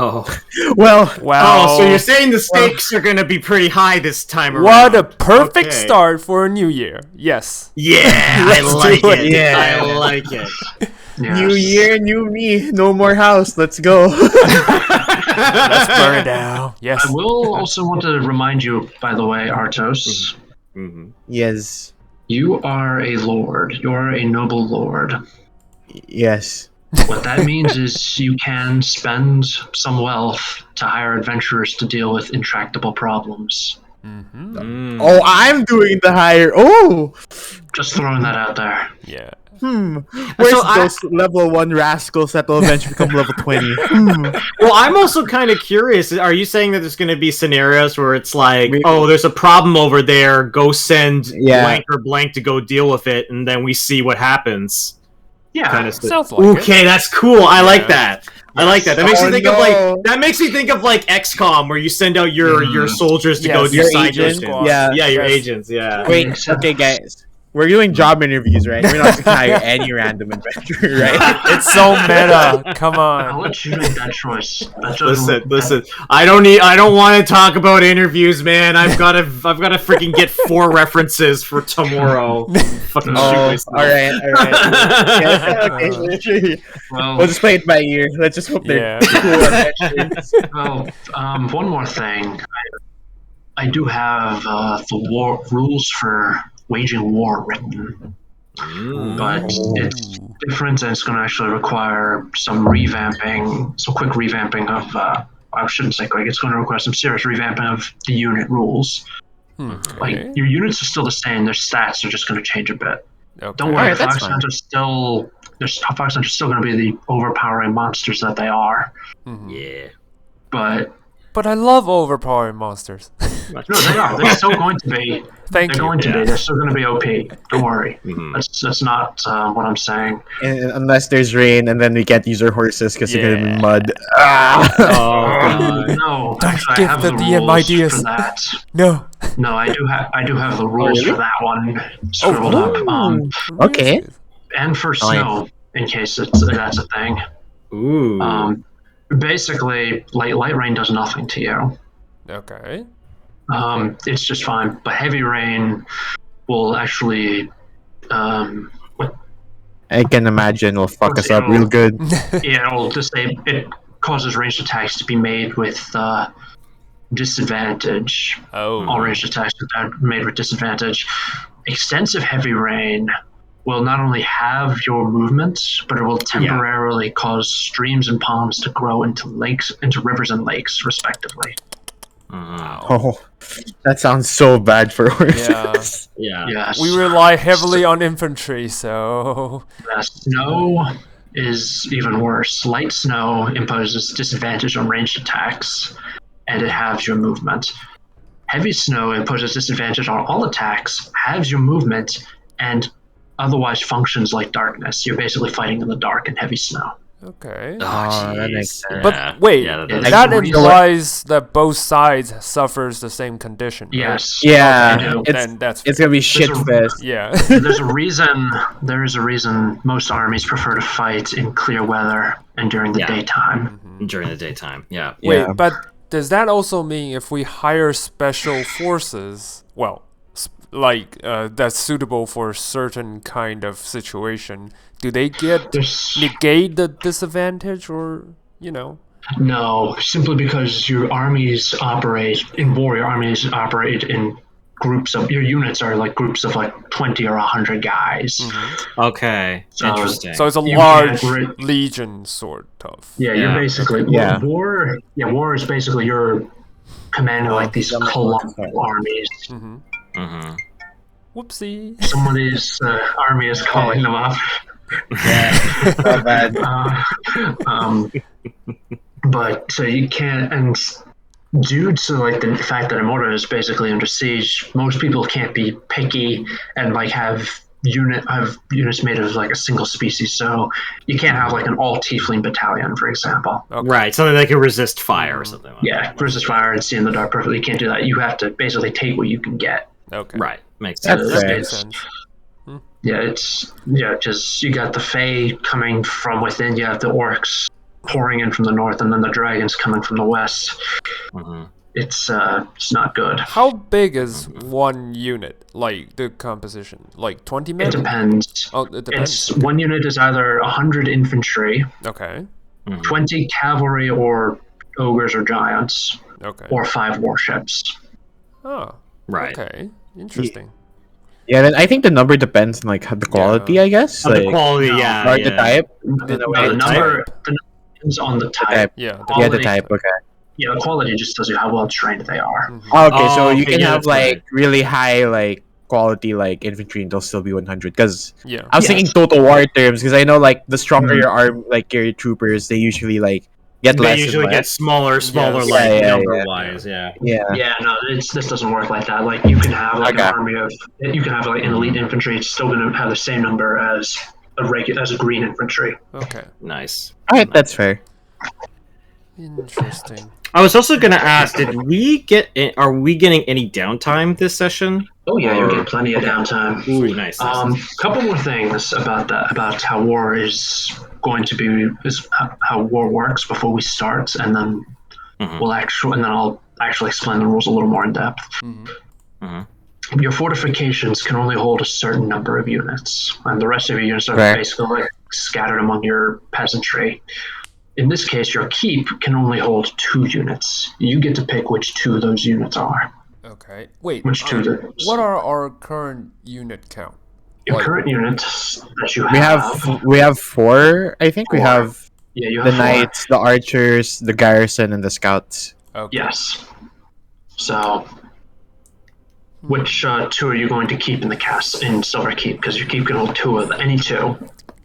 Oh. Well, Wow. So you're saying the stakes are gonna be pretty high this time around. What a perfect Okay. start for a new year. Yes. Yeah, I Let's like do it. it. Yeah. I like it. new year, new me. No more house. Let's go. Let's burn it down. Yes. I will also want to remind you, by the way, Artos, Mm-hmm. Yes. you are a lord. You are a noble lord. Yes. What that means is you can spend some wealth to hire adventurers to deal with intractable problems. Mm-hmm. Oh, I'm doing the higher. Oh. Just throwing that out there. Yeah. Where's So those level 1 rascals that will eventually become level 20? Well, I'm also kind of curious. Are you saying that there's going to be scenarios where it's like, Maybe. oh, there's a problem over there, go send Yeah. blank or blank to go deal with it, and then we see what happens? Yeah. Kind of stuff. Sounds like Okay, that's cool. I like that. I like that. That makes Oh, me think no. of like XCOM, where you send out your soldiers to go Yes. do Your side agent? missions. Yeah. Yeah, your Yes. agents. Yeah. Wait, okay, guys. We're doing job interviews, right? We're not just gonna hire any random adventurer, right? It's so meta. Come I'll on. let you make that choice. That choice Listen. I don't want to talk about interviews, man. I've got to freaking get 4 references for tomorrow. Fucking shoot myself. Alright. Okay. Well, We'll just play it by ear. Let's just hope they're Yeah. cool adventurers. one more thing. I do have the war rules for waging war written, but it's different and it's going to actually require some quick revamping of. I shouldn't say quick. It's going to require some serious revamping of the unit rules. Like your units are still the same. Their stats are just going to change a bit. Okay. Don't worry, Alright, that's Foxhounds are still. Foxhounds are still going to be the overpowering monsters that they are. Yeah. But I love overpowering monsters. No, they are. They're still going to be. Thank They're you. going to be. They're still going to be OP. Don't worry. Mhm. That's not what I'm saying. And unless there's rain, and then we can't use our horses because they're gonna Yeah. be mud. Ah. Oh god. No, Don't actually, I give have the the DM rules ideas. for that. No. No, I do have the rules really? for that one scribbled up. Okay. And for Oh, yeah. snow, in case that's a thing. Ooh. Basically, light rain does nothing to you. Okay. It's just fine. But heavy rain will actually, I can imagine it'll fuck us up real good. it'll just say it causes ranged attacks to be made with disadvantage. All Oh. ranged attacks are made with disadvantage. Extensive heavy rain will not only have your movement, but it will temporarily cause streams and ponds to grow into rivers and lakes, respectively. Oh, that sounds so bad for horses. Yeah. Yeah. Yes. We rely heavily on infantry, so Snow is even worse. Light snow imposes disadvantage on ranged attacks, and it halves your movement. Heavy snow imposes disadvantage on all attacks, halves your movement, and otherwise functions like darkness. You're basically fighting in the dark in heavy snow. okay. Oh, that jeez. makes sense. But wait, Yeah, that does. implies that both sides suffers the same condition. Right? Yes. Yeah, Okay, Then that's it's gonna be shit a- fest. yeah. There's a reason. There is a reason most armies prefer to fight in clear weather and during the Yeah. daytime. During the daytime. Yeah. Wait, Yeah. but does that also mean if we hire special forces, well, that's suitable for a certain kind of situation, do they get negate the disadvantage, or No, simply because your armies operate in war. Your armies operate in groups of. Your units are like groups of like 20 or 100 guys. Okay. So- Interesting. So it's a You large can't legion, sort of. Yeah, Yeah. you're basically Yeah. war. Yeah, war is basically you're commanding like these that makes colossal sense. armies. Mm-hmm. Whoopsie. Somebody's army is calling them up. Not bad. But you can't, and due to like the fact that Immorta is basically under siege, most people can't be picky and like have units made of like a single species. So you can't have like an all tiefling battalion, for example. Okay. Right. Something that can resist fire or something like Yeah, resist fire and see in the dark perfectly. You can't do that. You have to basically take what you can get. Okay. that. Right. Makes That's sense. That fair. makes sense. Yeah, it's just you got the Fae coming from within. You have the orcs pouring in from the north, and then the dragons coming from the west. Mhm. It's not good. How big is one unit? Like the composition? Like 20 men? It depends. Oh, it depends. It's one unit is either 100 infantry, Okay. 20 cavalry or ogres or giants, Okay. or 5 warships. Oh. Right. Okay. Interesting. Yeah, then I think the number depends on like the quality, I guess. Of the Like, quality, no, yeah. or yeah. the type. The, In a way, The it's number type. depends on the the type. type. Yeah. Yeah, the Quality- type. Okay. Yeah, the quality just tells you how well trained they are. Mhm. Oh, okay, so Oh, you okay, can yeah, have that's like good. really high like quality like infantry and they'll still be 100. Because Yeah. I was Yes. thinking total war terms because I know like the stronger Mhm. your arm, like your troopers, they usually like get They less usually and get less. smaller, Yes. like Yeah, number wise. Yeah. Yeah. Yeah, no, this doesn't work like that. Like you can have like Okay. an army of, you can have like an elite infantry. It's still going to have the same number as a green infantry. Okay. Nice. All right, that's fair. Interesting. I was also gonna ask, are we getting any downtime this session? Oh yeah, you Or- get plenty of downtime. Ooh, nice. Couple more things about that, about how war is going to be, is how war works before we start, and then Mhm. I'll actually explain the rules a little more in depth. Mm-hmm. Your fortifications can only hold a certain number of units, and the rest of your units are Right. basically like scattered among your peasantry. In this case, your keep can only hold 2 units. You get to pick which 2 of those units are. Okay. Wait. Which 2 those? What are our current unit count? Your Like- current units that you We have 4. I think we 4. have Yeah, you the have 4. knights, the archers, the garrison, and the scouts. Okay. Yes. So, which 2 are you going to keep in the cast in Silver Keep? Because your keep can hold 2 of any 2.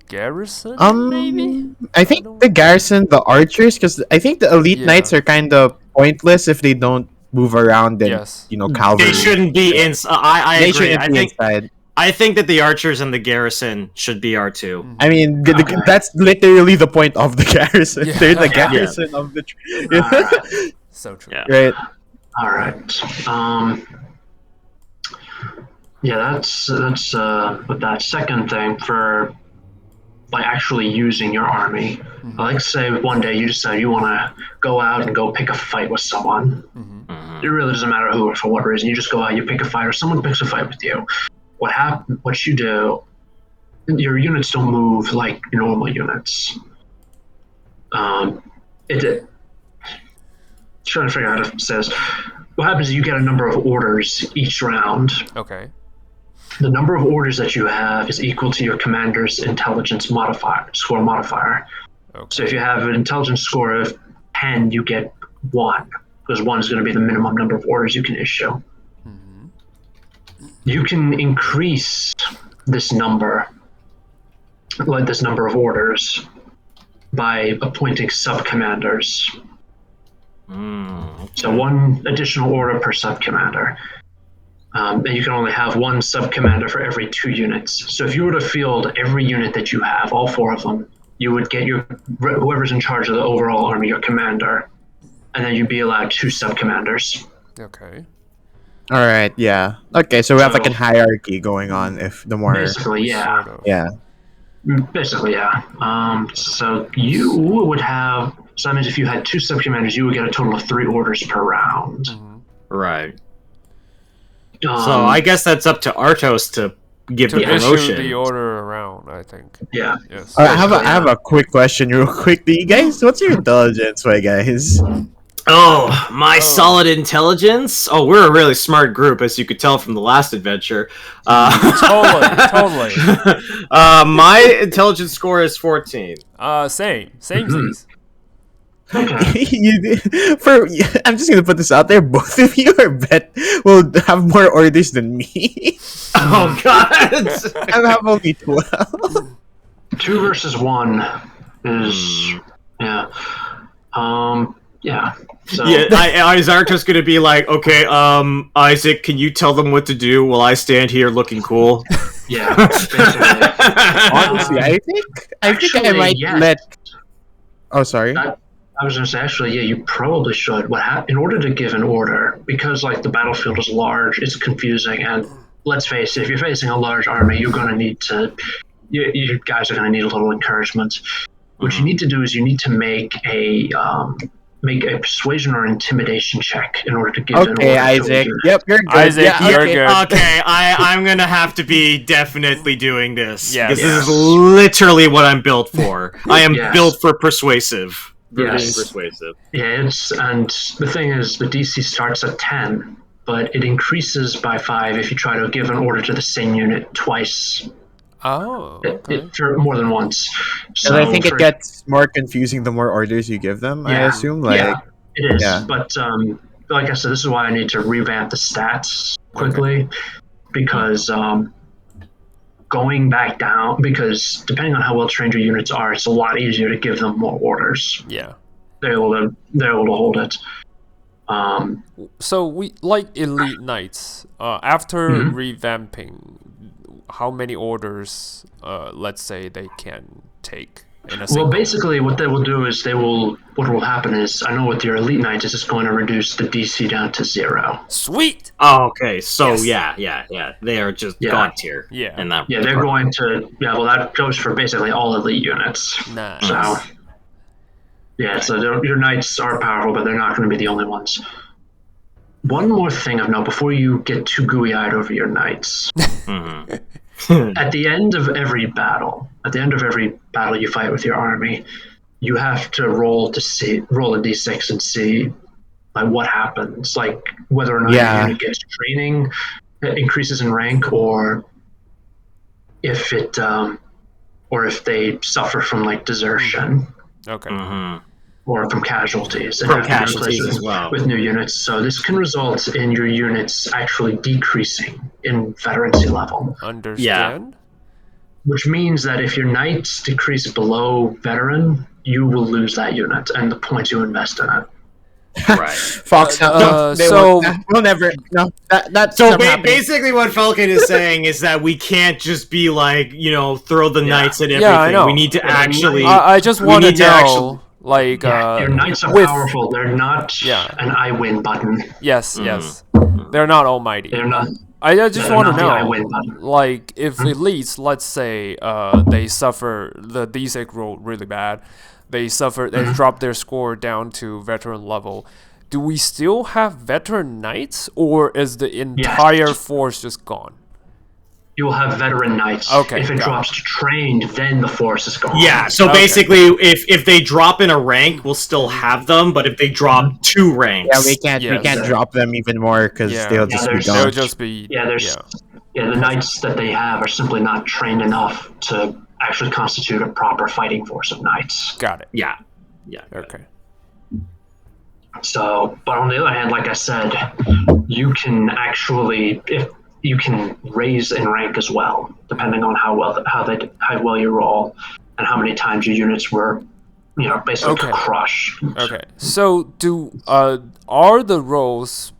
Garrison? Um, maybe. I think the garrison, the archers, because I think the elite Yeah. knights are kind of pointless if they don't move around and Yes. cavalry. They shouldn't be in. I They agree. shouldn't I be think inside. I think that the archers and the garrison should be R2. I mean, Okay. that's literally the point of the garrison. Yeah. They're the Yeah. garrison of the. Alright. So true. Yeah. Right. All right. Yeah, that's but that second thing for like actually using your army. Like say one day you decide you want to go out and go pick a fight with someone. It really doesn't matter who or for what reason. You just go out, you pick a fight, or someone picks a fight with you. What you do? Your units don't move like normal units. Trying to figure out how to say this. What happens is you get a number of orders each round. Okay. The number of orders that you have is equal to your commander's intelligence score modifier. Okay. So if you have an intelligence score of 10, you get 1, because 1 is going to be the minimum number of orders you can issue. You can increase this number, like this number of orders, by appointing sub-commanders. So 1 additional order per sub-commander. And you can only have 1 sub-commander for every 2 units. So if you were to field every unit that you have, all 4 of them, you would get whoever's in charge of the overall army, your commander, and then you'd be allowed 2 sub-commanders. Okay. All right. Yeah. Okay. So we have like So- a hierarchy going on. If the more. Basically, yeah. Sort of. Yeah. Basically, yeah. So you would have. So that means if you had 2 sub-commanders, you would get a total of 3 orders per round. Right. So I guess that's up to Artos to give To the issue promotion. the order around, I think. Yeah. Yes. I have a quick question, real quick. Do you guys? What's your intelligence, my guys? Oh, my solid intelligence. Oh, we're a really smart group, as you could tell from the last adventure. Totally. My intelligence score is 14. Same. Samesies. Okay. I'm just gonna put this out there. Both of you will have more orders than me. Oh God! I have only 12. 2 versus 1 is yeah. Yeah. So Yeah, is Artos gonna be like, okay, Isaac, can you tell them what to do while I stand here looking cool? yeah. Basically. Honestly, I think I Actually, might yes. let. Oh, sorry. I was going to say, actually, yeah, you probably should. In order to give an order, because like the battlefield is large, it's confusing, and let's face it, if you're facing a large army, you're going to need to. You guys are going to need a little encouragement. what you need to do is you need to make a persuasion or intimidation check in order to give an order Okay, to a Isaac. unit. Yep, you're good. Isaac, yeah, you're okay. good. Okay, I'm gonna have to be definitely doing this. Yes. This Yes. is literally what I'm built for. I am Yes. built for persuasive. Yes. Persuasive. Yeah, and the thing is, the DC starts at 10, but it increases by 5 if you try to give an order to the same unit twice, Oh, okay. for more than once. So And I think it for- gets more confusing the more orders you give them, I Yeah. assume. Like, yeah, it is. yeah. But like I said, this is why I need to revamp the stats quickly, because going back down, because depending on how well trained your units are, it's a lot easier to give them more orders. Yeah. They're able to hold it. So we like elite knights. After Mhm. revamping, how many orders, let's say, they can take in a Well, single? basically, what they will do is what will happen is, I know with your elite knights, is just going to reduce the DC down to 0. Sweet. Oh, okay. So Yes. yeah. They are just Yeah. god tier. Yeah. In that Yeah, they're going to. Yeah, well, that goes for basically all elite units. Nice. So, yeah, so your knights are powerful, but they're not going to be the only ones. One more thing of note before you get too gooey-eyed over your knights. Mhm. At the end of every battle you fight with your army, you have to roll a d6 and see like what happens, like whether or not Yeah. your unit gets training, increases in rank, or if they suffer from like desertion Okay. Mhm. or from casualties. And From have to be casualties replaced as well. with new units. So this can result in your units actually decreasing in veterancy level. Understand? Which means that if your knights decrease below veteran, you will lose that unit and the points you invest in it. Right. Foxhounds. No, they so- won't. We'll never. No, that's So not happening. basically, what Falcon is saying is that we can't just be like, throw the knights at everything. Yeah, I know. We need to Yeah, actually. I just we want to need to know, actually- like, Your knights are with powerful. They're not Yeah. an I win button. yes, they're not almighty. They're not. I just they're want to not the I know, win button. like, if elites, let's say, they suffer the D6 roll really bad, they drop their score down to veteran level. Do we still have veteran knights, or is the entire force just gone? You will have veteran knights. Okay, If it got drops to trained, then the force is gone. Yeah, so Okay. basically, if they drop in a rank, we'll still have them. But if they drop 2 ranks, Yeah, we can't. We Yes. can't drop them even more because Yeah. they'll just be there's- They'll gone. just be The knights that they have are simply not trained enough to actually constitute a proper fighting force of knights. got it. yeah. Okay. So, but on the other hand, like I said, you can actually, if you can raise in rank as well, depending on how well you roll and how many times your units were, basically Okay. crushed. Okay. So are the roles,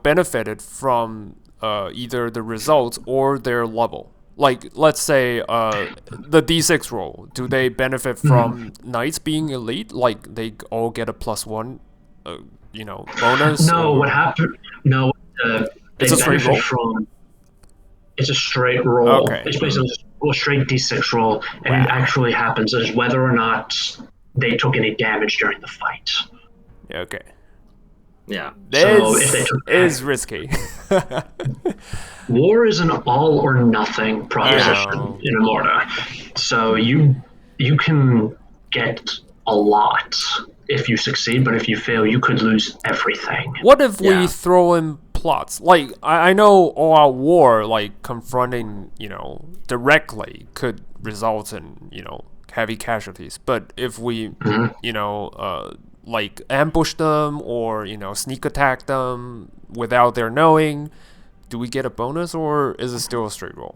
benefited from either the results or their level? Like, let's say the D6 roll, do they benefit from knights being elite? Like, they all get a +1, bonus? No, or- what happened? No, they It's a straight benefit roll? from. It's a straight roll. Okay. It's basically a straight D6 roll, and it actually happens is whether or not they took any damage during the fight. Okay. Yeah. So if This they took is risky. War is an all or nothing proposition know. in Immorta. So you can get a lot if you succeed, but if you fail, you could lose everything. What if we Yeah. throw in plots? Like, I know all-out war, like, confronting, directly could result in, heavy casualties. But if we, like, ambush them or, sneak attack them without their knowing, do we get a bonus, or is it still a straight roll?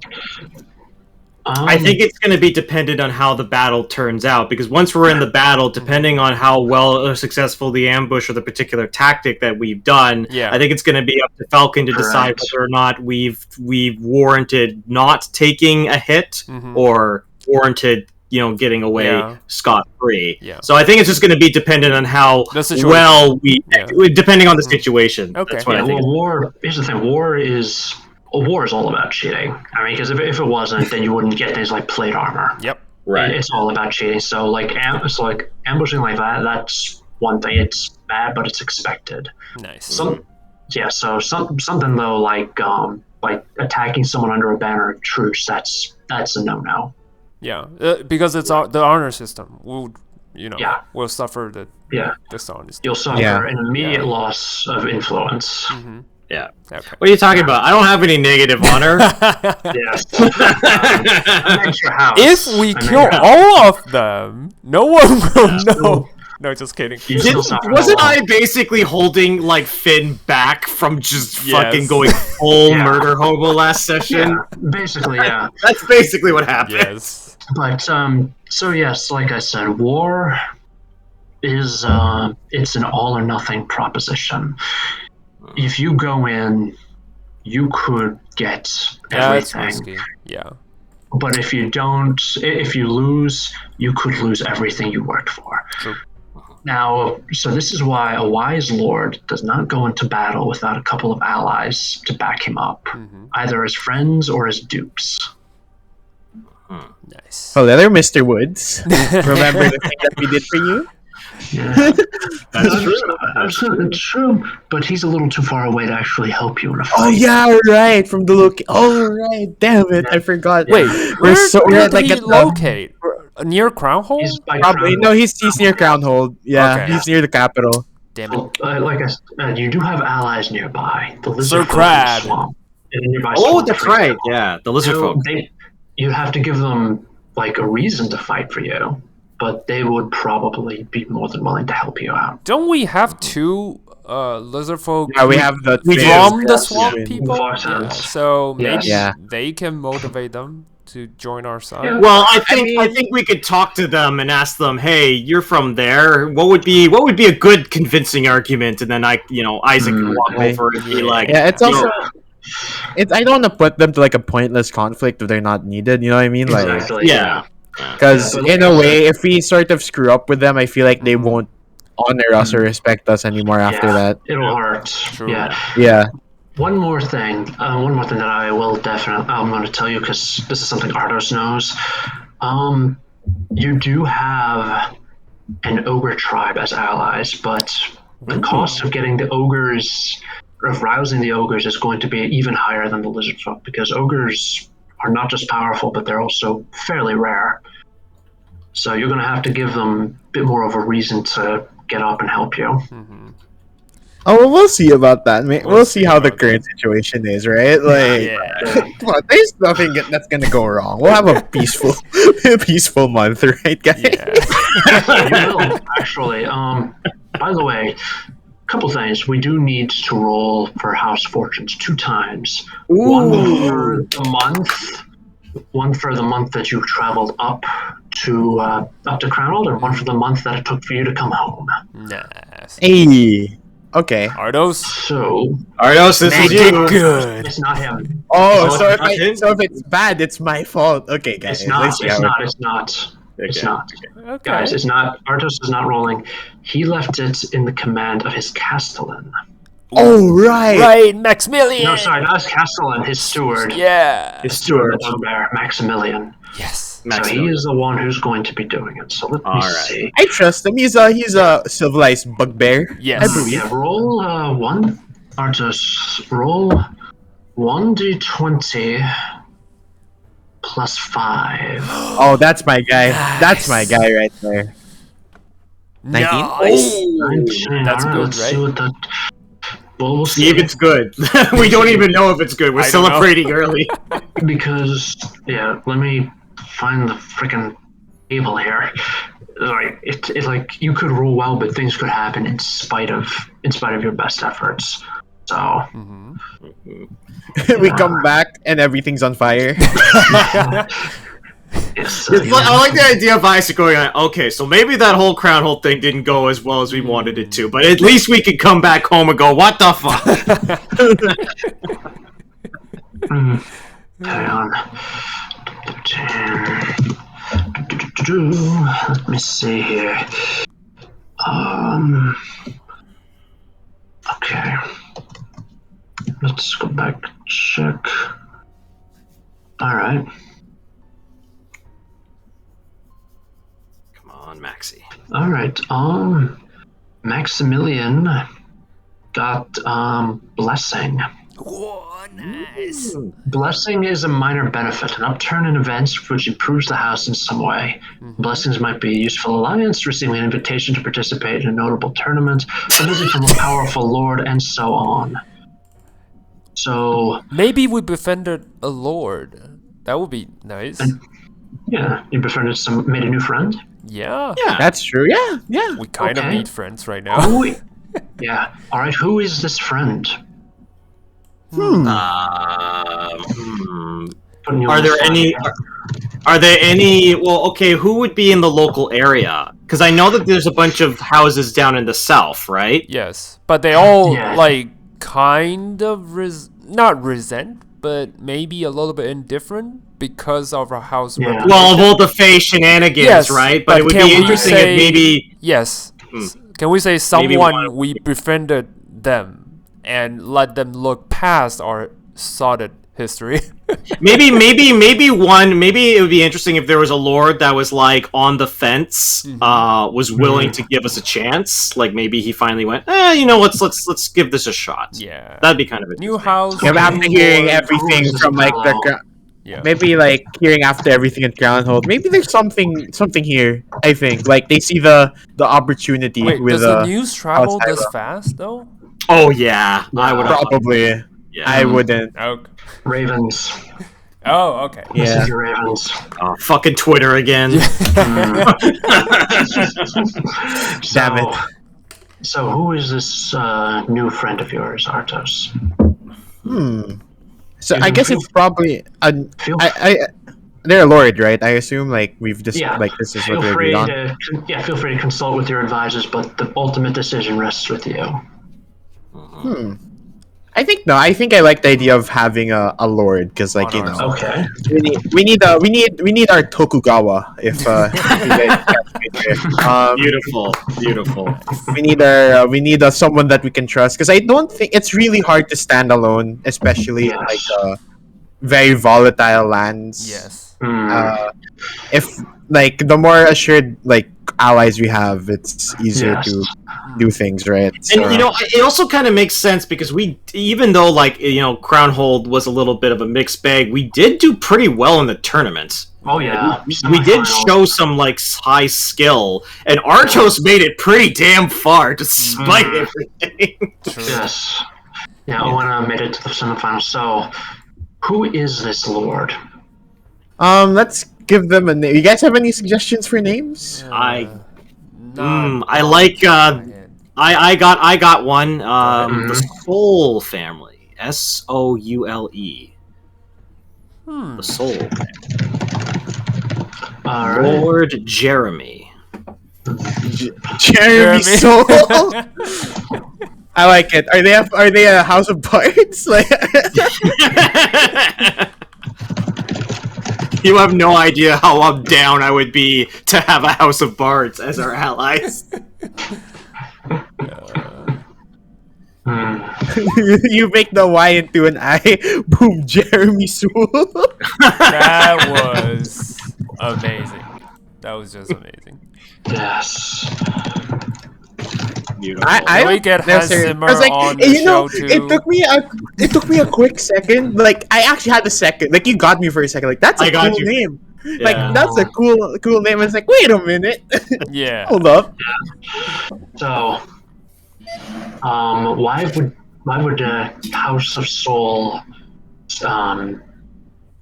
I think it's going to be dependent on how the battle turns out, because once we're in the battle, depending on how well or successful the ambush or the particular tactic that we've done, Yeah. I think it's going to be up to Falcon to decide Correct. whether or not we've warranted not taking a hit or warranted, getting away Yeah. scot-free. Yeah. So I think it's just going to be dependent on how The situation. well we, Yeah. depending on the situation. Okay. That's what Yeah, I think. well, war. Here's the thing: war is all about cheating. I mean, because if it wasn't, then you wouldn't get things like plate armor. Yep. Right. It's all about cheating. So like, ambushing like that—that's one thing. It's bad, but it's expected. Nice. Something though, like attacking someone under a banner of truce. That's a no-no. Yeah, because it's the honor system. We'll suffer the Yeah, dishonesty. you'll suffer an immediate loss of influence. Mm-hmm. Yeah. Okay. What are you talking about? I don't have any negative honor. Yes. I meant your house. If we kill all of them, no one will know. No, just kidding. Wasn't I basically holding like Finn back from just fucking going full murder hobo last session? Yeah, basically, yeah. That's basically what happened. Yes. But so yes, like I said, war is it's an all or nothing proposition. If you go in, you could get That's everything. risky. Yeah. But if you lose, you could lose everything you worked for. True. Now, so this is why a wise lord does not go into battle without a couple of allies to back him up, either as friends or as dupes. Nice. Oh, there, Mr. Woods. Remember the thing that we did for you? Yeah. That's true. It's true, but he's a little too far away to actually help you in a fight. Oh yeah, right. From the look. Oh right. Damn it, I forgot. Wait, where did like he at locate? Near Crownhold? He's by Probably Crownhold. no. He's near Crownhold. Yeah, Okay. he's near the capital. Damn it. Like I said, you do have allies nearby. The lizard Sir folk in the Crab. swamp. In the nearby Oh, swamp, that's for right. example. Yeah, the lizard folk. You have to give them like a reason to fight for you, but they would probably be more than willing to help you out. Don't we have two lizard folk? Yeah, we have the from the twins. swamp Yeah. people. Foxhounds. So maybe Yeah. they can motivate them to join our side. Yeah. Well, I think we could talk to them and ask them, "Hey, you're from there. What would be a good convincing argument?" And then Isaac can walk over and be like, Yeah, it's also. I don't want to put them to like a pointless conflict if they're not needed. You know what I mean? Like, Exactly. yeah. because in a way, if we sort of screw up with them, I feel like they won't honor us or respect us anymore after that. It'll hurt. True. Yeah. Yeah. One more thing that I will definitely, I'm going to tell you because this is something Ardos knows. You do have an ogre tribe as allies, but the cost of getting the ogres, of rousing the ogres, is going to be even higher than the lizard folk because ogres are not just powerful, but they're also fairly rare. So you're going to have to give them a bit more of a reason to get up and help you. Oh, well, we'll see about that. We'll see how the current situation is, right? Like, come on, there's nothing that's gonna go wrong. We'll have a peaceful, peaceful month, right, guys? Yeah. You will, actually. By the way, couple things. We do need to roll for house fortunes 2 times. One for the month that you traveled up to Crownhold, and one for the month that it took for you to come home. Nice. Hey. Okay. Ardos. So Ardos, this is you. Good. it's not him. Oh, Oh, so it's not him? if it's bad, it's my fault. Okay, guys. It's not. let's see It's how not. It's not. It's Okay. not. Okay. Guys, it's not. Artos is not rolling. He left it in the command of his castellan. Oh, right. Right, Maximilian. No, sorry, not his castellan. His steward. Yeah. His steward, the bugbear, Maximilian. Yes. So he is the one who's going to be doing it. So let me see. I trust him. He's a civilized bugbear. Yes. I believe. Yeah, roll one. Artos, roll 1d20 plus 5. Oh, that's my guy. That's my guy right there. 19? Nice. 19. That's All good, let's right? see what that. Well, we'll See see if it's good. We don't even know if it's good. We're I don't know. celebrating early. because let me find the freaking table here. Like it like you could roll well, but things could happen in spite of your best efforts. So We come back and everything's on fire. yes, I like the idea of Isaac going on, okay, so maybe that whole crown hold thing didn't go as well as we wanted it to, but at least we could come back home and go, what the fuck? hang on. 13. Let me see here. Okay. Let's go back and check. All right. on Maxi. All right. Maximilian got blessing. Whoa, nice. Blessing is a minor benefit, an upturn in events which improves the house in some way. Blessings might be a useful alliance, receiving an invitation to participate in a notable tournament, a visit from a powerful lord, and so on. So maybe we befriended a lord. That would be nice. Yeah, you made a new friend? Yeah. That's true. Yeah. We kind of Okay. need friends right now. Yeah. All right. Who is this friend? Are there any? Well, okay. Who would be in the local area? Because I know that there's a bunch of houses down in the south, right? Yes, but they all like kind of not resent, but maybe a little bit indifferent because of our house. Yeah. Well, of all the Fae shenanigans, right? But it would be interesting if maybe. Yes. Can we say someone we befriended them and let them look past our sordid history? Maybe it would be interesting if there was a lord that was like on the fence, was willing to give us a chance. Like maybe he finally went, you know, let's give this a shot. Yeah, that'd be kind of new house. Yeah, after hearing everything from like maybe like hearing after everything at Groundhold, maybe there's something here. I think like they see the opportunity. Wait, with does the news travel this fast though? Oh yeah, I would probably. Yeah. I wouldn't. Okay. Ravens. Oh, okay. Yeah. Your Ravens. Oh, fucking Twitter again. Damn it. So who is this new friend of yours, Artos? So I guess it's probably they're a lord, right? I assume like we've just like this is what we agreed on. Feel free to consult with your advisors, but the ultimate decision rests with you. I think I like the idea of having a lord because like you know we need our Tokugawa if beautiful. We need someone that we can trust because I don't think it's really hard to stand alone, especially like very volatile lands. Yes. If like the more assured like allies we have, it's easier to do things, right? So. And you know, it also kind of makes sense because even though like you know Crownhold was a little bit of a mixed bag, we did do pretty well in the tournament. Oh yeah, we did show some like high skill, and Artos made it pretty damn far despite everything. Yes. Yeah, Owen made it to the semifinals. So, who is this lord? Let's give them a name. You guys have any suggestions for names? I like I got one. The Soul family. Soule. The Soul family. Lord Jeremy. Jeremy Soul. I like it. Are they a house of bards? Like you have no idea how down I would be to have a House of Bards as our allies. You make the Y into an I. Boom, Jeremy Soul. That was amazing. That was just amazing. Yes. Beautiful. We get Hans Zimmer on the show too. It took me a quick second. Like I actually had a second. Like you got me for a second. Like that's a cool name. Yeah. Like that's a cool name. It's like wait a minute. Yeah. Hold up. So, why would House of Soul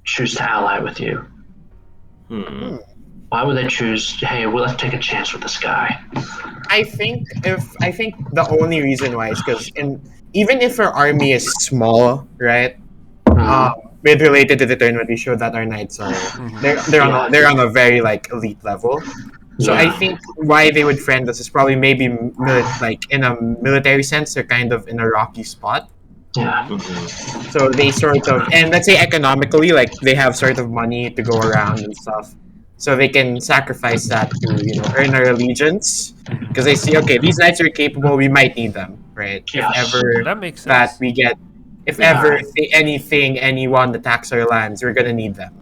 choose to ally with you? Why would they choose? Hey, well, let's take a chance with this guy. I think the only reason why is because even if our army is small, right? With related to the tournament, we showed that our knights are they're on a very like elite level. So I think why they would friend us is probably maybe like in a military sense, they're kind of in a rocky spot. Yeah. So they sort of, and let's say economically, like they have sort of money to go around and stuff. So they can sacrifice that to, earn our allegiance. Because they see, okay, these knights are capable, we might need them, right? Yes. If ever that makes sense. If ever anyone attacks our lands, we're gonna need them.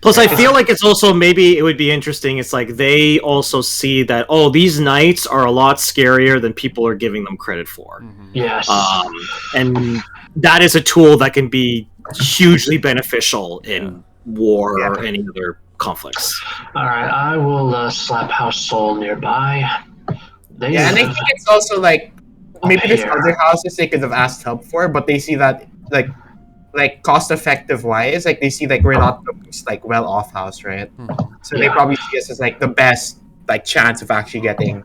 Plus, I feel like it's also maybe it would be interesting. It's like they also see that these knights are a lot scarier than people are giving them credit for. Yes. And that is a tool that can be hugely beneficial in war or any other conflicts. All right, I will slap House Soul nearby. And I think it's also like maybe there's other houses they could have asked help for, but they see that like cost effective wise, like they see like we're not the most like well off house, right? So they probably see us as like the best like chance of actually getting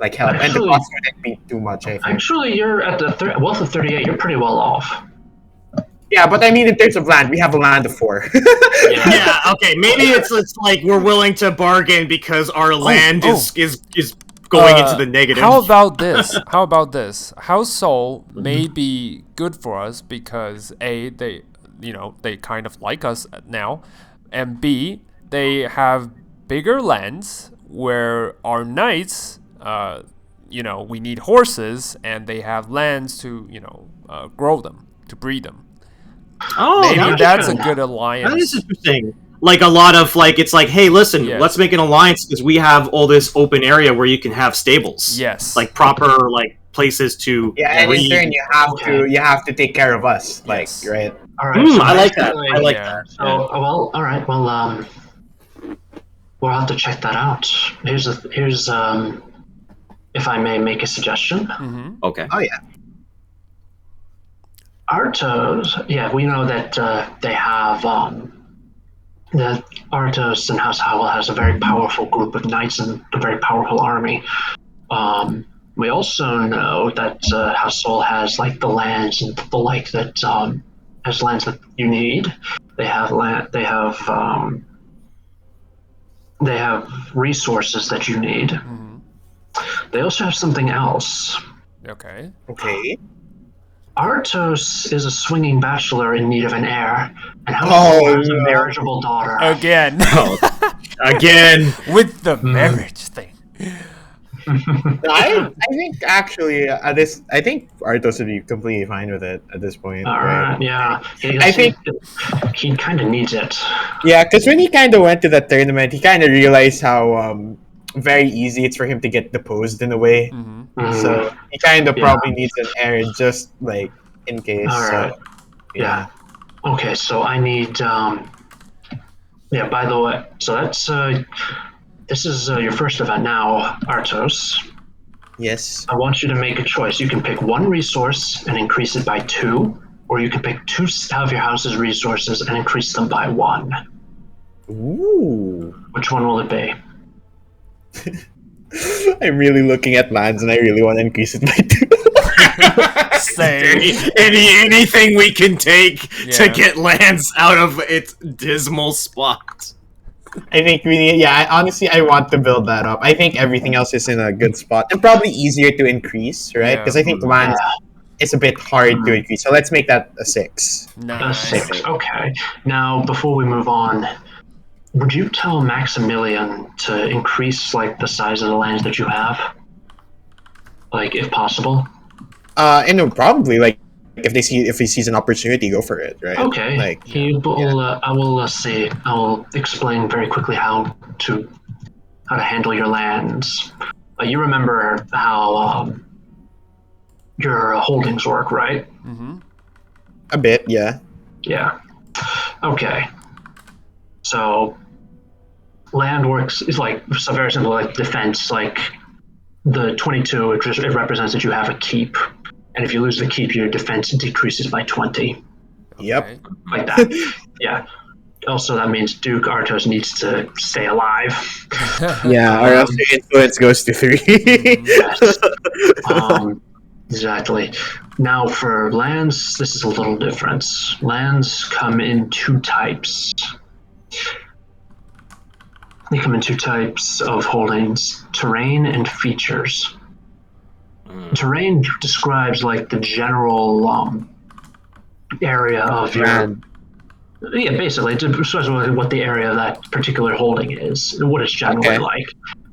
like help, and the cost wouldn't be too much. I think. Actually, you're at the wealth of 38. You're pretty well off. Yeah, but I mean, in terms of land, we have a land of 4. Yeah. Okay. Maybe it's like we're willing to bargain because our land is going into the negative. How about this? House Soul may be good for us because A, they kind of like us now, and B, they have bigger lands where our knights, we need horses, and they have lands to grow them, to breed them. Maybe that's a good alliance. That is interesting. Like a lot of it's like, hey, listen, let's make an alliance because we have all this open area where you can have stables. Yes, like proper places to. Yeah, and in turn you have to take care of us, right? All right, so I like that. I like that. So, well, all right, well, we'll have to check that out. Here's if I may make a suggestion. Okay. Oh yeah. Artos, we know that they have the Artos and House Hywel has a very powerful group of knights and a very powerful army. We also know that House Soul has the lands and the like that has lands that you need. They have land. They have resources that you need. They also have something else. Okay. Artos is a swinging bachelor in need of an heir, and House Soul has a marriageable daughter. Again. Again. With the marriage thing. I think actually I think Artos would be completely fine with it at this point. Right? Yeah. I think he kind of needs it. Yeah, because when he kind of went to that tournament, he kind of realized how very easy it's for him to get deposed in a way. So he kind of probably needs an heir just in case. All right. So, yeah. Okay, so I need. By the way, so that's this is your first event now, Artos. Yes. I want you to make a choice. You can pick one resource and increase it by 2, or you can pick 2 of your house's resources and increase them by 1. Ooh. Which one will it be? I'm really looking at lands and I really want to increase it by 2. Same. Anything we can take to get lands out of its dismal spot. I think we need. Yeah, honestly, I want to build that up. I think everything else is in a good spot and probably easier to increase, right? Because I think lands is a bit hard to increase. So let's make that a 6. Nice. A 6. Okay. Now, before we move on, would you tell Maximilian to increase the size of the lands that you have, if possible? And probably if he sees an opportunity, go for it, right? Okay. I will see. I will explain very quickly how to handle your lands. You remember how your holdings work, right? A bit, yeah. Yeah. Okay. So land works is so very simple, defense. The 22, it represents that you have a keep. And if you lose the keep, your defense decreases by 20. Yep. Like that. Yeah. Also, that means Duke Artos needs to stay alive. Yeah, or else your influence goes to 3. Yes. Exactly. Now, for lands, this is a little different. Lands come in 2 types. They come in 2 types of holdings: terrain and features. Terrain describes the general area of your land. Yeah, basically, it describes what the area of that particular holding is, what it's generally like.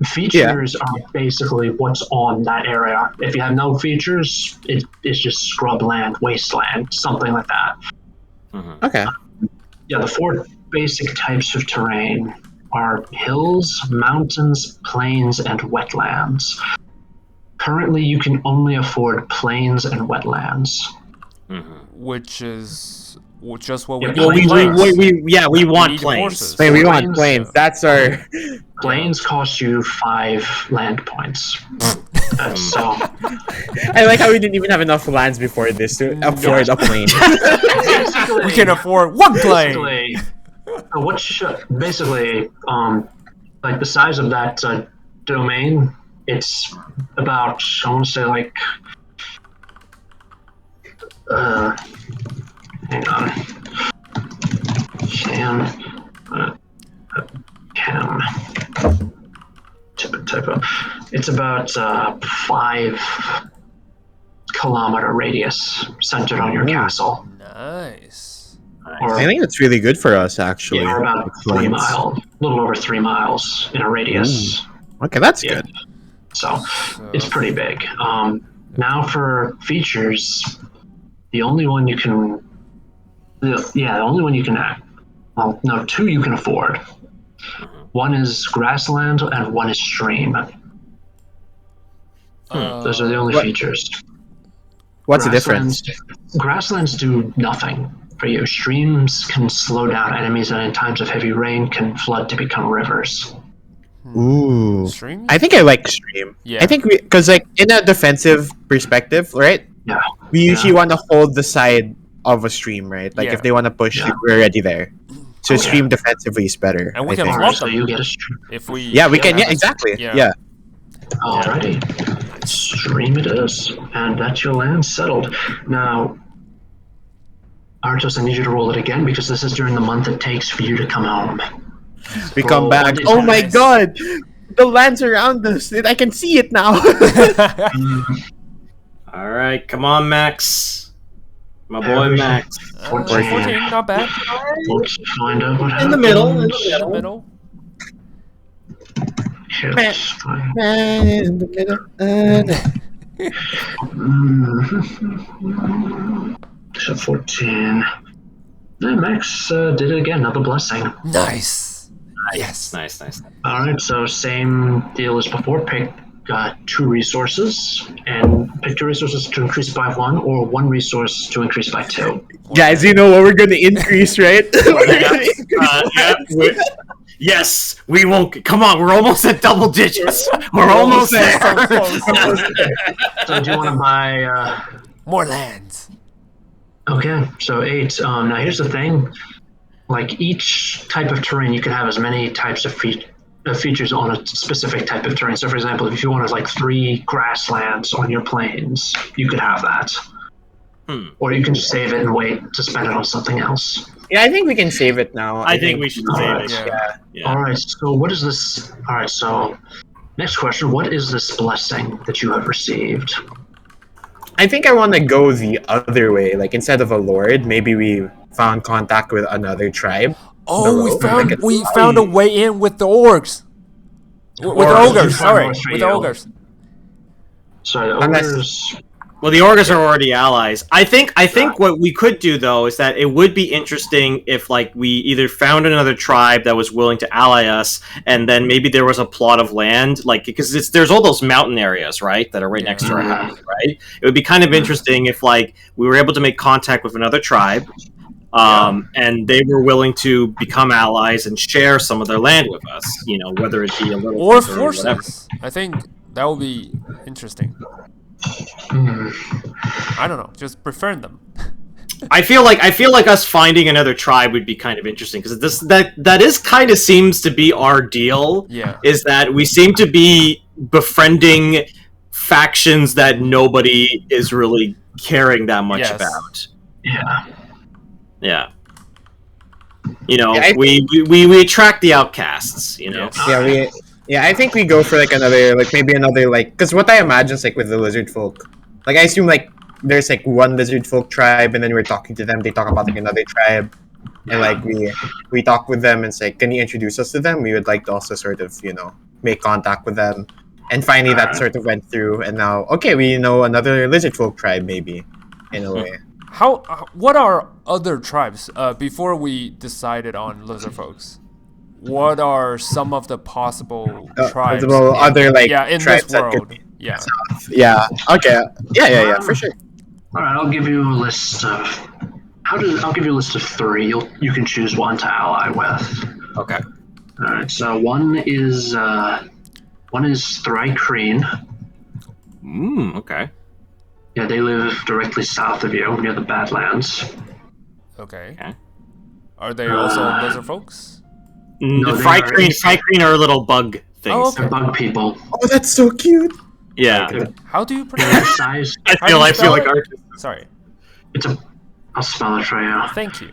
Features are basically what's on that area. If you have no features, it's just scrub land, wasteland, something like that. Okay. Yeah, the basic types of terrain are hills, mountains, plains, and wetlands. Currently, you can only afford plains and wetlands. Which is just what we Yeah, need. Well, Plains. we want need planes. horses. Wait, we want Planes. planes. That's our. Plains cost you 5 land points. So I like how we didn't even have enough lands before this to afford a plane. basically, We can afford one plane. Basically, like the size of that domain, it's about, I want to say, like, hang on, cam, typo. It's about 5-kilometer radius centered on your castle. Nice. Or, I think that's really good for us, actually. or about 3 miles, a little over 3 miles in a radius. Okay, that's Yeah. good. So it's pretty big. Now for features, the only one you can, well, no, 2 you can afford. One is grassland and one is stream. Those are the only features. What's the difference? Grasslands do nothing for you. Streams can slow down enemies and in times of heavy rain can flood to become rivers. Ooh. Stream? I think I like stream. Yeah. I think because like in a defensive perspective, right? Yeah. We usually want to hold the side of a stream, right? Like Yeah. if they want to push, Yeah. we're already there. So Oh, stream defensively is better. And we I can think. block Alright, so them. you get a stream. If we Yeah, we can. have Yeah, a- exactly. Yeah. Yeah. Alrighty. Stream it is. And that's your land settled. Now, Artos, I need you to roll it again because this is during the month it takes for you to come home. We come Roll back. 1d10. Oh my god! The lands around us. I can see it now. All right, come on, Max. My boy Max. 14. 14, not bad. Let's find out what happens. In the middle, in the In the middle. middle. Hit. In the middle. So 14. Yeah, Max did it again. Another blessing. Nice. Yes. Nice. Alright, so same deal as before. Pick 2 resources and pick 2 resources to increase by 1 or 1 resource to increase by 2. Guys, you know what we're gonna increase, right? Yes, we won't. Come on, we're almost at double digits. We're almost there. So do you want to buy More lands. okay, so 8. Now here's the thing. Like each type of terrain, you can have as many types of features on a specific type of terrain. So for example, if you wanted like 3 grasslands on your plains, you could have that. Or you can just save it and wait to spend it on something else. Yeah, I think we can save it now. I think we should save it. Yeah. Alright, so what is this? Alright, so next question. What is this blessing that you have received? I think I want to go the other way. Like instead of a lord, maybe we found contact with another tribe. Oh, Below. we found a way in with the orcs. With the Or- ogres, sorry. Or three With the you. ogres. Sorry, the Unless- ogres. Well, the Orgas are already allies. I think what we could do though is that it would be interesting if like we either found another tribe that was willing to ally us, and then maybe there was a plot of land, like because there's all those mountain areas, right, that are right next to our house, right? It would be kind of interesting if like we were able to make contact with another tribe, and they were willing to become allies and share some of their land with us. You know, whether it be a little Or piece whatever. forces. I think that would be interesting. I don't know. Just prefer them. I feel like us finding another tribe would be kind of interesting because that is kind of seems to be our deal. Yeah. Is that we seem to be befriending factions that nobody is really caring that much Yes. about. Yeah. Yeah. You know, Yeah, we attract the outcasts. You know. Yeah, I think we go for like another, like maybe another, like, because what I imagine is like with the lizard folk, like I assume like there's like one lizard folk tribe, and then we're talking to them. They talk about like another tribe, and like we talk with them and say, can you introduce us to them? We would like to also sort of make contact with them, and finally that sort of went through, and now okay, we know another lizard folk tribe maybe, in a way. What are other tribes? Before we decided on lizard folks, what are some of the possible tribes? Other like in tribes this that could world. be Yeah. Yeah. Okay. Yeah. For sure. All right, I'll give you a list of. I'll give you a list of 3. You can choose one to ally with. Okay. All right. So one is Thrycreen. Okay. Yeah, they live directly south of you, near the Badlands. Okay. Okay. Are they also lizard folks? No, The they are Frycreen are little bug things. Oh, okay. They're bug people. Oh, that's so cute. Yeah. How do you Their pronounce? size. I How do you feel spell like it? Archie. Sorry. I'll spell it for you. Thank you.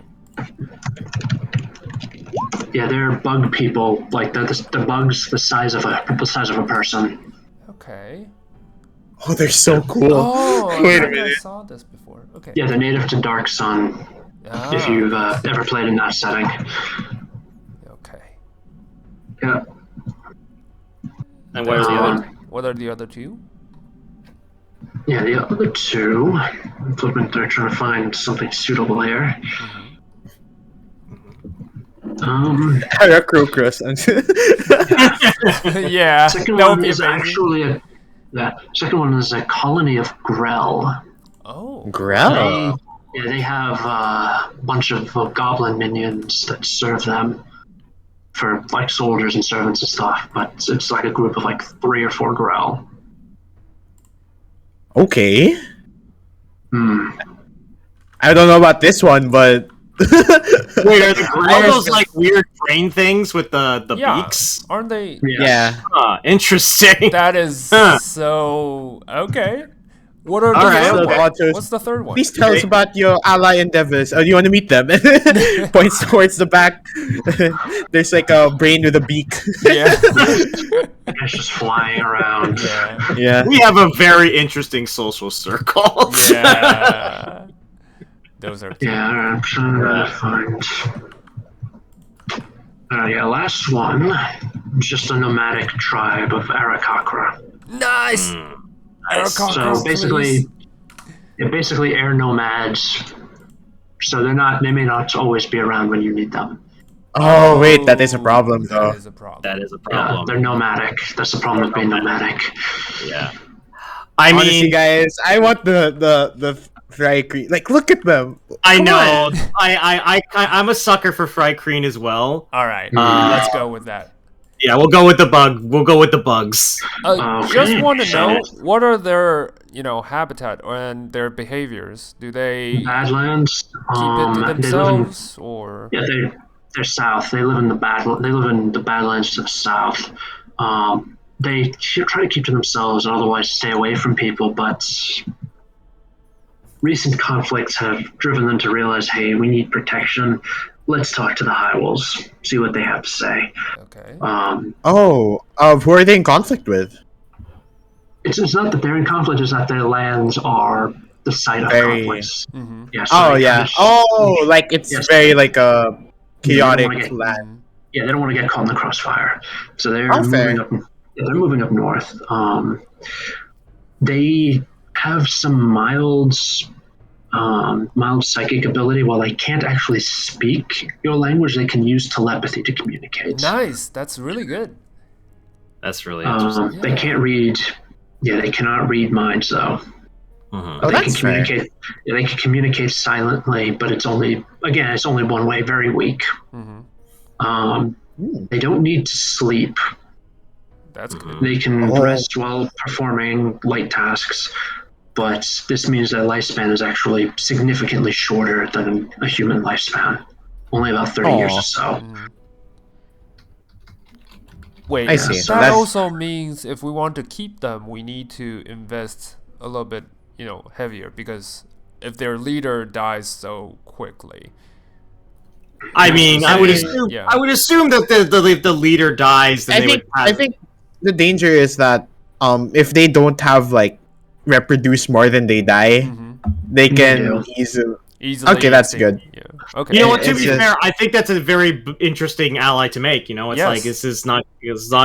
Yeah, they're bug people. Like the bugs the size of a person. Okay. Oh, they're so cool. Oh, Wait a I think I minute. saw this before. Okay. Yeah, they're native to Dark Sun. Ah, If you've ever played in that setting. okay. Yeah. And what are the other? What are the other 2? Yeah, the other 2. I'm flipping through trying to find something suitable here. Aracrocrus. Yeah. Second That would one be is amazing. actually second one is a colony of Grell. Oh. Grell. Yeah, they have a bunch of goblin minions that serve them for like soldiers and servants and stuff. But it's like a group of like 3 or 4 Grell. Okay. I don't know about this one, but Wait, are the Grell those like weird brain things with the Yeah. beaks? Aren't they? yeah. Interesting. That is so okay. What are All the right, third okay. one? What's the third one? Please tell us about your ally endeavors. Oh, do you want to meet them? Points towards the back. There's like a brain with a beak. Yeah. It's just flying around. Yeah. Yeah. We have a very interesting social circle. Yeah. Those are Yeah, I'm trying to find. Yeah, last one. Just a nomadic tribe of Arakakra. nice. So basically air nomads. So they may not always be around when you need them. Oh, wait, that is a problem, though. That is a problem. That is a Yeah, problem. they're nomadic. That's the problem with being nomadic. Yeah. I Honestly, mean, guys, I want the Frycreen. Like, look at them. I Come know. on. I'm a sucker for Frycreen as well. All right. Uh, Let's go with that. Yeah, we'll go with the bug. We'll go with the bugs. Okay, Just want to so- know what are their habitat and their behaviors. Do they Badlands. keep it to They live in, themselves or? yeah, they're south. They live in the Badlands to the south. They try to keep to themselves and otherwise stay away from people, but recent conflicts have driven them to realize, hey, we need protection. Let's talk to the Hywels, see what they have to say. Okay. Who are they in conflict with? It's not that they're in conflict; it's that their lands are the site of Very- conflicts. Mm-hmm. Yeah. So Oh, they yeah. kinda- Oh, like it's Yes. very like a They don't chaotic wanna get- land. Yeah, they don't want to get caught in the crossfire, so they're Oh, fair. moving up. Yeah, they're moving up north. They have some mild psychic ability. While they can't actually speak your language, they can use telepathy to communicate. Nice. That's really good. That's really interesting. They can't read. Yeah, they cannot read minds though. Mhm. Oh, They can that's fair. communicate. Yeah, they can communicate silently, but it's only one way. Very weak. Mm-hmm. They don't need to sleep. That's good. They can Oh. rest while performing light tasks, but this means their lifespan is actually significantly shorter than a human lifespan. Only about 30 years or so. Mm. Wait, I see. that That's- also means if we want to keep them, we need to invest a little bit, heavier because if their leader dies so quickly. I mean, I would assume. Yeah. I would assume that the leader dies, then I think the danger is that if they don't have like reproduce more than they die, Mm-hmm. they can Yeah. easily. Easily. Okay, that's extinct. good. Yeah. Okay. You know what? To It's be just- fair, I think that's a very interesting ally to make. It's Yes. like it's not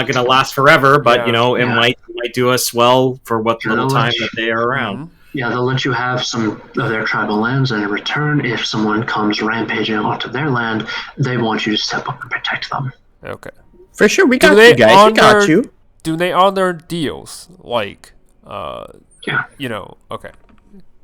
going to last forever, but Yeah. it might do us well for what little Challenge. time that they are around. Yeah, they'll let you have some of their tribal lands, and in return, if someone comes rampaging onto their land, they want you to step up and protect them. Okay. For sure, we Do got they you guys. We got honor- you. Do they honor deals? Like, Yeah, okay.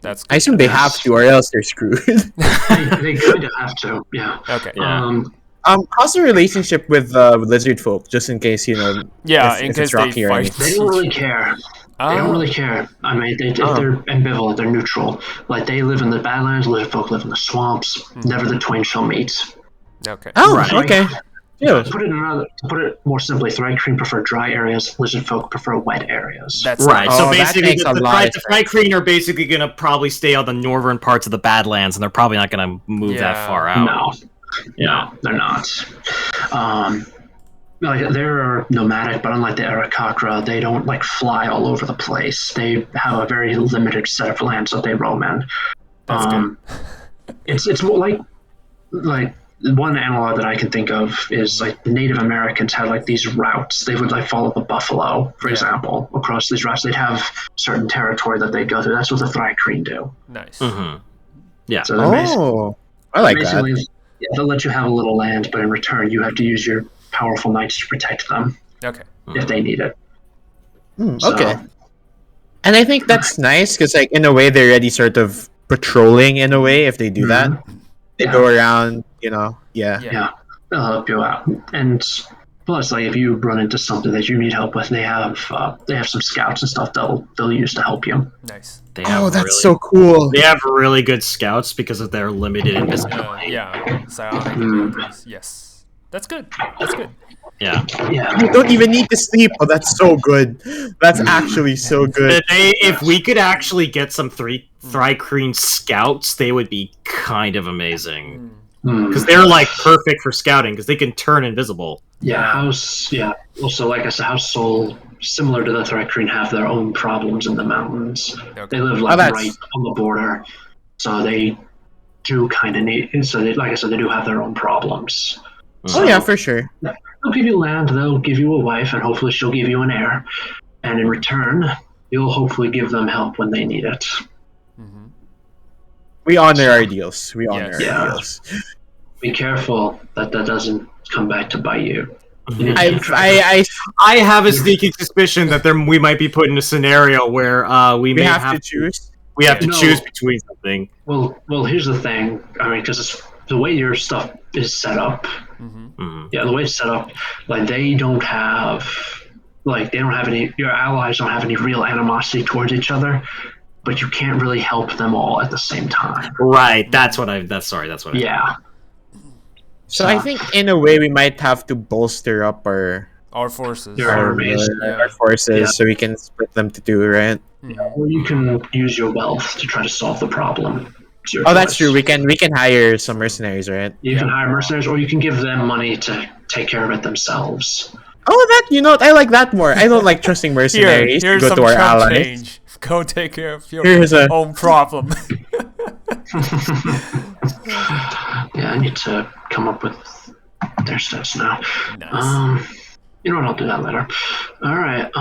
That's I good. assume they have to, or else they're screwed. they kind of have to. Yeah. Okay. Yeah. How's the relationship with lizard folk? Just in case Yeah, if in it's case rocky they or fight. anything. They don't really care. They don't really care. I mean, if they're ambivalent, they're neutral. Like, they live in the Badlands, lizard folk live in the swamps. Never the twain shall meet. Okay. Oh, Right. okay. Yeah. To put it more simply, Thri-kreen prefer dry areas, lizard folk prefer wet areas. That's Right. nice. So Oh, that basically, makes a lot of the Thri-kreen are basically going to probably stay on the northern parts of the Badlands, and they're probably not going to move that Yeah. far out. No, no, they're not. Like, they're nomadic, but unlike the Arakakra, they don't like fly all over the place. They have a very limited set of lands that they roam in. That's good. It's more like one analog that I can think of is like the Native Americans had like these routes. They would like follow the buffalo, for example, across these routes. They'd have certain territory that they go through. That's what the Thri-kreen do. Nice. Mm-hmm. Yeah. So they're I like basically, that. yeah, they'll let you have a little land, but in return, you have to use your powerful knights to protect them Okay. if they need it. Okay. And I think that's nice because, like, in a way, they're already sort of patrolling in a way if they do that. They go around, Yeah. Yeah, they'll help you out. And plus, like, if you run into something that you need help with, they have some scouts and stuff they'll use to help you. Nice. They have that's really, so cool. They have really good scouts because of their limited invisibility. Yeah. Psionic abilities. Yes. That's good. That's good. Yeah. Yeah, You don't even need to sleep. Oh, that's so good. That's actually so good. If we could actually get some Thri-kreen scouts, they would be kind of amazing. Because they're like perfect for scouting because they can turn invisible. Also, like I said, House Soul, similar to the Thri-kreen, have their own problems in the mountains. Okay. They live like right on the border, so they do kind of need. So, like I said, they do have their own problems. Oh yeah, for sure. They'll give you land, they'll give you a wife, and hopefully she'll give you an heir. And in return, you'll hopefully give them help when they need it. We honor our deals. We honor Yes. our deals. Be careful that doesn't come back to bite you. I have a sneaking suspicion that we might be put in a scenario where we may have to choose. We have to No. choose between something. Well, here's the thing. I mean, because the way your stuff is set up, yeah, the way it's set up, like they don't have any. Your allies don't have any real animosity towards each other, but you can't really help them all at the same time. Right. That's what I. Yeah. So I think in a way we might have to bolster up our forces. Your armies. forces so we can split them to two, right? Or you can use your wealth to try to solve the problem. Oh, that's true. We can hire some mercenaries, right? You can hire mercenaries, or you can give them money to take care of it themselves. Oh, I like that more. I don't like trusting mercenaries to Here's go some to our chump allies. change. Go take care of your Here's own problem. Yeah, I need to come up with their stats now. Nice. You know what? I'll do that later. All right.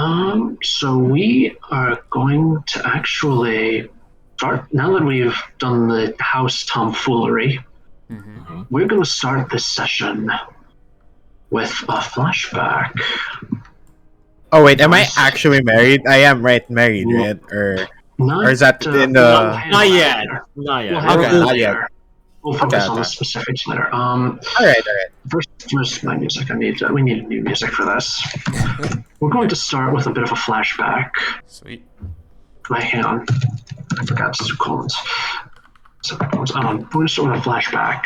So we are going to actually start now that we've done the house tomfoolery. We're going to start this session with a flashback. Oh wait, am I actually married? I am married, right? Or is that in the? Not yet. Not yet. We'll handle Okay, it not yet. later. We'll focus on Okay. the specifics later. All right. First, my music. We need new music for this. We're going to start with a bit of a flashback. Sweet. Hang on. I forgot to do colons. So, we're going to start with a flashback.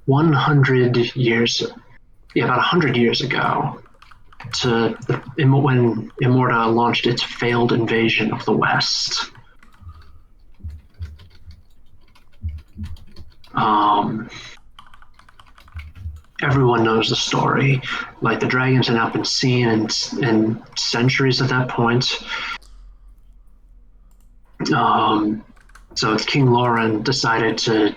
100 years, about 100 years ago, to when Immorta launched its failed invasion of the West. Everyone knows the story. Like, the dragons had not been seen in centuries at that point. So King Lauren decided to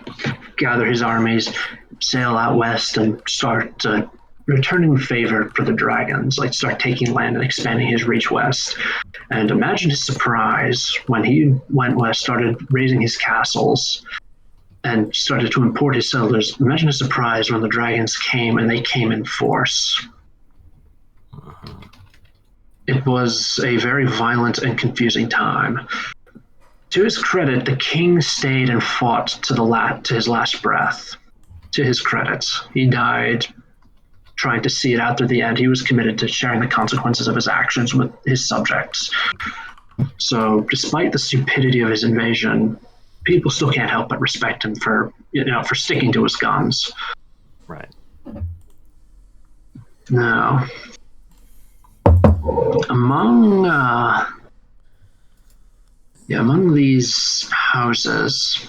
gather his armies, sail out west, and start to returning favor for the dragons, like start taking land and expanding his reach west. And imagine his surprise when he went west, started raising his castles, and started to import his settlers. Imagine his surprise when the dragons came, and they came in force. It was a very violent and confusing time. To his credit, the king stayed and fought to his last breath. To his credit, he died trying to see it out to the end. He was committed to sharing the consequences of his actions with his subjects. So, despite the stupidity of his invasion, people still can't help but respect him for sticking to his guns. Right. Now, among these houses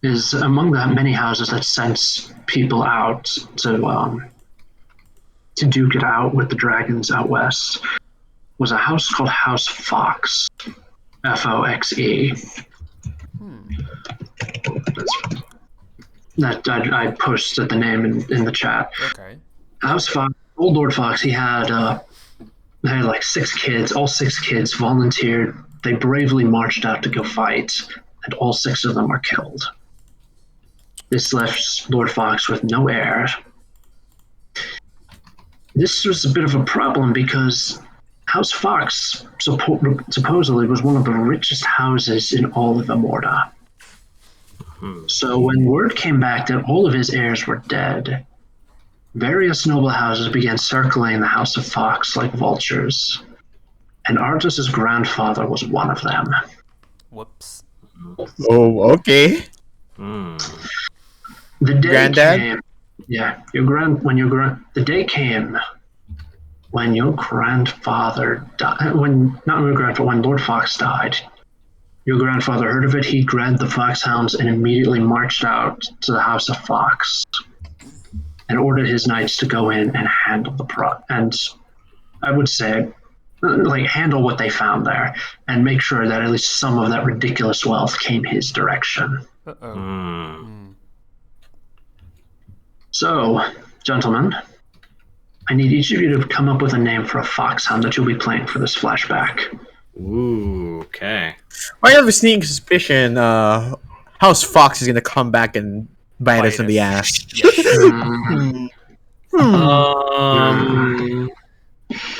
is among the many houses that sent people out to duke it out with the dragons out west was a house called House Fox, Foxe. That I posted the name in the chat. Okay. House Fox, old Lord Fox, he had like 6 kids. All 6 kids volunteered. They bravely marched out to go fight, and all 6 of them were killed. This left Lord Fox with no heir. This was a bit of a problem because House Fox supposedly was one of the richest houses in all of Amorta. So when word came back that all of his heirs were dead, various noble houses began circling the House of Fox like vultures, and Artus's grandfather was one of them. Whoops. Oh, okay. The day Granddad? came. Yeah, the day came when your grandfather died. When Lord Fox died. Your grandfather heard of it. He grabbed the Foxhounds and immediately marched out to the House of Fox and ordered his knights to go in and handle and I would say, like, handle what they found there and make sure that at least some of that ridiculous wealth came his direction. So, gentlemen, I need each of you to come up with a name for a foxhound that you'll be playing for this flashback. Ooh, okay. I have a sneaking suspicion House Fox is gonna come back and bite us in the ass.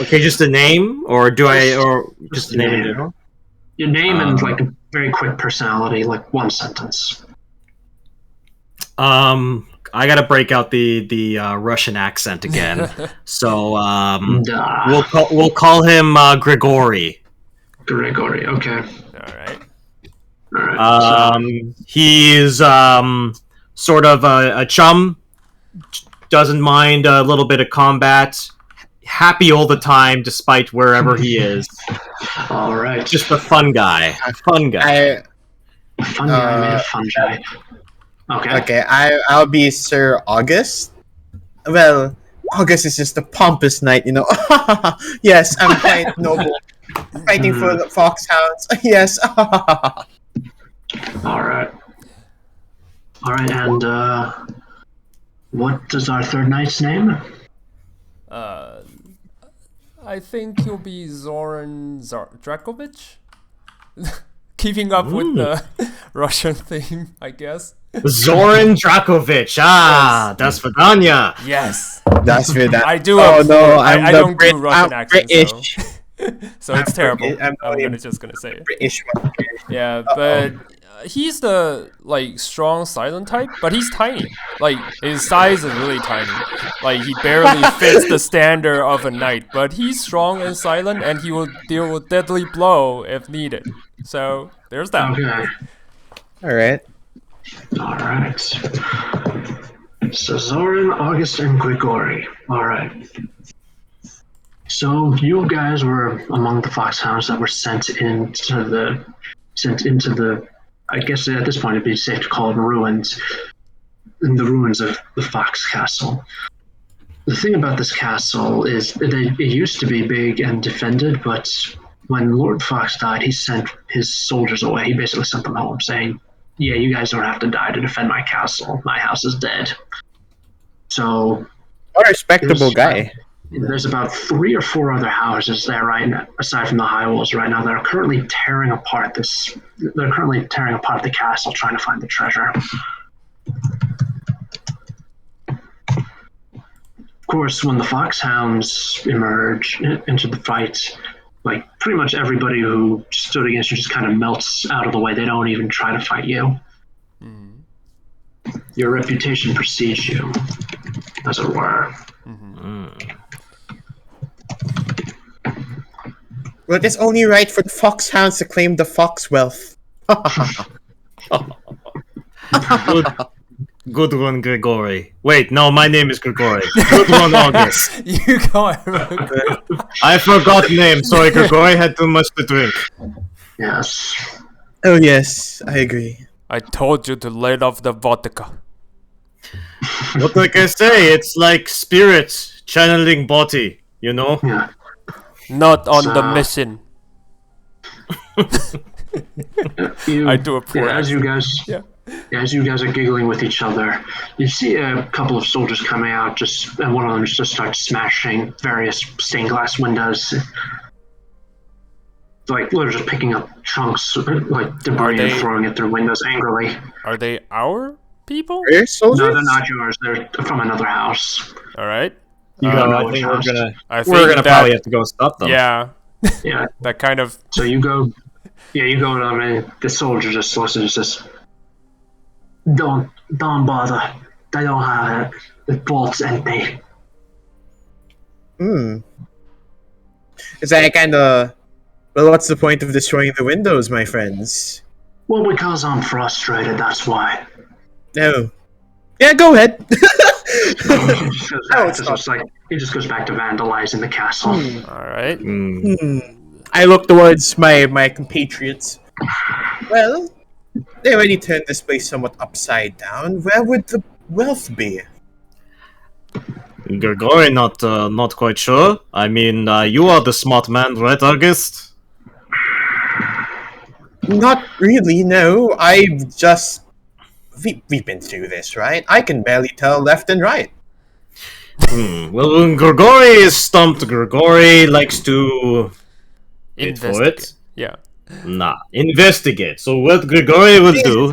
Okay, just a name, or just a name in general? Your name and like a very quick personality, like one sentence. I gotta break out the Russian accent again. So we'll call him Grigory. Grigory, okay. All right. He's sort of a chum. Doesn't mind a little bit of combat. Happy all the time, despite wherever he is. All right. Just a fun guy. Fun guy. Fun guy made a fun guy. Okay. Okay, I'll be Sir August. Well, August is just a pompous knight, you know. Yes, I'm quite noble. Fighting for the Foxhounds. Yes. All right, and what is our third knight's name? I think he'll be Zoran Drakovich. Keeping up with the Russian theme, I guess. Zoran Drakovich. Das Vidanya. Yes. That's good. I do. Oh no, I don't do Russian accents. British. So it's terrible. I'm just gonna say it. British. Yeah, but he's the strong silent type, but he's tiny. Like his size is really tiny. Like he barely fits the standard of a knight, but he's strong and silent, and he will deal with deadly blow if needed. So there's that. Okay. All right. So Zoran, August, and Grigory. All right. So you guys were among the Foxhounds that were sent into the. I guess at this point it'd be safe to call it ruins. In the ruins of the Fox Castle. The thing about this castle is that it used to be big and defended, but when Lord Fox died, he sent his soldiers away. He basically sent them home, saying, "Yeah, you guys don't have to die to defend my castle. My house is dead." So A respectable guy. There's about 3 or 4 other houses there right now, aside from the Hywels right now, that are currently tearing apart this. They're currently tearing apart the castle, trying to find the treasure. Of course, when the Foxhounds emerge into the fight, like pretty much everybody who stood against you just kind of melts out of the way. They don't even try to fight you. Your reputation precedes you, as it were. Well, it's only right for the Foxhounds to claim the fox wealth. Good one, Gregory. Wait, no, my name is Gregory. Good one, August. You got I forgot name. Sorry, Gregory had too much to drink. Yes. Oh yes, I agree. I told you to let off the vodka. What like I say, it's like spirits channeling body, you know? Yeah. Not on the So- mission. You, I do a poor as you guys, Yeah. as you guys are giggling with each other, you see a couple of soldiers coming out. And one of them just starts smashing various stained glass windows, like literally just picking up chunks, like debris, they- and throwing it through windows angrily. Are they our people? Are you No, soldiers? they're not yours. They're from another house. All right. You know, no, I think it's we're I gonna think that, probably have to go stop them. yeah, Yeah. that kind of. So you go to them, and the soldier just looks and says, Don't bother. They don't have it. The vault's empty." Is that kind of? Well, what's the point of destroying the windows, my friends? Well, because I'm frustrated, that's why. No. Yeah, go ahead. He just goes back to vandalizing the castle. All right. I look towards my compatriots. Well, they already turned this place somewhat upside down. Where would the wealth be? Gregory, not quite sure. I mean, you are the smart man, right, August? Not really, no. I've just... We've been through this, right? I can barely tell left and right. Well, when Gregory is stumped, Gregory likes to... wait for Investigate. it. Yeah. Nah, investigate. So what Gregory will do...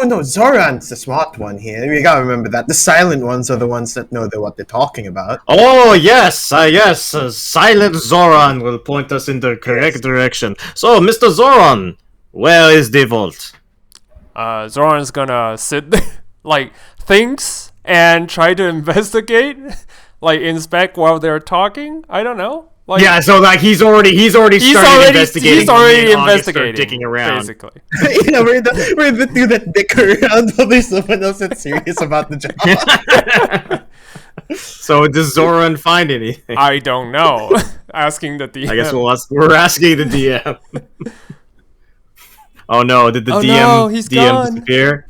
No, Zoran's the smart one here. You gotta remember that. The silent ones are the ones that know what they're talking about. Oh, yes, Silent Zoran will point us in the correct direction. So, Mr. Zoran, where is the vault? Zoran's gonna sit there, like, thinks and try to investigate, like, inspect while they're talking. I don't know. Like, Yeah, so like he's already started investigating. He's already and August start investigating, dicking around. basically. You know, we're the two that dick around while there's someone else that's serious about the job. So does Zoran find anything? I don't know. Asking the DM. I guess we're asking the DM. Oh no, did the Oh DM, no, he's DM gone. disappear?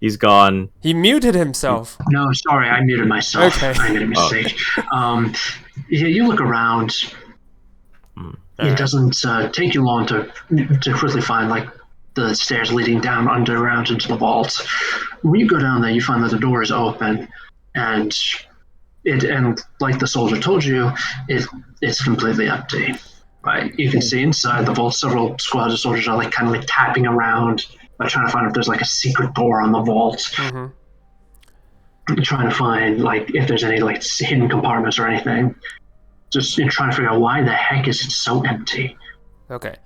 He's gone. He muted himself. No, sorry, I muted myself. Okay. I made a mistake. You look around. It doesn't take you long to quickly find like the stairs leading down underground into the vault. When you go down there, you find that the door is open, and like the soldier told you, it's completely empty. Right, you can see inside the vault several squads of soldiers are like kind of like tapping around, like trying to find if there's like a secret door on the vault. Trying to find like if there's any like hidden compartments or anything. Just trying to figure out why the heck is it so empty. Okay.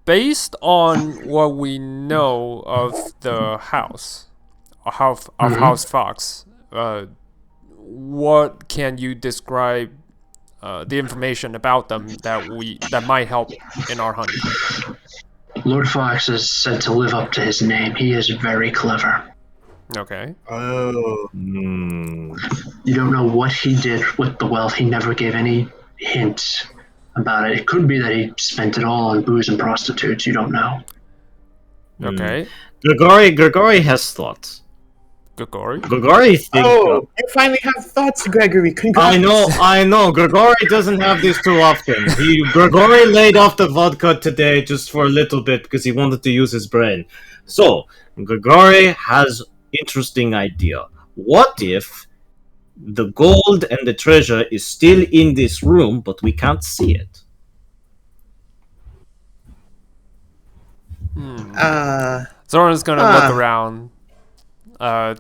Based on what we know of the house, of House Fox, what can you describe the information about them that might help in our hunt? Lord Fox is said to live up to his name. He is very clever. Okay. Oh. You don't know what he did with the wealth. He never gave any hint about it. It could be that he spent it all on booze and prostitutes. You don't know. Okay. Gregory has thoughts. Gregory. Gregory thinks. Oh, you finally have thoughts, Gregory. Congrats. I know. Gregory doesn't have this too often. Gregory laid off the vodka today just for a little bit because he wanted to use his brain. So, Gregory has interesting idea. What if The gold and the treasure is still in this room, but we can't see it. Zoran's gonna look around,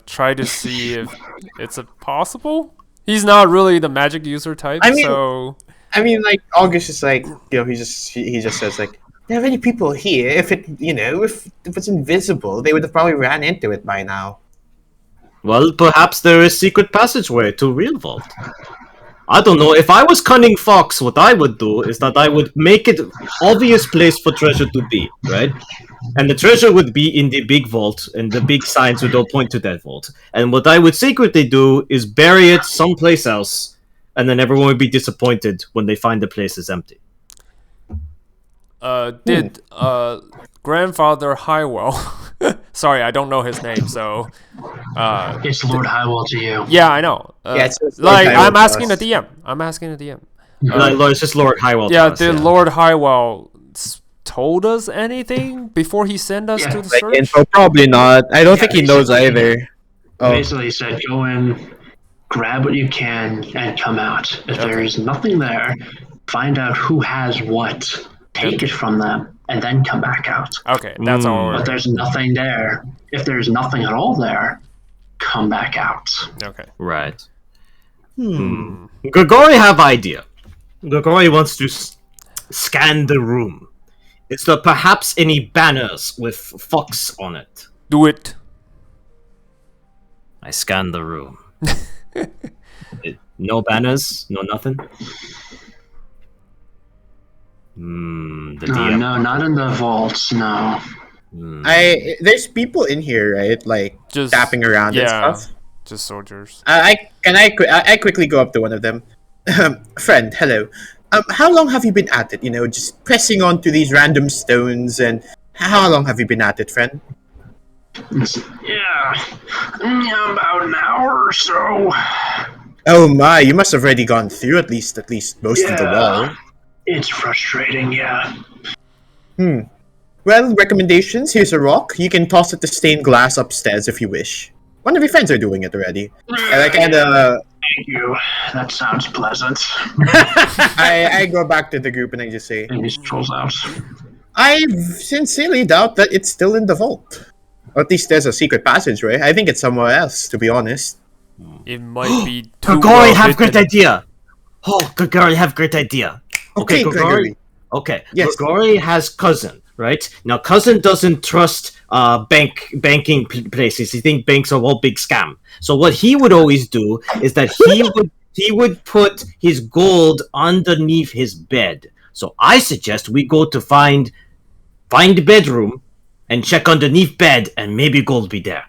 try to see if it's possible. He's not really the magic user type, so. I mean, like August is like, he just says like, there are many people here. If if it's invisible, they would have probably ran into it by now. Well, perhaps there is secret passageway to real vault. I don't know. If I was Cunning Fox, what I would do is that I would make it obvious place for treasure to be, right? And the treasure would be in the big vault, and the big signs would all point to that vault. And what I would secretly do is bury it someplace else, and then everyone would be disappointed when they find the place is empty. Did Grandfather Hywel... Sorry, I don't know his name, so... it's Lord Hywel to you. Yeah, I know. It's like, I'm asking the DM. It's just Lord Hywel. Yeah, did Lord Hywel told us anything before he sent us to the search? Info, probably not. I don't think he knows either. Basically, he said, go in, grab what you can, and come out. If there is nothing there, find out who has what, take it from them, and then come back out. Okay, that's all. But there's nothing there. If there's nothing at all there, come back out. Okay. Right. Grigori have idea. Grigori wants to scan the room. Is there perhaps any banners with Fox on it? Do it. I scan the room. No banners? No nothing? The DM. No, not in the vaults, no. There's people in here, right? Like, just tapping around and stuff. Just soldiers. I quickly go up to one of them. Friend, hello. How long have you been at it? Just pressing onto these random stones, and how long have you been at it, friend? Yeah, about an hour or so. Oh my, you must have already gone through at least most of the wall. It's frustrating, yeah. Well, recommendations. Here's a rock. You can toss it to stained glass upstairs if you wish. One of your friends are doing it already. Thank you. That sounds pleasant. I go back to the group and I just say, And he strolls out. I sincerely doubt that it's still in the vault. Or at least there's a secret passageway. I think it's somewhere else, to be honest. It might be too Grigori have great idea. Grigori have great idea. Okay, Gregory. Okay, yes. Grigori has cousin, right? Now, cousin doesn't trust banking places. He thinks banks are all big scam. So what he would always do is that he would put his gold underneath his bed. So I suggest we go to find the bedroom and check underneath bed, and maybe gold be there.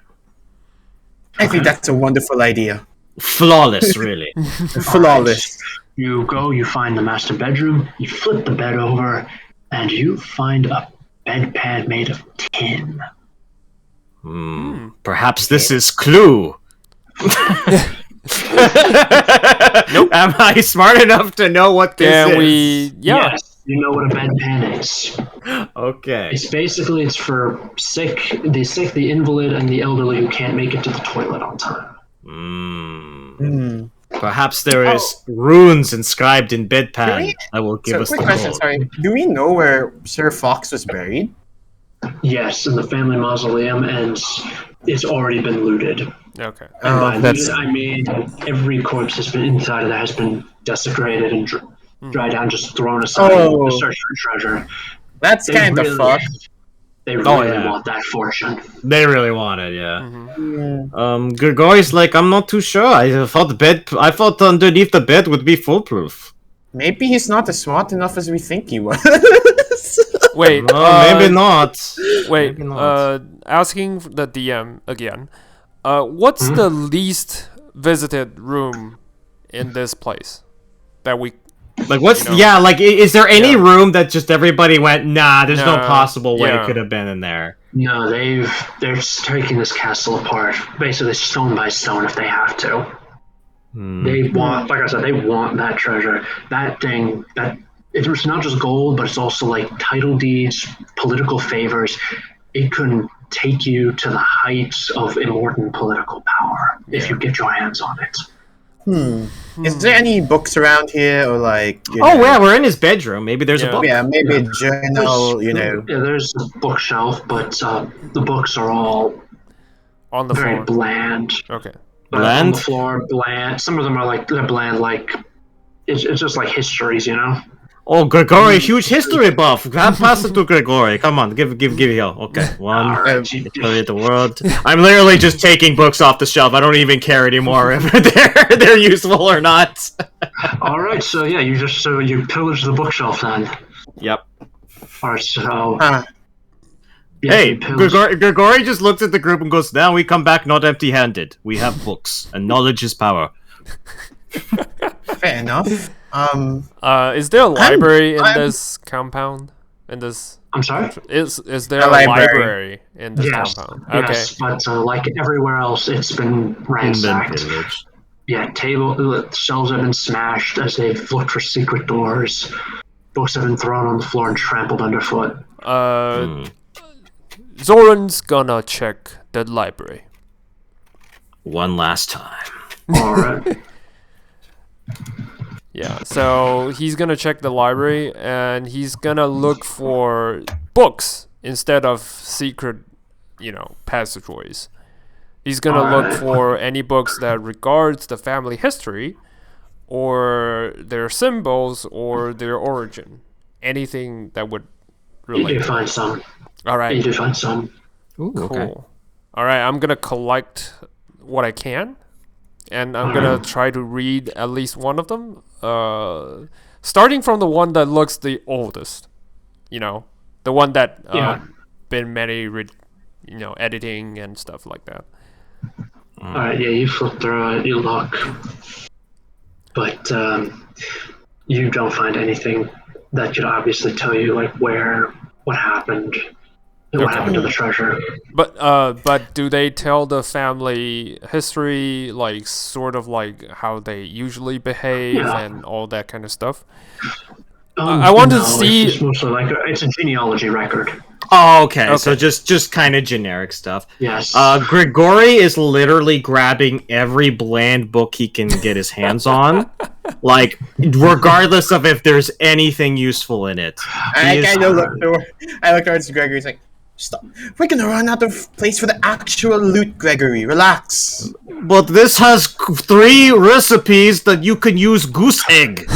I think that's a wonderful idea. Flawless, really. Flawless. You go, you find the master bedroom, you flip the bed over, and you find a bedpan made of tin. Perhaps this is clue. Nope. Am I smart enough to know what this is? Yes, you know what a bedpan is. Okay. It's for the sick, the invalid, and the elderly who can't make it to the toilet on time. Perhaps there is runes inscribed in bedpan that will give us the question, gold. sorry. Do we know where Sir Fox was buried? Yes, in the family mausoleum, and it's already been looted. Okay. And by looted, I mean every corpse inside of that has been desecrated and dried down, just thrown aside to search for treasure. That's kind of fucked. They really want that fortune. They really want it, yeah. Grigori's like, I'm not too sure. I thought underneath the bed would be foolproof. Maybe he's not as smart enough as we think he was. Wait, maybe not. Wait, asking the DM again. What's the least visited room in this place that we? Like, what's is there any room that just everybody went, nah, there's no possible way it could have been in there? No, they're taking this castle apart, basically stone by stone if they have to. They want, like I said, they want that treasure. That thing, it's not just gold, but it's also like title deeds, political favors. It can take you to the heights of immortal political power if you get your hands on it. Is there any books around here, or like? Yeah, we're in his bedroom. Maybe there's a Yeah. book. Yeah, maybe a journal. Yeah, there's a bookshelf, but the books are all On the very floor. bland. Okay. On Bland? the floor, bland. Some of them are like they're bland, like it's just like histories, you know. Oh, Gregory, huge history buff. Pass it to Gregory. Come on, give here. Okay, one. All right, History of the world. I'm literally just taking books off the shelf. I don't even care anymore if they're useful or not. all right. So yeah, you pillage the bookshelf then. Yep. All right. So Ah, yeah, Hey, you pillage- Gregory just looks at the group and goes, "Now we come back not empty-handed. We have books, and knowledge is power." fair enough. Is there a library in I'm- this compound? In this I'm sorry. is there A a library. library in this Yes, compound? yes, but like everywhere else, it's been ransacked. Village. Yeah, shelves have been smashed as they've looked for secret doors. Books have been thrown on the floor and trampled underfoot. Zoran's gonna check the library. One last time. All right. Yeah, so he's gonna check the library and he's gonna look for books instead of secret, passageways. He's gonna look Alright. for any books that regards the family history or their symbols or their origin. Anything that would You relate. do find some. You Alright, do find some. Ooh, cool. okay. Alright, I'm gonna collect what I can. And I'm gonna try to read at least one of them. Starting from the one that looks the oldest. The one that Yeah. been many editing and stuff like that. All right. Yeah, you flip through it. You look, but you don't find anything that could obviously tell you like what happened to the treasure. But do they tell the family history, like sort of like how they usually behave Yeah. and all that kind of stuff? I want to see- It's just mostly like it's a genealogy record. Oh, okay. So Okay. just kind of generic stuff. Yes. Gregory is literally grabbing every bland book he can get his hands on, like regardless of if there's anything useful in it. I is- kind of look towards Gregory. He's like, stop. We're gonna run out of place for the actual loot, Gregory. Relax. But this has 3 recipes that you can use goose egg.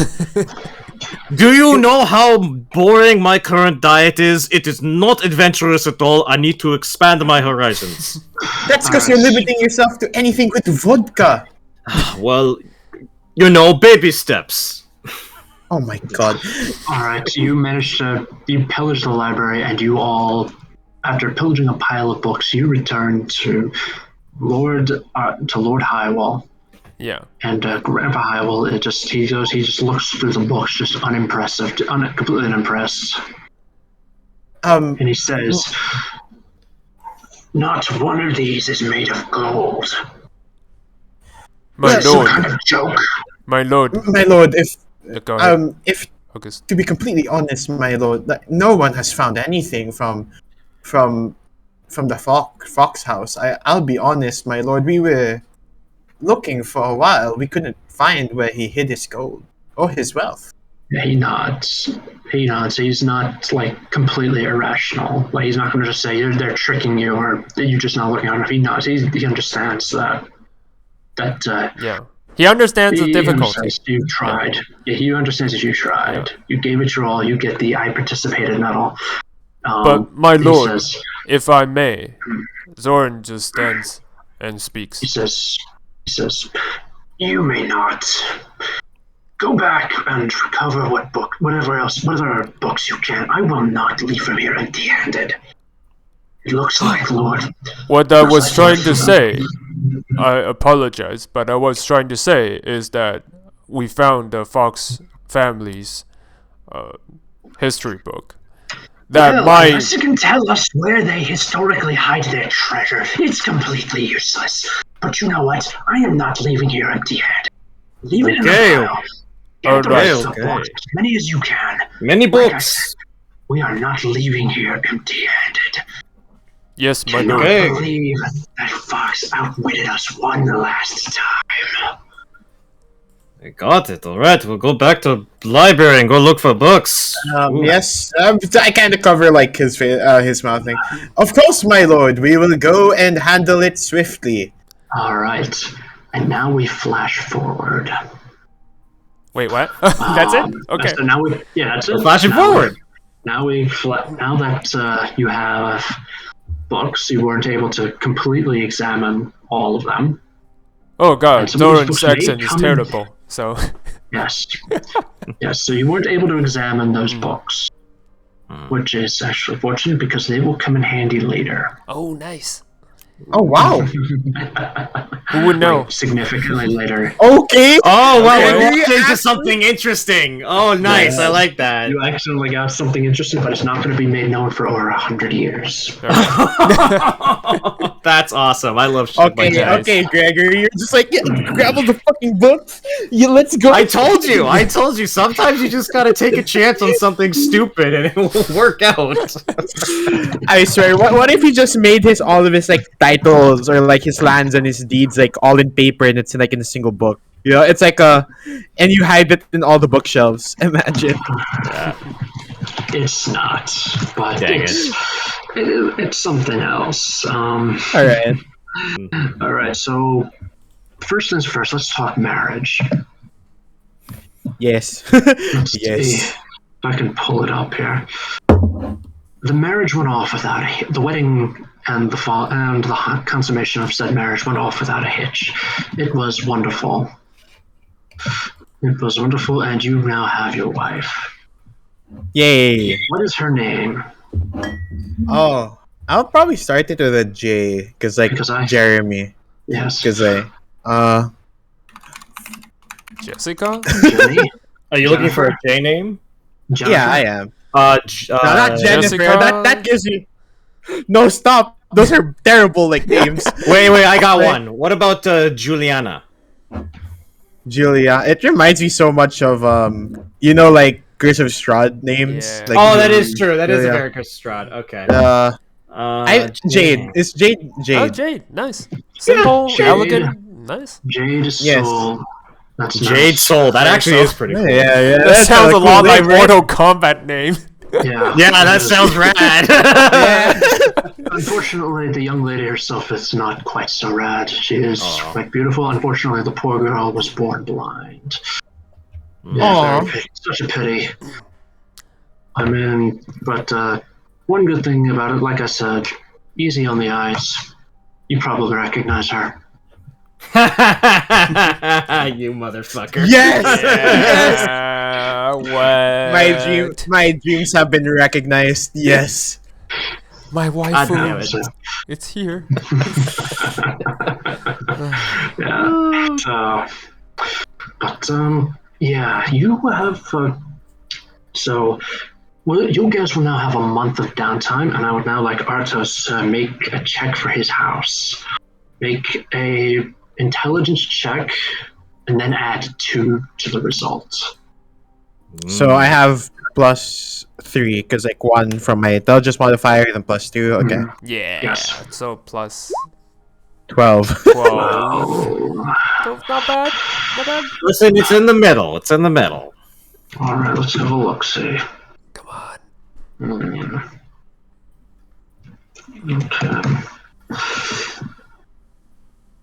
Do you know how boring my current diet is? It is not adventurous at all. I need to expand my horizons. That's because you're limiting yourself to anything with vodka. Well, baby steps. Oh my god. All right. So you pillage the library, and you all, after pillaging a pile of books, you return to Lord Hywel. Yeah. And Grandpa Hywel, he just looks through the books, just unimpressive, completely unimpressed. And he says, "Not one of these is made of gold. My Yes, Some lord, kind of joke." my lord. My lord, Go ahead, if August. to be completely honest, my lord, that no one has found anything from the Fox house. I'll be honest, my lord. We were looking for a while. We couldn't find where he hid his gold or his wealth. He nods. He's not like completely irrational. Like he's not going to just say they're tricking you or that you're just not looking at him. He nods. He understands that. Yeah. He understands the He difficulty. understands you tried. Yeah, he understands that you tried. You gave it your all. You get the I participated medal. But my he lord, says, if I may, Zoran just stands and speaks. he says, you may not. Go back and recover whatever books you can. I will not leave from here empty-handed. It looks like, Lord. What I was trying to say, I apologize, but I was trying to say is that we found the Fox family's history book. That Well, might. unless you can tell us where they historically hide their treasure, it's completely useless. But you know what? I am not leaving here empty-handed. Leave it Okay. in the pile. Get the Okay, rest of the okay. books, as many as you can. Many Like I books. said, we are not leaving here empty-handed. Yes, my Cannot lord. Okay. believe that Fox outwitted us one last time. I got it. All right, we'll go back to the library and go look for books. Ooh. Yes, I kind of cover like his mouth thing. Of course, my lord, we will go and handle it swiftly. All right, and now we flash forward. Wait, what? That's it? Okay. So now that's it. We're flashing forward. Now now that you have books, you weren't able to completely examine all of them. Oh god, some of these Doran's books may accent is come in- terrible. So Yes. Yes, so you weren't able to examine those books, which is actually fortunate because they will come in handy later. oh, nice. Oh wow. Who would know? Significantly later. Okay. Oh, well, Okay. we walked into something interesting. Oh, nice. I like that. You accidentally got something interesting, but it's not going to be made known for over 100 years. That's awesome. I love shit like that. Okay, Gregory, you're just like, grab all the fucking books. Let's go. I told you. Sometimes you just gotta take a chance on something stupid and it will work out. I swear, what if he just made all of his like titles or like his lands and his deeds like all in paper and it's like in a single book? You know, it's like and you hide it in all the bookshelves. Imagine. It's not, but Dang it's something else. All right. All right, so first things first, let's talk marriage. Yes. Let's Yes. see if I can pull it up here. The marriage went off without the wedding and the consummation of said marriage went off without a hitch. It was wonderful. It was wonderful, and you now have your wife. Yay. What is her name? Oh, I'll probably start it with a J because Jeremy. Yes. Because Jessica? Jenny? Are you looking for a J name? Jennifer? yeah, I am. No, No, not Jennifer. Jessica? That gives you. No, stop. Those are terrible like names. Wait, I got one. What about Juliana? Julia. It reminds me so much of like Curse of Strahd names. Yeah. Like, Oh, that is true. That is a Julia. very good Strahd. Okay. Jade. It's Jade. Oh, Jade. Jade. Nice. Simple, Jade. elegant, nice. Jade Yes. Soul. That's Jade nice. Soul. That Jade actually Soul. is pretty cool. Yeah. That That's sounds a cool lot name, like right? Mortal Kombat name. Yeah. Yeah, that sounds rad. Unfortunately, the young lady herself is not quite so rad. She is quite beautiful. Unfortunately, the poor girl was born blind. Yeah, very pity. Such a pity. I mean, but one good thing about it, like I said, easy on the eyes. You probably recognize her. You motherfucker. Yes. Yeah, what? My dreams have been recognized. Yes. My God waifu. damn it. It's here. Yeah. Yeah, you have. You guys will now have a month of downtime, and I would now like Artos to make a check for his house. Make a intelligence check, and then add 2 to the result. So I have +3 because like 1 from my intelligence modifier and then +2. Okay. Yeah. Yes. So plus 12. 12. Oh. So not bad. Not bad. Listen, it's in the middle. It's in the middle. All right, let's have a look. See. Come on. Okay.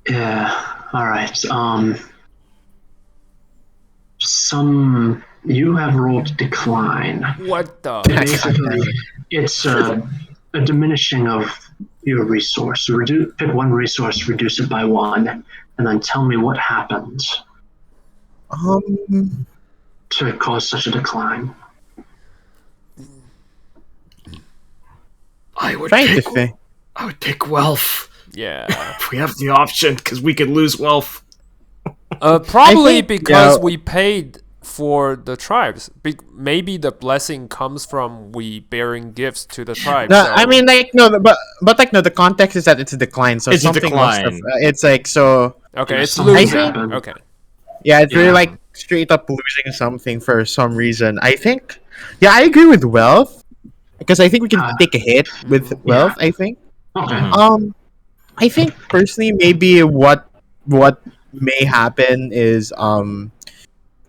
Yeah. All right. You have rolled decline. What the? Basically, it's a diminishing of your resource. Pick one resource, reduce it by 1, and then tell me what happened to cause such a decline. I would pick wealth Yeah. if we have the option, because we could lose wealth. Probably think, because yeah. we paid for the tribes. Maybe the blessing comes from we bearing gifts to the tribes. No, so- I mean like no, but like no. The context is that it's a decline. So It's a something must decline. have. It's like so. Okay, it's something losing. happened. Okay. Yeah, it's really Yeah. like straight up losing something for some reason. I think. Yeah, I agree with wealth because I think we can take a hit with wealth. I think. Okay. I think personally maybe what may happen is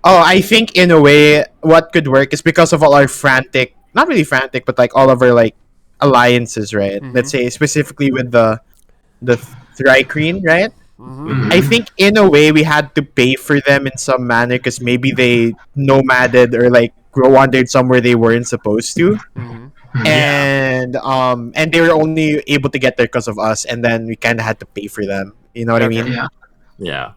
Oh, I think in a way, what could work is because of all our frantic, not really frantic, but like all of our like alliances, right? Let's say specifically with the Thrycreen, right? I Mhm. think in a way we had to pay for them in some manner because maybe they nomaded or like wandered somewhere they weren't supposed to, Yeah. and they were only able to get there because of us, and then we kind of had to pay for them. You know what I Okay. mean? Yeah. Yeah.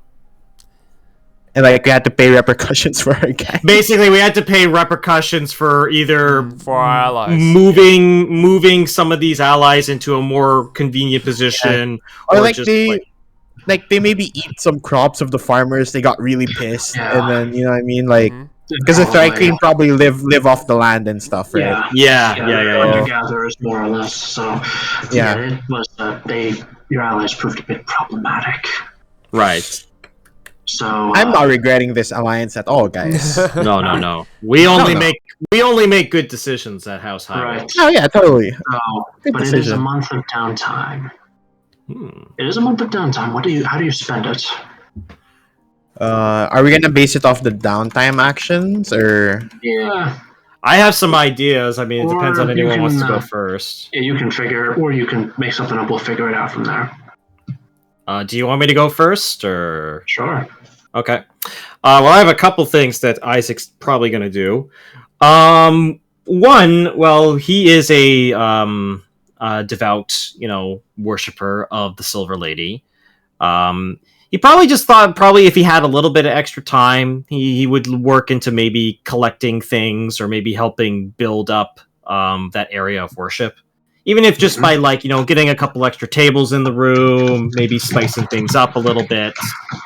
And like we had to pay repercussions for our guy. Basically, we had to pay repercussions for either For our allies. moving some of these allies into a more convenient position, Or or like just they maybe eat some crops of the farmers. They got really pissed, and Yeah. then you know what I mean, like They'd because the probably. Thrycreen probably live off the land and stuff, right? Yeah. yeah, Yeah. yeah, They're yeah, So yeah. hunter gatherers more or less. So yeah, yeah, it was. Your allies proved a bit problematic. Right. So I'm not regretting this alliance at all, guys. No, no, no. We only no. make good decisions at House Hywel. right. Oh yeah, totally. So, Good but it is a decision. month of downtime. Hmm. It is a month of downtime. How do you spend it? Are we gonna base it off the downtime actions or? Yeah. I have some ideas. I mean, it depends Or on you anyone wants to can go first. yeah, you can figure, or you can make something up. We'll figure it out from there. Do you want me to go first, or Sure. okay? Well, I have a couple things that Isaac's probably going to do. One, well, he is a devout, worshiper of the Silver Lady. He probably just thought, probably if he had a little bit of extra time, he would work into maybe collecting things or maybe helping build up that area of worship. Even if just by getting a couple extra tables in the room, maybe spicing things up a little bit,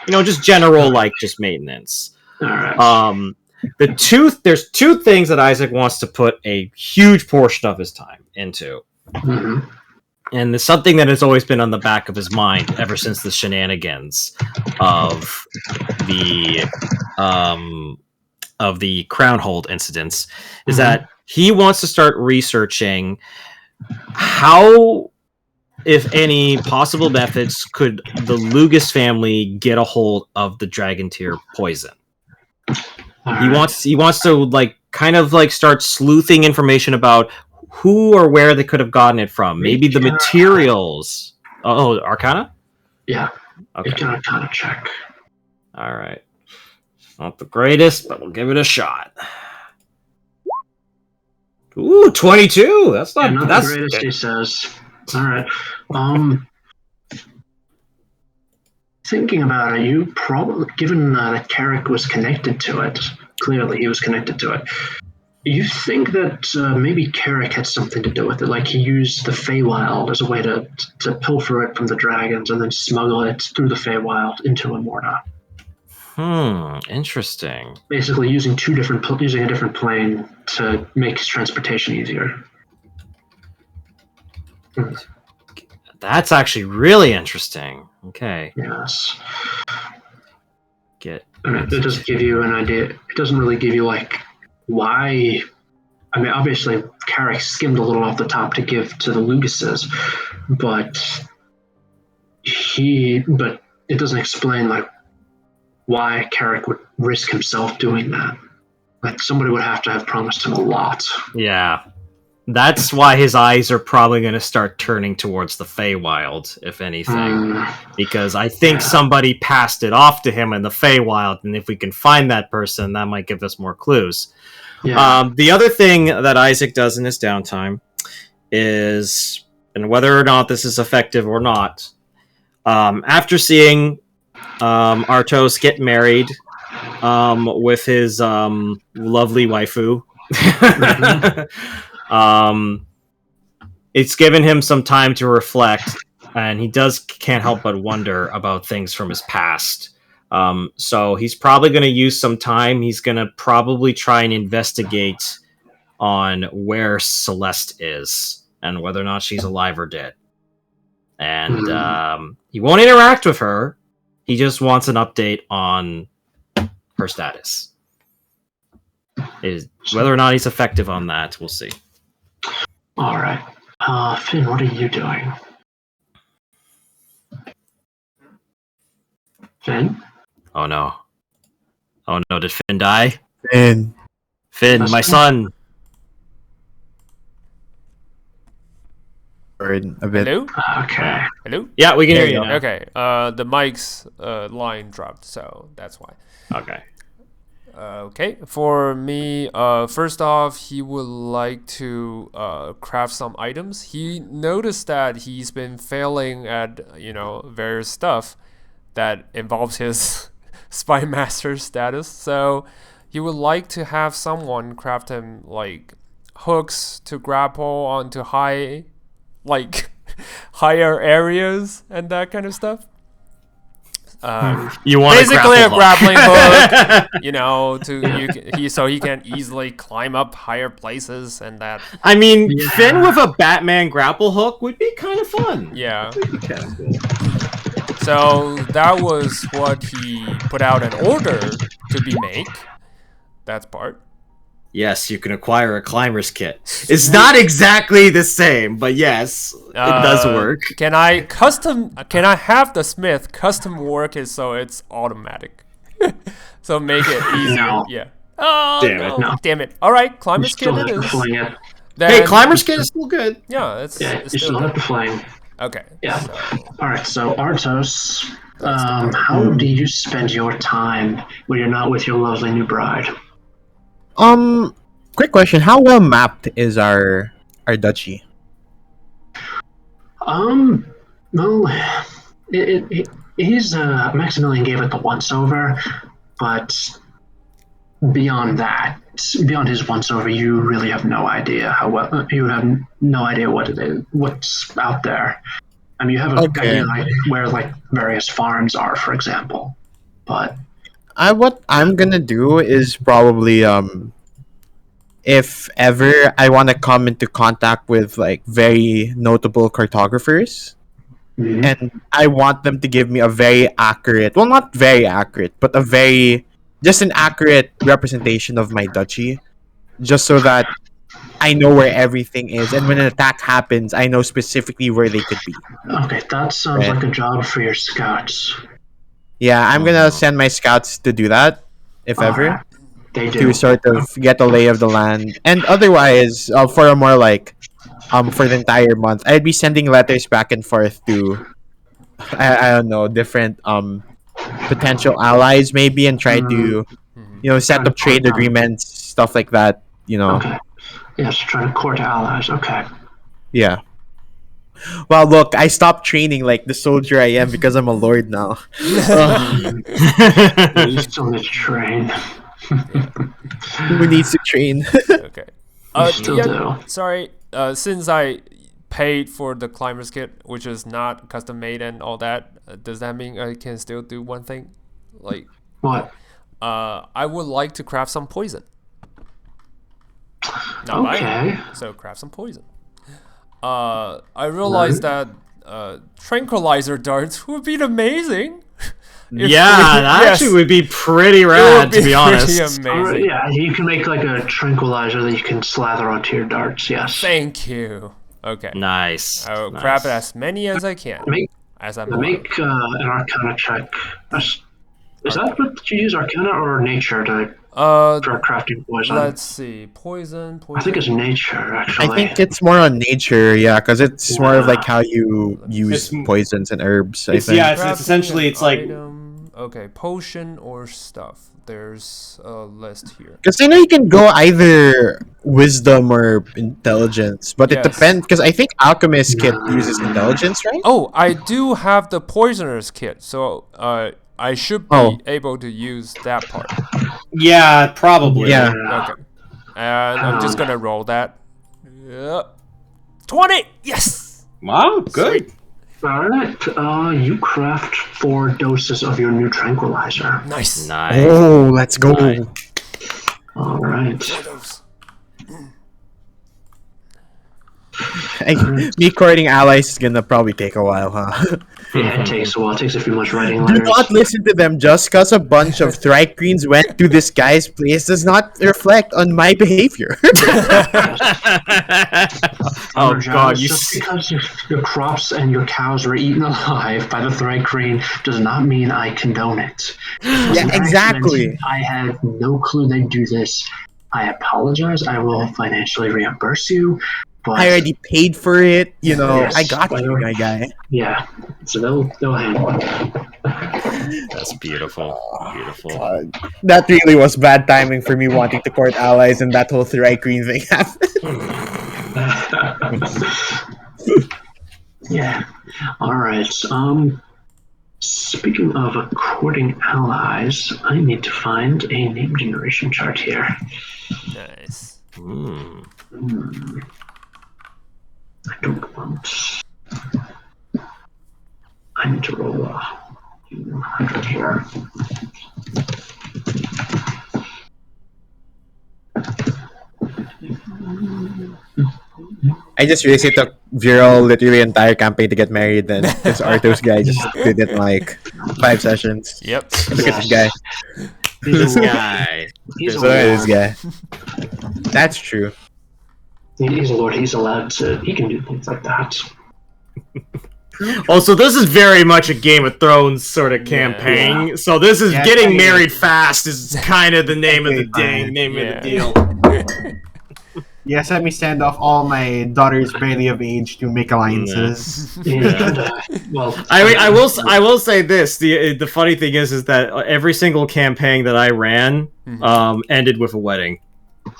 just general just maintenance. All right. There's two things that Isaac wants to put a huge portion of his time into. Mhm. And it's something that has always been on the back of his mind ever since the shenanigans of the Crownhold incidents, is that he wants to start researching how, if any, possible methods could the Lugus family get a hold of the Dragon Tear poison. He wants to start sleuthing information about who or where they could have gotten it from. Maybe the materials. Oh, Arcana? Yeah. Okay. You can kind of check. All right. Not the greatest, but we'll give it a shot. Ooh, 22. That's not. Not that's the greatest, he says. All right. Thinking about it, you probably, given that Carrick was connected to it, clearly he was connected to it. You think that maybe Carrick had something to do with it, like he used the Feywild as a way to pilfer it from the dragons and then smuggle it through the Feywild into Amorna. Interesting. Basically, using a different plane to make his transportation easier. That's actually really interesting. Okay. Yes. Get. It doesn't give you an idea. It doesn't really give you why. I mean, obviously, Carrick skimmed a little off the top to give to the Luguses, but it doesn't explain why Carrick would risk himself doing that. Like somebody would have to have promised him a lot. Yeah. That's why his eyes are probably going to start turning towards the Feywild, if anything. Because I think somebody passed it off to him in the Feywild, and if we can find that person, that might give us more clues. Yeah. The other thing that Isaac does in his downtime is, and whether or not this is effective or not, after seeing Artos get married with his lovely waifu, it's given him some time to reflect, and he can't help but wonder about things from his past. So he's probably going to use some time. He's going to probably try and investigate on where Celeste is and whether or not she's alive or dead. And he won't interact with her. He just wants an update on her status. Whether or not he's effective on that, we'll see. All right. Finn, what are you doing? Finn? Oh no. Oh no, did Finn die? And Finn, my son. or a bit. Hello? Okay. Hello? Yeah, we can There hear you you now. Okay, the mic's line dropped, so that's why. Okay. Okay, for me, first off, he would like to craft some items. He noticed that he's been failing at, various stuff that involves his spy master status. So he would like to have someone craft him like hooks to grapple onto higher areas and that kind of stuff. You want Basically a grapple grappling hook, so he can easily climb up higher places and that. I mean, Finn with a Batman grapple hook would be kind of fun. Yeah. So that was what he put out an order to be made. That's part. Yes, you can acquire a climber's kit. It's not exactly the same, but yes, it does work. Can I have the smith custom work it so it's automatic? So make it easier. No. Yeah. Oh, Damn it, no. Damn it. All right, climber's kit Still it have to is. fling it. Then, Hey, climber's kit is still good. Yeah, it's Yeah, you still still have good. to fling. Okay. Yeah. So, All right. So Artos, how do you spend your time when you're not with your lovely new bride? Quick question: how well mapped is our duchy? Well, he's Maximilian gave it the once over, but beyond that, beyond his once over, you really have no idea how well. You have no idea what it is, what's out there. I mean, you have a idea like where like various farms are, for example, but What I'm gonna do is probably if ever I want to come into contact with like very notable cartographers, and I want them to give me a very accurate, well, not very accurate, but just an accurate representation of my duchy, just so that I know where everything is, and when an attack happens, I know specifically where they could be. okay, that sounds like a job for your scouts. Yeah, I'm gonna send my scouts to do that, if ever. Alright. They do. To sort of get a lay of the land, and otherwise for a more like for the entire month I'd be sending letters back and forth to I don't know, different potential allies maybe, and try to set up trade agreements, stuff like that, Okay. Yes, trying to court allies. Okay. Yeah. Well, look, I stopped training like the soldier I am because I'm a lord now. You still need to train. Who needs to train? okay. Still do. Sorry. Since I paid for the climber's kit, which is not custom made and all that, does that mean I can still do one thing? Like What? I would like to craft some poison. Not Okay. buying, so craft some poison. I realized that tranquilizer darts would be amazing. That actually would be pretty rad, to be honest. Amazing. Yeah, you can make like a tranquilizer that you can slather onto your darts. Yes. Thank you. Okay. Nice. I'll nice. craft as many as I can. As I'm Make an Arcana check. Is that what you use, Arcana or Nature to for crafting poison? Let's see. Poison. I think it's Nature, actually. I think it's more on nature, yeah, because it's more of like how you use poisons and herbs. I think. It's essentially like item. Okay, potion or stuff. There's a list here. Because I know you can go either wisdom or intelligence, but it depends. Because I think alchemist kit uses intelligence, right? Oh, I do have the poisoner's kit, so I should be able to use that part. Yeah, probably. Yeah. Okay. And I'm just gonna roll that. Yep. 20! Yes! Wow, good. Alright, you craft 4 doses of your new tranquilizer. Nice. Oh, let's go. Alright. Me courting allies is gonna probably take a while, huh? Yeah, it takes a while. It takes a few months writing Do letters. not listen to them. Just because a bunch of Thrycreens went to this guy's place does not reflect on my behavior. Oh God, Just because your crops and your cows were eaten alive by the Thrycreen does not mean I condone it. Yeah, exactly. I had no clue they'd do this. I apologize. I will financially reimburse you. But I already paid for it. Yes, I got by the you, way. my guy. yeah, so they'll handle it. that's beautiful. Beautiful. That really was bad timing for me wanting to court allies and that whole Thrycreen thing happened. Yeah. All right. Speaking of courting allies, I need to find a name generation chart here. Nice. Hmm. I don't want. I need to roll a 100 here. I just realized it took Viral literally entire campaign to get married then. This Arthos guy just did it in like 5 sessions. Yep. Look at this guy. This guy. He's a Look at this lord. guy. That's true. He's a lord. He's allowed to. He can do things like that. Also, this is very much a Game of Thrones sort of campaign. So this is Yeah, getting I- married fast is kind of the name of the Okay, day, name Yeah. of the deal. Yes, let me send off all my daughters barely of age to make alliances. And, well, I will say this. The funny thing is that every single campaign that I ran ended with a wedding.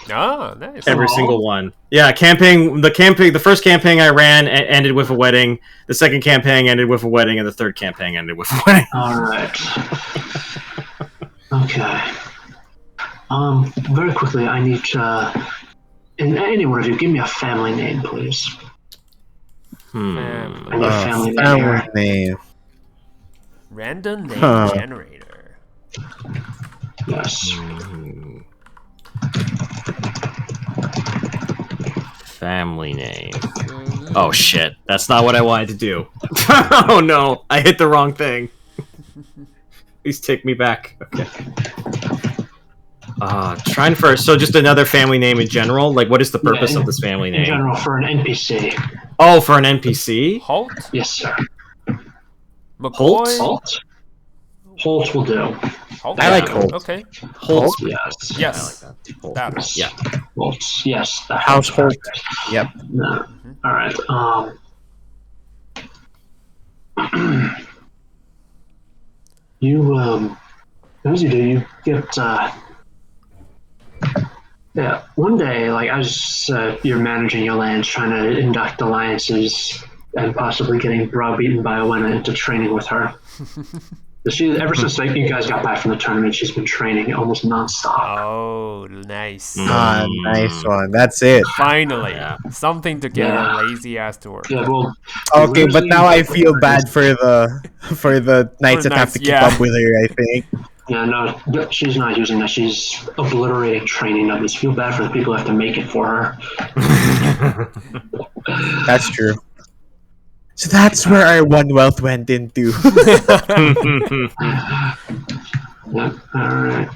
Oh, nice. Every Aw. single one. Yeah, the first campaign I ran ended with a wedding. The second campaign ended with a wedding, and the third campaign ended with a wedding. All right. Okay. Very quickly, I need to. And any one of you, give me a family name, please. I need a family name. Family here. name. Random name Huh. generator. Yes. Family name. Oh shit, that's not what I wanted to do. Oh no, I hit the wrong thing. Please take me back. Okay. Trying first. So just another family name in general? Like, what is the purpose Yeah, of this family In name? general, for an NPC. Oh, for an NPC? Holt? Yes, sir. McCoy? Holt? Holt will do. Holt? I like Holt. Okay. Holt. Yes. Yes. I like that. Holt. That. Yeah. Holt. Yes. The House Holt. Yep. No. All right. As you do, you get. Yeah. One day, like as you're managing your lands, trying to induct alliances, and possibly getting browbeaten by Owena into training with her. Ever since like, you guys got back from the tournament, she's been training almost nonstop. Oh, nice. Nice one. That's it. Finally. Yeah. Something to get Yeah. our lazy ass to work. Yeah, well. Okay, but now I feel bad for the knights that have knights, to keep yeah. up with her, I think. Yeah, no, she's not using that. She's obliterating training numbers. Feel bad for the people who have to make it for her. That's true. So that's where our one wealth went into. Yeah, alright.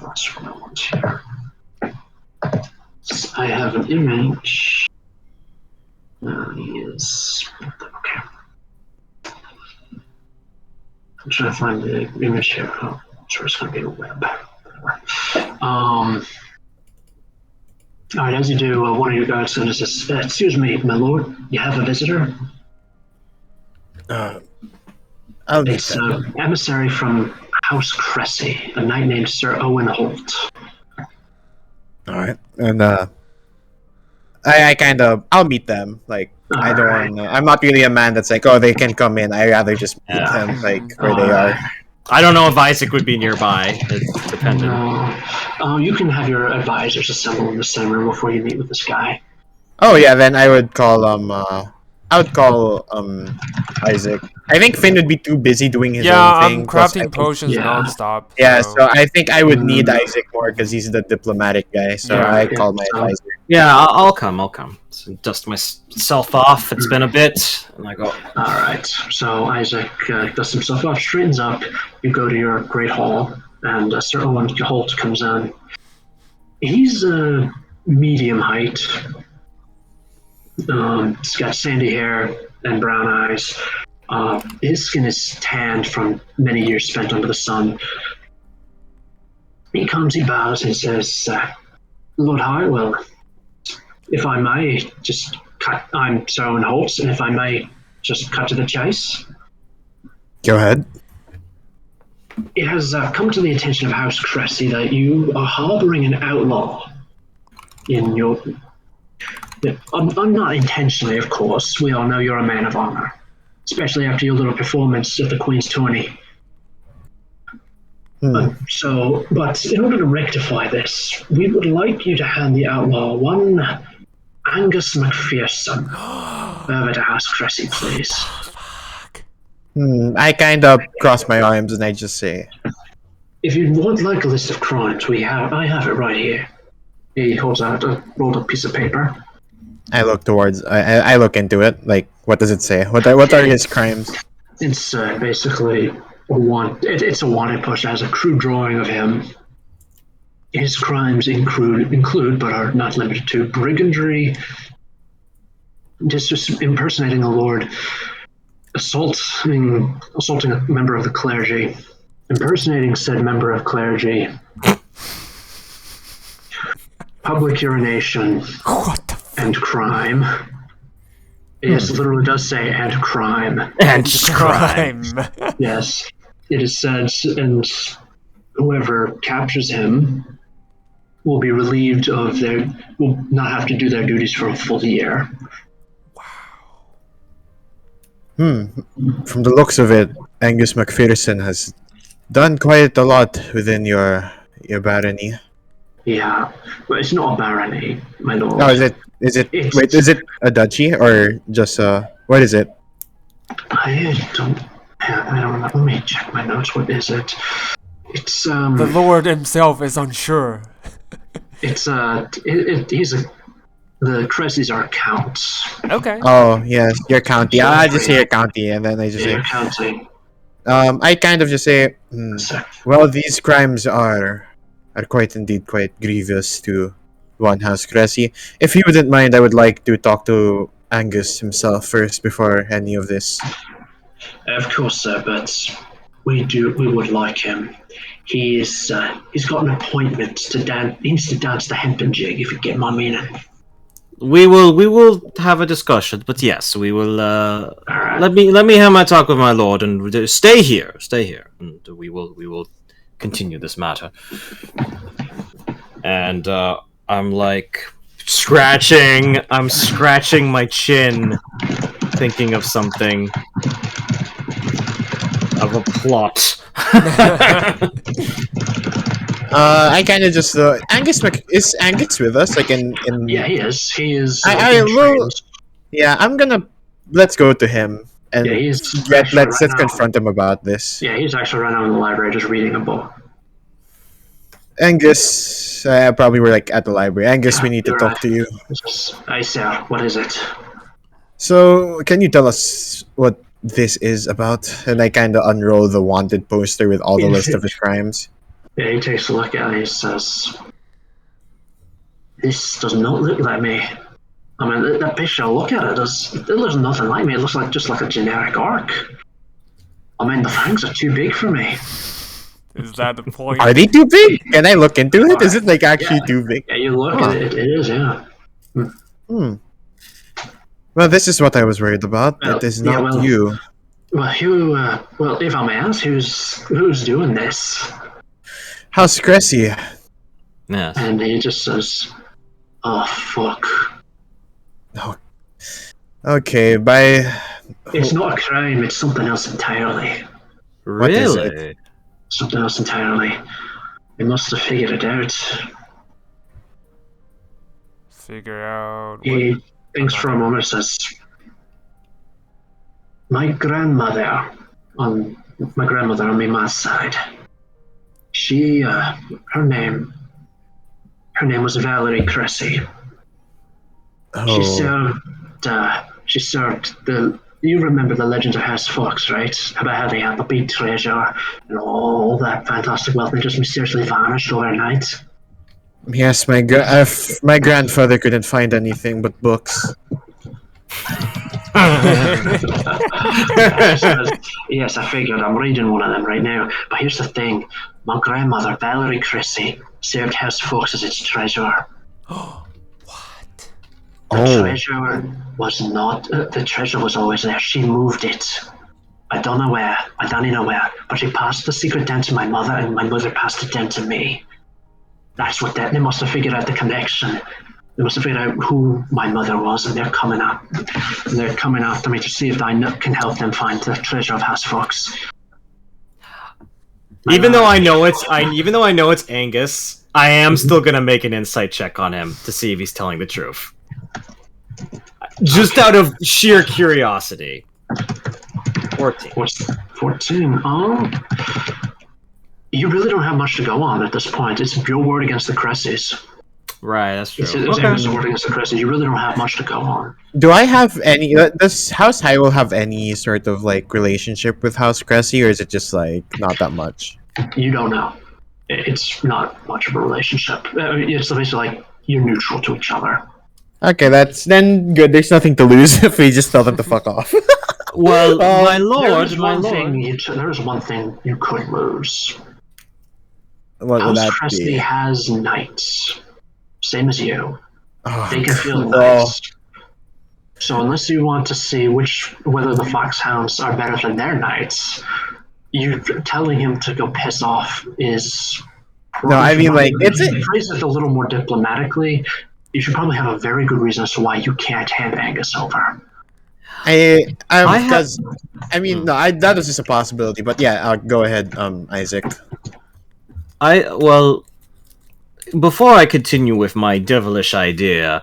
That's what I want here. I have an image. There he is. Okay. I'm trying to find the image here. Oh, I'm sure it's going to be a web. Alright, as you do, one of you guys says, excuse me, my lord, you have a visitor? I'll be It's an emissary from House Cressy, a knight named Sir Owen Holt. Alright. And I'll meet them. Like I don't Alright. want I'm not really a man that's like, oh, they can come in. I rather just meet Yeah. them like where they are. I don't know if Isaac would be nearby. It's dependent. No. You can have your advisors assemble in the same room before you meet with this guy. Oh yeah, then I would call Isaac. I think Finn would be too busy doing his Yeah, own thing. I'm 'cause I crafting think- potions yeah. non-stop. Yeah, so I think I would need Isaac more because he's the diplomatic guy. So Yeah, I call my so- advisor. Yeah, I'll come. I'll come. So dust myself off. It's been a bit, and I go. All right. So Isaac dusts himself off, straightens up. You go to your great hall, and a certain one Holt comes in. He's medium height. He's got sandy hair and brown eyes. His skin is tanned from many years spent under the sun. He comes, he bows, and says, Lord Hywel, if I may just cut, I'm Sir Holt, and if I may just cut to the chase. Go ahead. It has come to the attention of House Cressy that you are harboring an outlaw in your... I'm not intentionally, of course. We all know you're a man of honor, especially after your little performance at the Queen's tourney. But in order to rectify this, we would like you to hand the outlaw one Angus McPherson over to House Cressy, please. I kind of cross my arms and I just say, If you would like a list of crimes, I have it right here. He holds out a rolled up piece of paper. I look towards. I look into it. Like, what does it say? What are his crimes? It's basically it's a wanted poster. It has a crude drawing of him. His crimes include, but are not limited to, brigandry, just impersonating a lord, assaulting a member of the clergy, impersonating said member of clergy, public urination, and crime. Yes, it literally does say "and crime." And crime. Yes, it is said, and whoever captures him will be relieved of will not have to do their duties for a full year. From the looks of it, Angus McPherson has done quite a lot within your barony. Yeah, but it's not a barony, my lord. No, is it? Is it a duchy or just what is it? I don't know. Let me check my notes. What is it? It's The Lord himself is unsure. It's the Cressys are counts. Okay. Oh yes, your county. I just say your county, and then I just say. Your county. I kind of just say, well, these crimes are quite grievous to one House Cressy. If you wouldn't mind, I would like to talk to Angus himself first before any of this. Of course, sir, but we would like him. He's got an appointment to dance. He needs to dance the hempen jig, if you get my meaning. We will have a discussion, but yes, we will. Right. Let me have my talk with my lord, and stay here, and we will continue this matter. And I'm like scratching my chin, thinking of something, of a plot. I kind of just is Angus with us? Like in Yeah, he is. He is. Yeah, let's go to him and let's confront him about this. Yeah, he's actually right now in the library just reading a book. Angus, probably we're like at the library. Angus, we need to talk to you. Aye, sir. What is it? So, can you tell us what this is about? And I kind of unroll the wanted poster with all the list of his crimes. Yeah, he takes a look at it. He says, "This does not look like me. I mean, that picture. Look at it. It looks nothing like me. It looks like just like a generic orc. I mean, the fangs are too big for me." Is that the point? Are they too big? Can I look into it? Is it like actually too big? Yeah, you look at it. It is, yeah. Well, this is what I was worried about. It is not you. Well, if I may ask, who's doing this? House Cressy. Yes. And he just says, "Oh fuck." Oh. Okay, It's not a crime. It's something else entirely. What is it? Really? Something else entirely. We must have figured it out. Figure out. He thinks for a moment, says, my grandmother on my mom's side, she, her name was Valerie Cressy. She Oh, served. She served the. You remember the Legend of House Fox, right? About how they had the big treasure and all that fantastic wealth, and just mysteriously vanished overnight. yes, my grandfather couldn't find anything but books. Yes, I figured. I'm reading one of them right now. But here's the thing: my grandmother, Valerie Chrissy, served House Fox as its treasurer. What? The Oh, treasure was not. The treasure was always there. She moved it. I don't know where. I don't even know where. But she passed the secret down to my mother, and my mother passed it down to me. That's what they must have figured out the connection. They must have figured out who my mother was, and they're coming up. And they're coming after me to see if I can help them find the treasure of House Fox. Even though I know it's Angus, I am still gonna make an insight check on him to see if he's telling the truth. Just out of sheer curiosity. 14. What's 14? Oh. You really don't have much to go on at this point. It's your word against the Cressies. Right, that's true. It's Angus' word against the Cressies. You really don't have much to go on. do I have any? Does House Hywel have any sort of like relationship with House Cressy, or is it just like not that much? You don't know. It's not much of a relationship. It's basically like you're neutral to each other. Okay, that's then good. There's nothing to lose if we just tell them to fuck off. Well, my There lord, is my one lord. thing. There is one thing you could lose. What would House that Cressy be? has knights, same as you. Oh, They can feel cool. knights. So unless you want to see whether the Foxhounds are better than their knights, you telling him to go piss off is. No, I mean like it's If you phrase it a little more diplomatically, you should probably have a very good reason as to why you can't hand Angus over. because I mean no, that was just a possibility. But yeah, go ahead, Isaac. Well, before I continue with my devilish idea,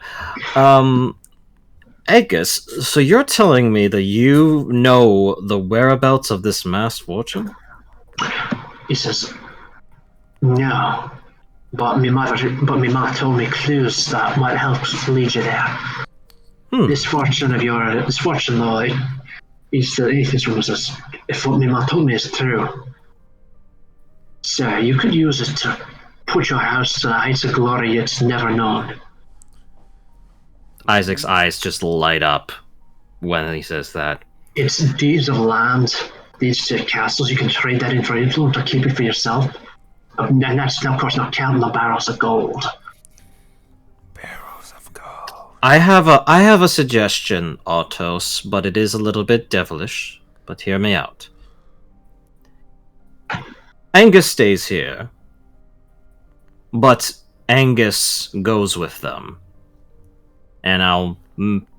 Angus, so you're telling me that you know the whereabouts of this masked fortune? He says, "No, but my mother told me clues that might help lead you there. This fortune though, this one says, if what my mom told me is true, sir, you could use it to put your house to the heights of glory it's never known." Isaac's eyes just light up when he says that. It's deeds of land, deeds to castles. You can trade that in for influence or keep it for yourself. And that's, of course, not counting the barrels of gold. Barrels of gold. I have a suggestion, Autos, but it is a little bit devilish. But hear me out. Angus stays here, but Angus goes with them, and I'll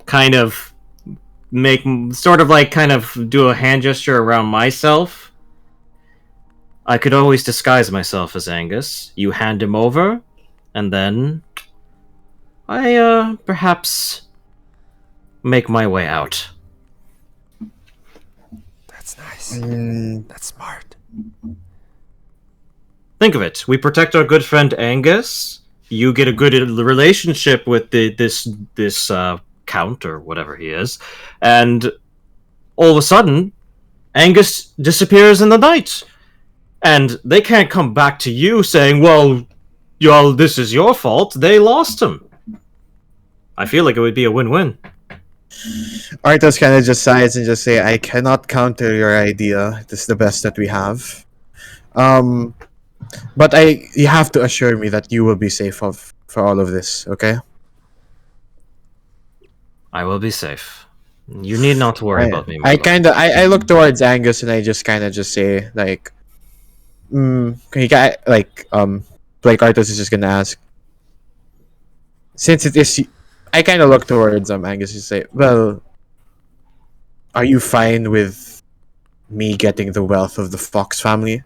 kind of do a hand gesture around myself. I could always disguise myself as Angus. You hand him over, and then I perhaps make my way out. That's nice. That's smart. Think of it. We protect our good friend Angus. You get a good relationship with this count or whatever he is, and all of a sudden, Angus disappears in the night, and they can't come back to you saying, "Well, y'all, this is your fault." They lost him. I feel like it would be a win-win. Arthos kind of just sighs and just say, "I cannot counter your idea. This is the best that we have." But you have to assure me that you will be safe for all of this, okay? I will be safe. You need not worry about me. I look towards Angus and I just kind of just say like, he got like Arthos is just gonna ask. Since it is, I kind of look towards Angus and say, "Well, are you fine with me getting the wealth of the Fox family?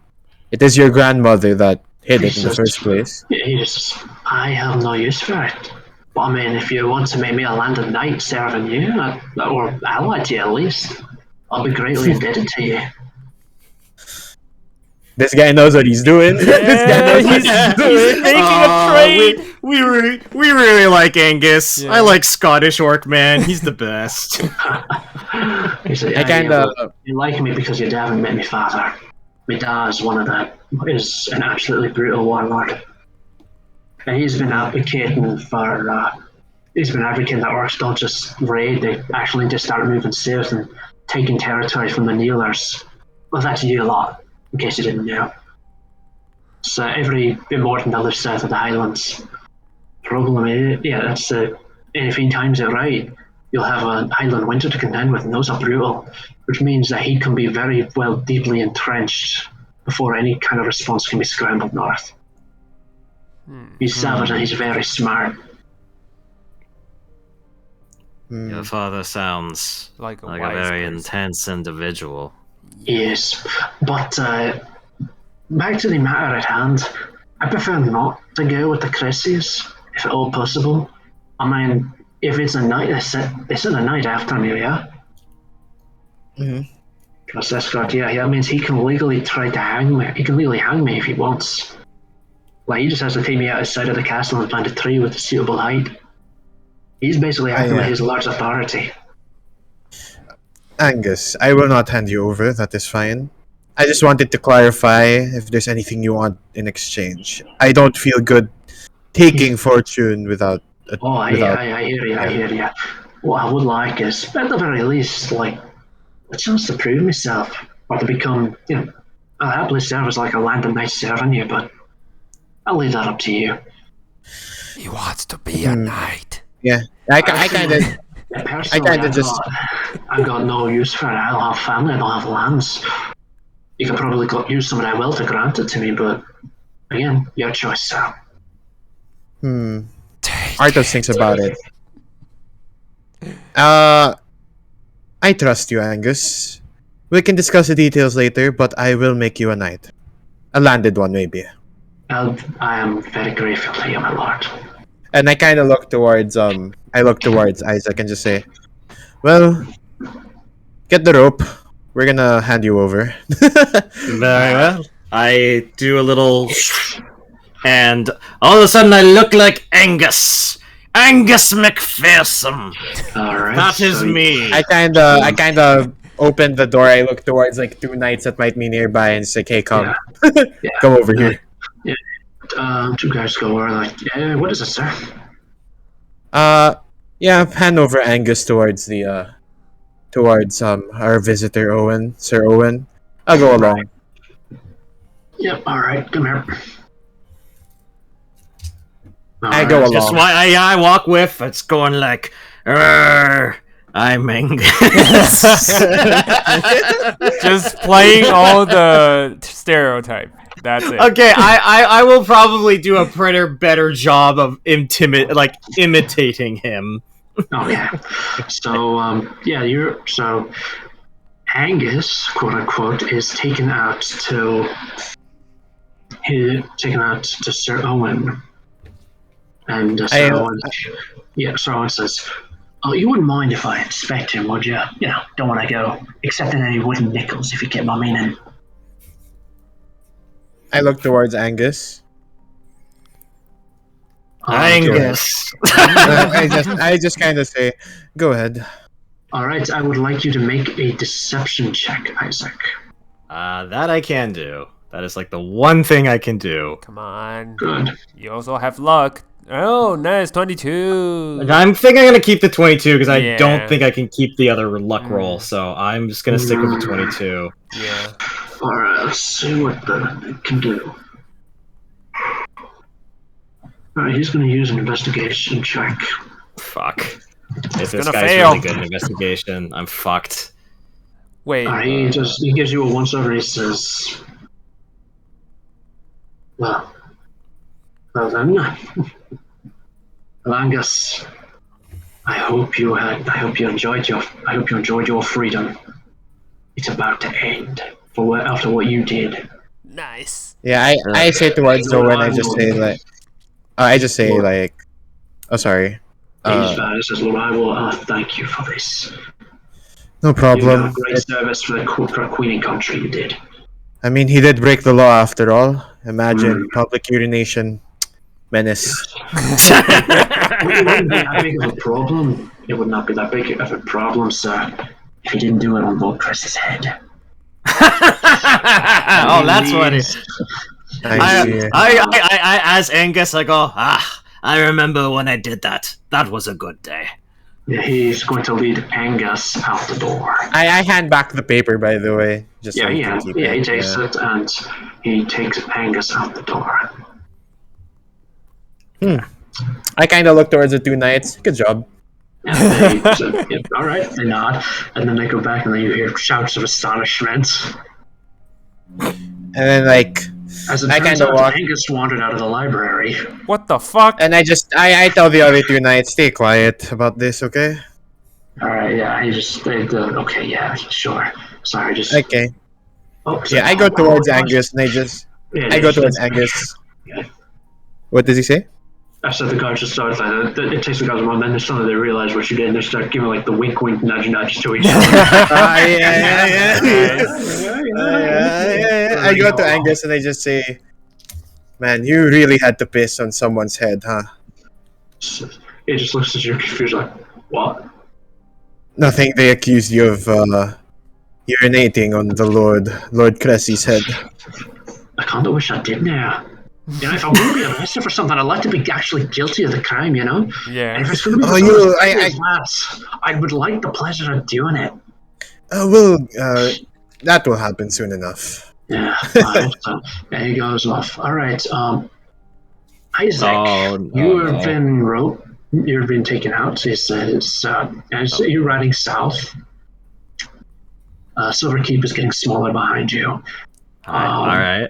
It is your grandmother that hid it in the first place." He just, I have no use for it. But I mean, if you want to make me a landed knight serving you, or allied to you at least, I'll be greatly indebted to you. This guy knows what he's doing. This guy knows what he's doing. making a trade. We really like Angus. Yeah. I like Scottish Orc man. He's the best. He said, I kind of. you like me because your dad met my father. My dad is an absolutely brutal warlord. And he's been advocating that orcs don't just raid, they actually just start moving south and taking territory from the Nealers. Well, that's you a lot, in case you didn't know. So every bit more than the other south of the Highlands. Problem is, that's if he times it right, you'll have a Highland winter to contend with, and those are brutal, which means that he can be very well deeply entrenched before any kind of response can be scrambled north. He's savage and he's very smart. Your father sounds Like a a very person. intense individual. Yes, but back to the matter at hand, I prefer not to go with the Cressies, if at all possible. I mean, if it's a night, they set a night after me, yeah? Because that means he can legally try to hang me. He can legally hang me if he wants. Like, he just has to take me outside of the castle and plant a tree with a suitable height. He's basically acting with his large authority. Angus, I will not hand you over. That is fine. I just wanted to clarify if there's anything you want in exchange. I don't feel good taking fortune without. I hear you. I hear you. What I would like is, at the very least, like a chance to prove myself or to become, I'll happily serve as like a landed knight serving you, but I'll leave that up to you. He wants to be a knight. Yeah, I kind of. Personally, I've got no use for it. I don't have family. I don't have lands. You could probably use some of that wealth to grant it to me, but again, your choice, sir. Arthur thinks about it. I trust you, Angus. We can discuss the details later, but I will make you a knight. A landed one, maybe. I am very grateful to you, my lord. And I kind of look towards Isaac and just say, "Well, get the rope. We're gonna hand you over." Very well. I do a little, and all of a sudden I look like Angus. Angus McPherson. All right, That is me. I kind of open the door. I look towards like two knights that might be nearby and say, "Hey, come, come over here." Two guys go over like, what is it, sir? Hand over Angus towards the our visitor Sir Owen. I'll go along. Yep. All right, come here. I go along. Just why I walk with. It's going like, I'm Angus. Just playing all the stereotype. That's it. Okay, I will probably do a better job of imitating him. Okay. So so Angus, quote unquote, is taken out to Sir Owen, and Sir Owen says, "Oh, you wouldn't mind if I inspect him, would you? Don't want to go accepting any wooden nickels, if you get my meaning." I look towards Angus. Angus. I just kind of say, "Go ahead." All right, I would like you to make a deception check, Isaac. That I can do. That is like the one thing I can do. Come on. Good. You also have luck. Oh, nice. 22. I'm thinking I'm going to keep the 22 because I don't think I can keep the other luck roll. So I'm just going to stick with the 22. Yeah. All right, let's see what that can do. All right, he's going to use an investigation check. Fuck. If this gonna guy's fail. really good at investigation, I'm fucked. Wait. He gives you a once over. He says, well then, Angus, I hope you enjoyed your freedom. It's about to end after what you did. Nice. Yeah, I say towards Owen. I just say like, oh sorry. He says, "Lord, I will thank you for this. No You problem. did a great service for the Queen and country. You did." I mean, he did break the law after all. Imagine public urination menace. It wouldn't be that big of a problem. It would not be that big of a problem, sir, if he didn't do it on Lord Chris's head. Oh, that's funny. I see. I, as Angus, I go, I remember when I did that. That was a good day. Yeah, he's going to lead Angus out the door. I hand back the paper, by the way. Just so you can keep he it. takes it and he takes Angus out the door. I kind of look towards the two knights. Good job. And they say, "Yep, all right, they nod, and then they go back and then you hear shouts of astonishment. And then, like, As it I turns kinda out, walk- Angus wandered out of the library. What the fuck? and I tell the other two knights, stay quiet about this, okay? All right, yeah, okay, yeah, sure. Sorry, just... Okay. Oh, Yeah, I go towards Angus, and I go towards Angus. Yeah. What does he say? I said the guards just started like it takes the guards a moment, then suddenly they realize what you did and they start giving like the wink nudge to each other. Yeah. I go to Angus and I just say, man, you really had to piss on someone's head, huh? He just looks at you confused like, what? Nothing, they accused you of urinating on the Lord Cressy's head. I kind of wish I did now. You know, if I'm going to be arrested for something, I'd like to be actually guilty of the crime, you know? Yeah. And if it's going to be I would like the pleasure of doing it. That will happen soon enough. Yeah, fine. So, there he goes off. All right, Isaac, you've been taken out. He says, you're riding south. Silver Keep is getting smaller behind you. All right.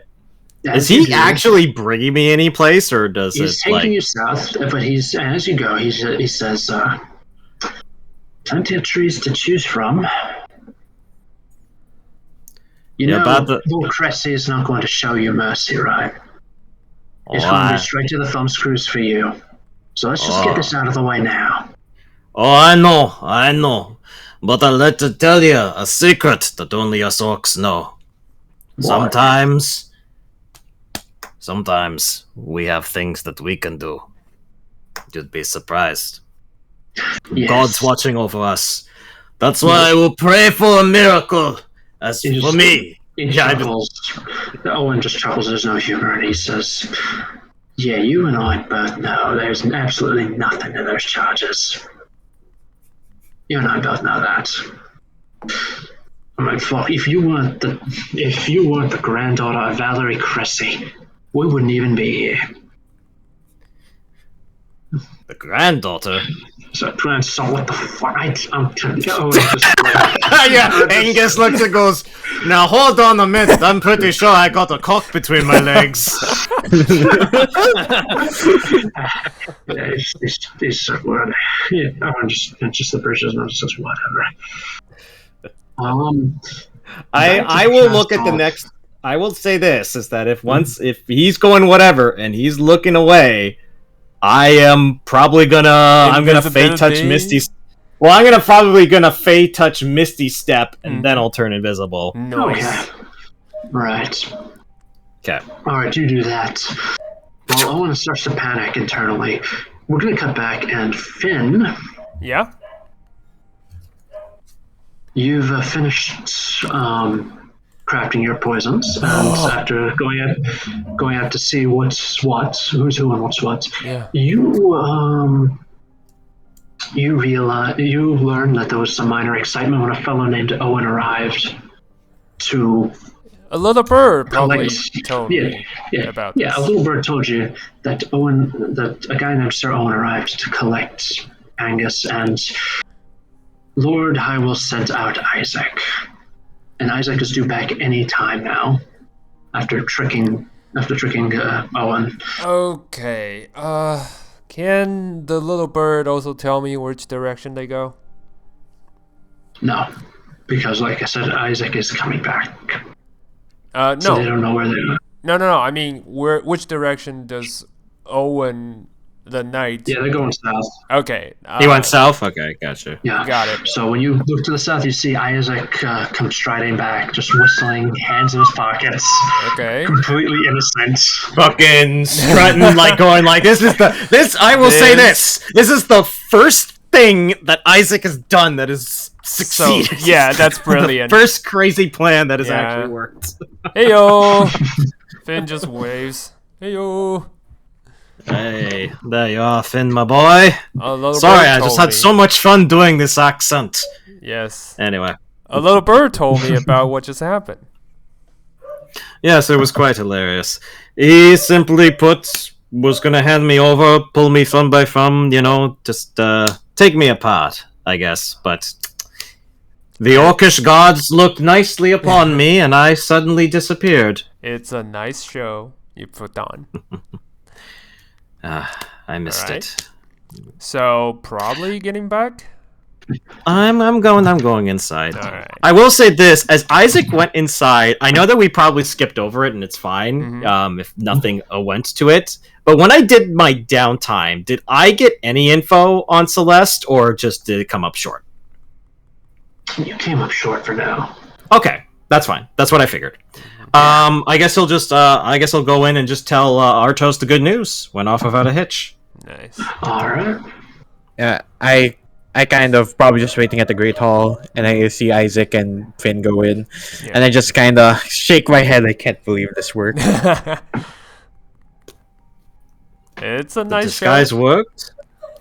As Is he you do, actually bringing me any place, or does He's it taking like? you south, but as you go, he says, plenty of trees to choose from. You Yeah, know, about the- Lord Cressy is not going to show you mercy, right? It's Oh, going to I- be straight to the thumb screws for you. So let's just get this out of the way now. Oh, I know. But I'd like to tell you a secret that only us orcs know. Sometimes we have things that we can do. You'd be surprised. Yes. God's watching over us. That's why I will pray for a miracle. As for me. Owen just chuckles, there's no humor, and he says, yeah, you and I both know there's absolutely nothing to those charges. You and I both know that. I mean, fuck, if you weren't the granddaughter of Valerie Cressy, we wouldn't even be here. The granddaughter? So, grandson, what the fuck? I'm trying to go. Yeah, Angus looks and goes, now hold on a minute, I'm pretty sure I got a cock between my legs. It's just the bridges, not just whatever. I will look at the next. I will say this: is that if he's going whatever and he's looking away, I am probably I'm gonna fey touch Misty. Well, I'm gonna fey touch Misty Step and then I'll turn invisible. Nice. Okay. Right. Okay. All right, you do that. Well, Owen starts to panic internally. We're gonna cut back, and Finn, Yeah? you've finished crafting your poisons, and after going out to see what's what, who's who, and what's what, Yeah. you learn that there was some minor excitement when a fellow named Owen arrived to A little bird probably collect. told me about Yeah, this. a little bird told you that a guy named Sir Owen arrived to collect Angus, and Lord Hywel sent out Isaac. And Isaac is due back any time now, after tricking Owen. Okay. Can the little bird also tell me which direction they go? No, because like I said, Isaac is coming back. No. So they don't know where they are. No. I mean, which direction does Owen the knight. Yeah, they're going south. Okay. He went south? Okay, gotcha. Yeah. Got it. So when you look to the south, you see Isaac come striding back, just whistling, hands in his pockets, Okay. completely innocent. Fucking strutting, like going like, I will say this is the first thing that Isaac has done that has succeeded. So, yeah, that's brilliant. The first crazy plan that has Yeah. actually worked. Hey yo. Finn just waves. Hey yo. Hey, there you are, Finn, my boy. A little Sorry, bird I just told had me. so much fun doing this accent. Yes. Anyway. A little bird told me about what just happened. Yes, it was quite hilarious. He simply put, was gonna hand me over, pull me thumb by thumb, just take me apart, I guess. But the orcish gods looked nicely upon me, and I suddenly disappeared. It's a nice show you put on. I missed Alright. it. So probably getting back. I'm going inside. Alright. I will say this: as Isaac went inside, I know that we probably skipped over it, and it's fine if nothing went to it. But when I did my downtime, did I get any info on Celeste, or just did it come up short? You came up short for now. Okay, that's fine. That's what I figured. I guess he'll just. I guess he'll go in and just tell Artos the good news. Went off without a hitch. Nice. All right. Yeah, I kind of probably just waiting at the Great Hall, and I see Isaac and Finn go in, and I just kind of shake my head. I can't believe this worked. It's a nice Disguise show. worked.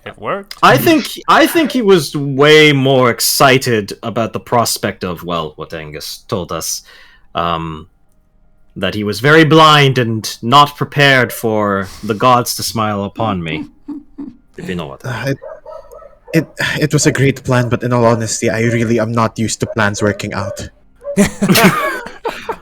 It worked. I think he was way more excited about the prospect of, well, what Angus told us, that he was very blind and not prepared for the gods to smile upon me. If you know what. It was a great plan, but in all honesty, I really am not used to plans working out.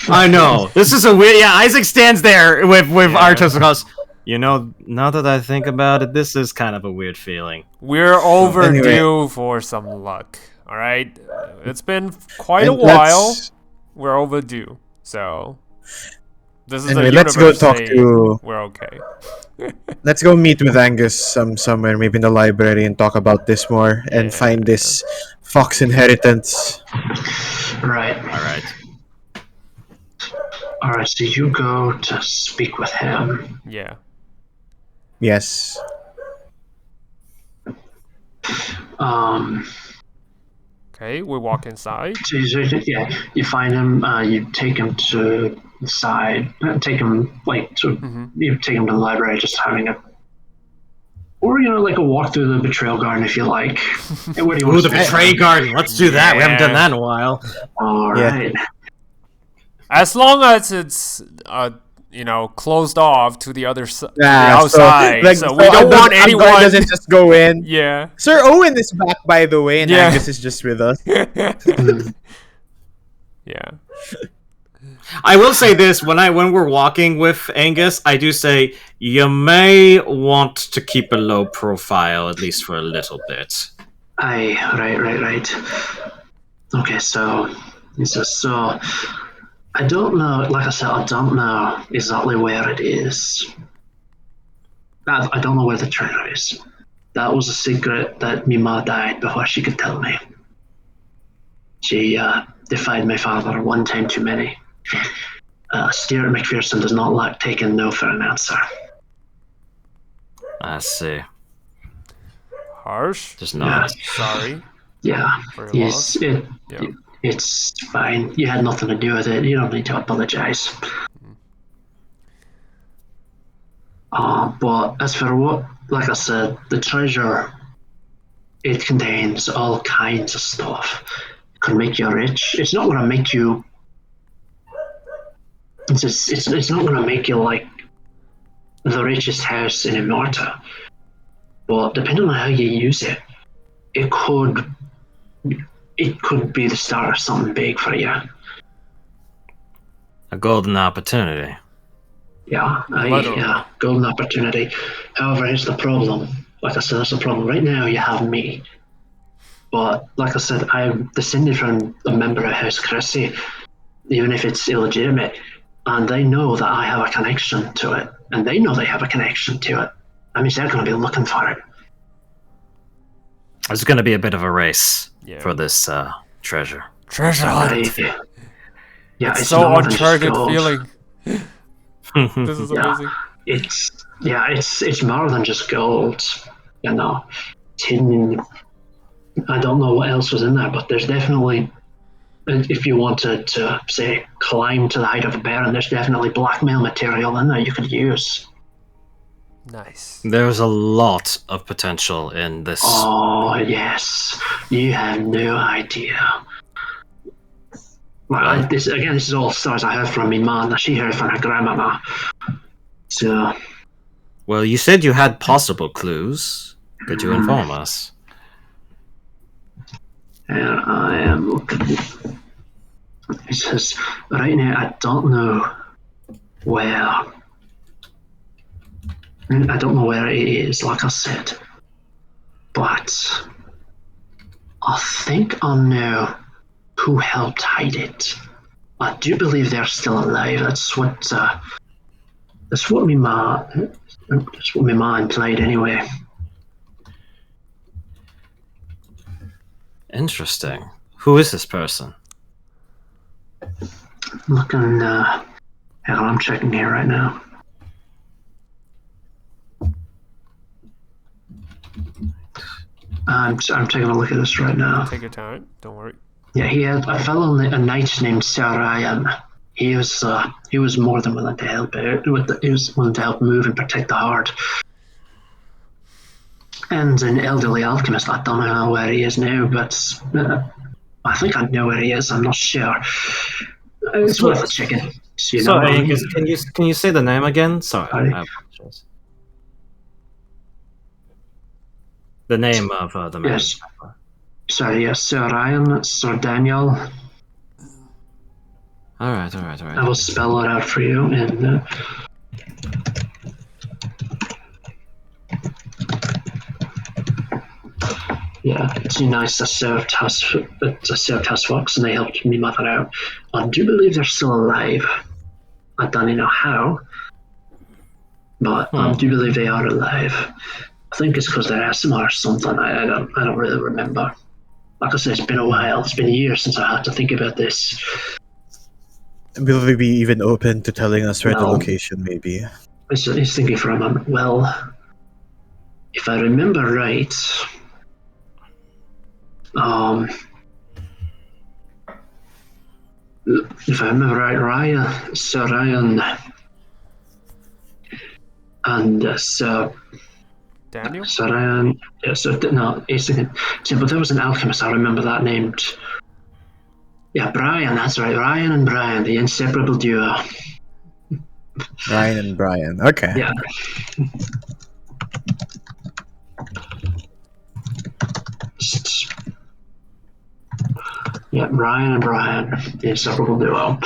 I know. This is a weird. Yeah, Isaac stands there with Artos and goes, now that I think about it, this is kind of a weird feeling. We're overdue Anyway. for some luck. All right, it's been quite a while. We're overdue. So this is Anyway, the let's universe go talk saying to. we're okay. Let's go meet with Angus somewhere, maybe in the library, and talk about this more and find this fox inheritance. Right. All right. All right. So you go to speak with him. Yeah. Yes. Okay, we walk inside. So you find him. You take him to the side. Take him you take him to the library, just having a, or like a walk through the betrayal garden if you like. What do you Ooh, the Betray Garden. Let's do that. We haven't done that in a while. All right. As long as it's closed off to the other side, the Yeah, outside. So we don't want anyone. doesn't just go in. Yeah. Sir Owen is back, by the way, and Yeah. Angus is just with us. Yeah. I will say this: when we're walking with Angus, I do say you may want to keep a low profile, at least for a little bit. Right. Okay, so he says, so I don't know, like I said, I don't know exactly where it is. I don't know where the treasure is. That was a secret that my ma died before she could tell me. She defied my father one time too many. Stuart McPherson does not like taking no for an answer. I see. Harsh. Just not. Sorry Yeah, for your loss. it's fine. You had nothing to do with it. You don't need to apologize. But as for what, like I said, the treasure, it contains all kinds of stuff. It can make you rich. It's not going to make you. It's not going to make you like the richest house in Immorta. But depending on how you use it, it could be the start of something big for you. A golden opportunity. Yeah, golden opportunity. However, here's the problem. Like I said, that's the problem. Right now, you have me. But like I said, I'm descended from a member of House Chrissy, even if it's illegitimate. And they know that I have a connection to it. And they know they have a connection to it. That means they're going to be looking for it. There's going to be a bit of a race Yeah. for this treasure. Treasure hunt. Yeah, It's so more than just uncharted gold. feeling. This is Yeah. amazing. It's more than just gold. You know, tin. I don't know what else was in there, but there's definitely. If you wanted to say climb to the height of a baron, there's definitely blackmail material in there you could use. Nice. There's a lot of potential in this. Oh yes, you have no idea. Well, this is all stories I heard from me mum. She heard from her grandmama. So. Well, you said you had possible clues. Could you inform us? And I am looking. It says right now I don't know where. I don't know where it is, like I said, but I think I know who helped hide it. I do believe they're still alive. That's what my mind implied anyway. Interesting. Who is this person? Looking, hang on, I'm checking here right now. I'm taking a look at this right now. Take your time. Don't worry. Yeah, he had a fellow, a knight named Sir Ryan. He was more than willing to help out. He was willing to help move and protect the heart. And an elderly alchemist. I don't know where he is now, but I think I know where he is. I'm not sure. It's worth a checking. Sorry, Angus, can you say the name again? Sorry. I apologize. The name of the man. Yes. Sorry, yes, Sir Ryan, Sir Daniel. All right. I will spell it out for you. And yeah, it's nice. I served House Fox, and they helped me mother out. I do believe they're still alive. I don't know how, but I do believe they are alive. I think it's because they're asthma or something. I don't really remember. Like I said, it's been a while. It's been years since I had to think about this. Will they be even open to telling us where the No. location may be? He's thinking for a moment. Well, if I remember right, Sir Ryan, and Sir Daniel? Sir Ryan. Yeah, but there was an alchemist. I remember that named. Yeah, Brian. That's right. Ryan and Brian, the inseparable duo. Ryan and Brian. Okay. Yeah. Yeah, Ryan and Brian, the inseparable duo.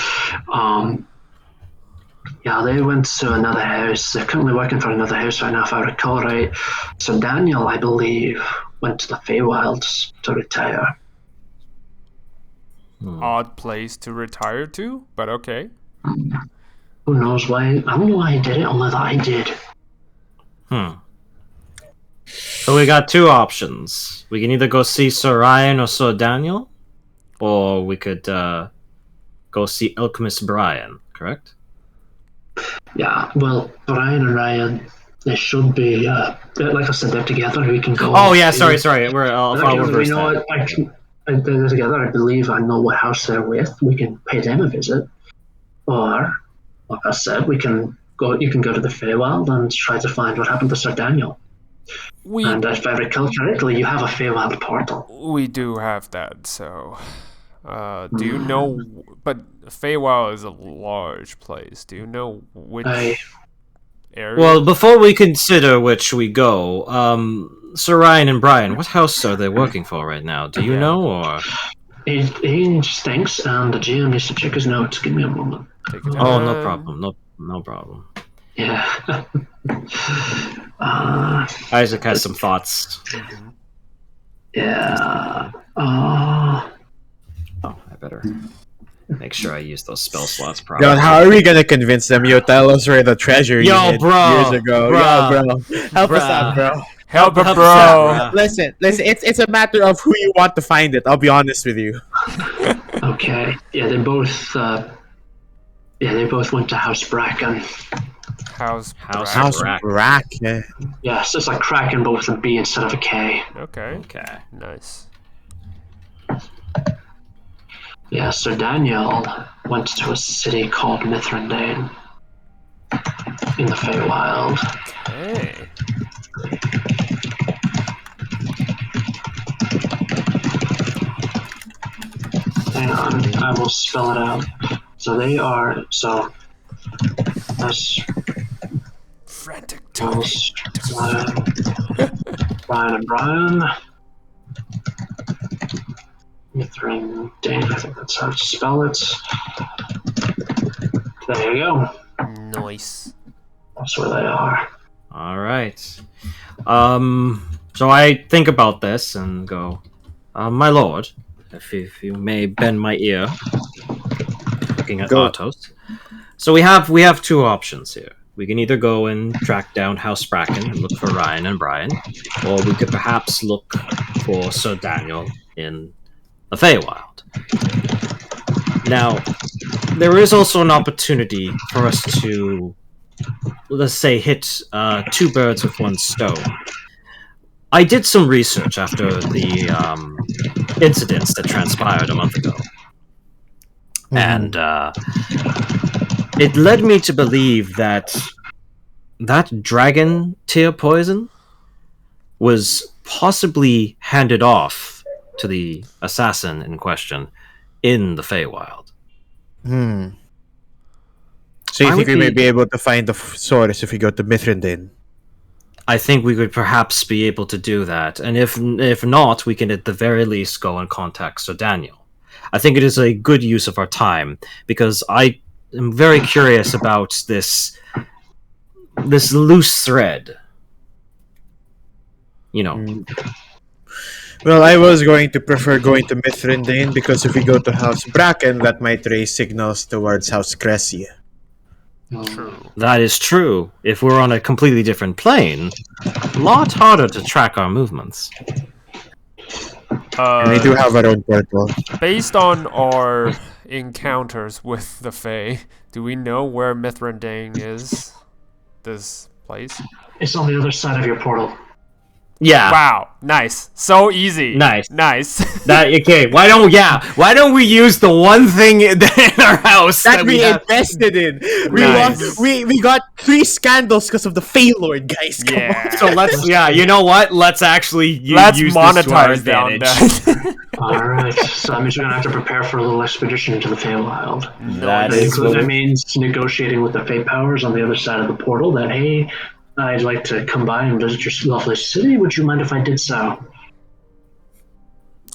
Yeah, they went to another house. They're currently working for another house right now, if I recall right. So Daniel, I believe, went to the Feywilds to retire. Odd place to retire to, but okay. Who knows why? I don't know why he did it, only that I did. So we got two options. We can either go see Sir Ryan or Sir Daniel, or we could go see Alchemist Brian, correct? Yeah, well, Brian and Ryan, they should be, like I said, they're together. We can go. Oh yeah, sorry. I'll reverse You know that. what? They're together. I believe I know what house they're with. We can pay them a visit, or, like I said, we can go. You can go to the Feywild and try to find what happened to Sir Daniel. And if I recall correctly, you have a Feywild portal. We do have that, so... do you know... But Feywild is a large place. Do you know which area? Well, before we consider which we go, Sir Ryan and Brian, what house are they working for right now? Do you know, or...? He stinks, and the GM needs to check his notes. Give me a moment. Oh, no problem. No problem. Yeah. Isaac has some thoughts. Yeah. Oh, I better. Make sure I use those spell slots God, properly. how are we gonna convince them? Yo, tell us where the treasure you hid years ago. Bro. Yo, bro, help us out, bro. Help a us bro. out, Listen. It's a matter of who you want to find it. I'll be honest with you. Okay. Yeah, they both went to House Bracken. House House Brack. Bracken. Yes, it's like Kraken, but with a B instead of a K. Okay. Okay. Nice. Yeah, so Daniel went to a city called Mithrandane in the Feywild. Hey. Hang on, I will spell it out. So they are that's Frantic Brian and Brian. Mithrandane, I think that's how to spell it. There you go. Nice. That's where they are. All right. So I think about this and go, my lord, if you may bend my ear, looking at Go. Artos. So we have two options here. We can either go and track down House Bracken and look for Ryan and Brian, or we could perhaps look for Sir Daniel in the Feywild. Now, there is also an opportunity for us to, let's say, hit two birds with one stone. I did some research after the incidents that transpired a month ago. And it led me to believe that dragon tear poison was possibly handed off to the assassin in question in the Feywild. So you I think would we may be- be able to find the source if we go to Mithrandane? I think we could perhaps be able to do that, and if not, we can at the very least go and contact Sir Daniel. I think it is a good use of our time, because I am very curious about this loose thread. You know, Well, I was going to prefer going to Mithrandane because if we go to House Bracken, that might raise signals towards House Cressy. True. that is true. If we're on a completely different plane, a lot harder to track our movements. And we do have our own portal. Based on our encounters with the Fae, do we know where Mithrandane is? This place? It's on the other side of your portal. Yeah. Wow, nice. So easy. Nice. Nice. That okay? Why don't we use the one thing in our house That we have? invested in. Nice. We got 3 scandals because of the Feylord, guys. Come Yeah. So let's you know what? Let's actually Let's use this to our monetize down advantage. that. Alright, so that means you're gonna have to prepare for a little expedition into the Feywild. That is what That means negotiating with the Fey powers on the other side of the portal that, hey, I'd like to come by and visit your lovely city. Would you mind if I did so?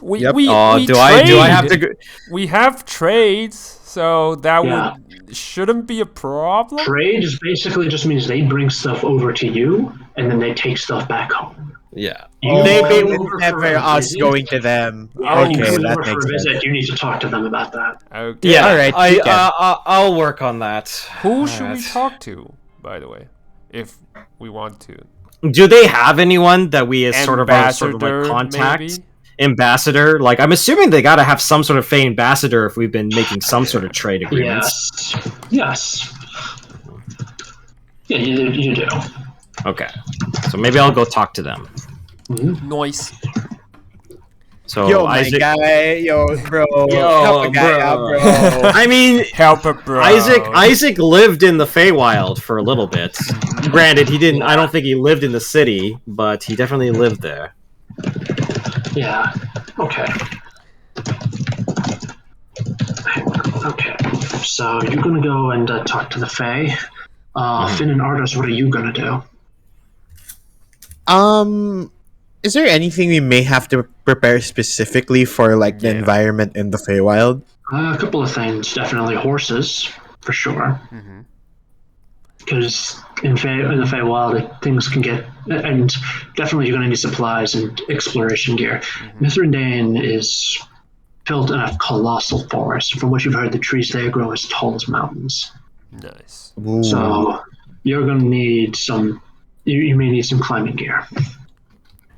we Yep. we, we do I have to? trade. We have trades, so that Yeah. shouldn't be a problem. Trade is basically just means they bring stuff over to you, and then they take stuff back home. Yeah. You They come it's over for never a us visit. going to them. Yeah, you Okay, come that over for makes a sense. visit. You need to talk to them about that. Okay. Yeah. All right, we can. I'll work on that. Who should we Alright. talk to, by the way, if we want to? Do they have anyone that we as sort of Ambassador, like contact? maybe? Ambassador? Like, I'm assuming they gotta have some sort of Fey ambassador if we've been making some sort of trade agreements. Yes. Yeah, you do. Okay. So maybe I'll go talk to them. Noise. So Yo, my Isaac, guy. Yo, bro. Yo, Help a guy bro. out, bro. I mean, Help a bro. Isaac lived in the Feywild for a little bit. Granted, he didn't. I don't think he lived in the city, but he definitely lived there. Yeah. Okay. Okay. So you're gonna go and talk to the Fae. Finn and Artis, what are you gonna do? Is there anything we may have to prepare specifically for like the environment in the Feywild? A couple of things. Definitely horses, for sure. Because in the Feywild, things can get... And definitely you're going to need supplies and exploration gear. Mithrandane is built in a colossal forest. From what you've heard, the trees there grow as tall as mountains. Nice. Ooh. So you're going to need some. You may need some climbing gear.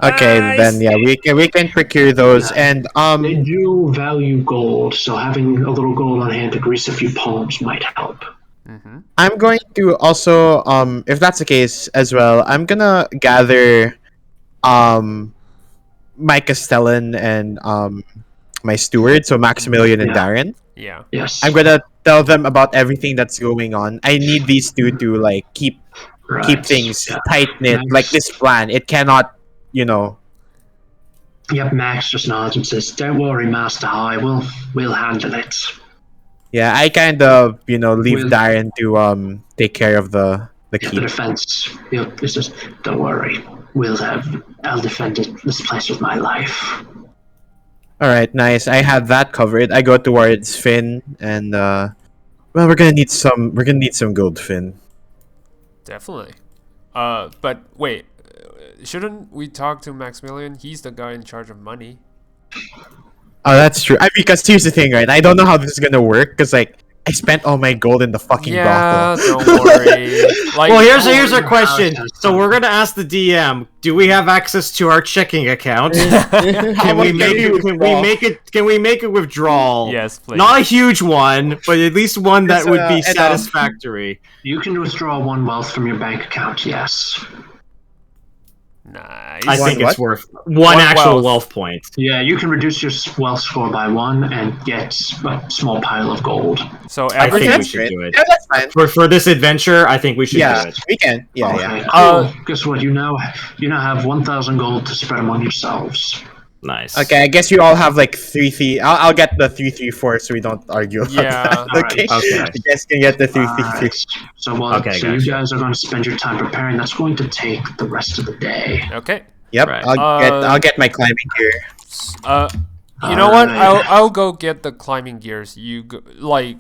Okay, then yeah, we can procure those, Yeah. and They do value gold, so having a little gold on hand to grease a few palms might help. Mm-hmm. I'm going to also if that's the case as well, I'm gonna gather my Castellan and my steward, so Maximilian and Yeah. Darren. Yeah. Yes. I'm gonna tell them about everything that's going on. I need these two to like keep Right. things Yeah. tight knit, Max- like this plan. It cannot, Yep, Max just nods and says, "Don't worry, Master High. We'll handle it." Yeah, I kind of leave Will- Darren to take care of the The keep. defense. Yep, he says, "Don't worry. I'll defend this place with my life." All right, nice. I have that covered. I go towards Finn, and well, we're gonna need some gold, Finn. Definitely. But wait, shouldn't we talk to Maximilian? He's the guy in charge of money. Oh, that's true. Because here's the thing, right? I don't know how this is gonna work because like I spent all my gold in the fucking Yeah, brothel. don't worry. Like, Well, here's our your question. house has So some- we're gonna ask the DM: do we have access to our checking account? How Can we much make can you it? Can we withdraw? make it? Can we make a withdrawal? yes, please. Not a huge one, but at least one that It's, would be enough. satisfactory. You can withdraw one wealth from your bank account. Yes. Nice. I think One it's what? worth one One actual wealth. wealth point. Yeah, you can reduce your wealth score by 1 and get a small pile of gold. So I every think we that's should great. do it Yeah, that's fine. for this adventure. I think we should Yeah, do it. we can. Yeah, yeah. Okay, cool. Uh, Guess what? You now have 1,000 gold to spread among yourselves. Nice. Okay, I guess you all have like 3-3. I'll get the 3-3-4 so we don't argue. About Yeah. that. Okay. Okay. You guys can get the 3-3-3. Alright. So Okay, so you gotcha. guys are going to spend your time preparing. That's going to take the rest of the day. Okay. Yep. Right. I'll get my climbing gear. You know what? Alright. I'll go get the climbing gears. You go, like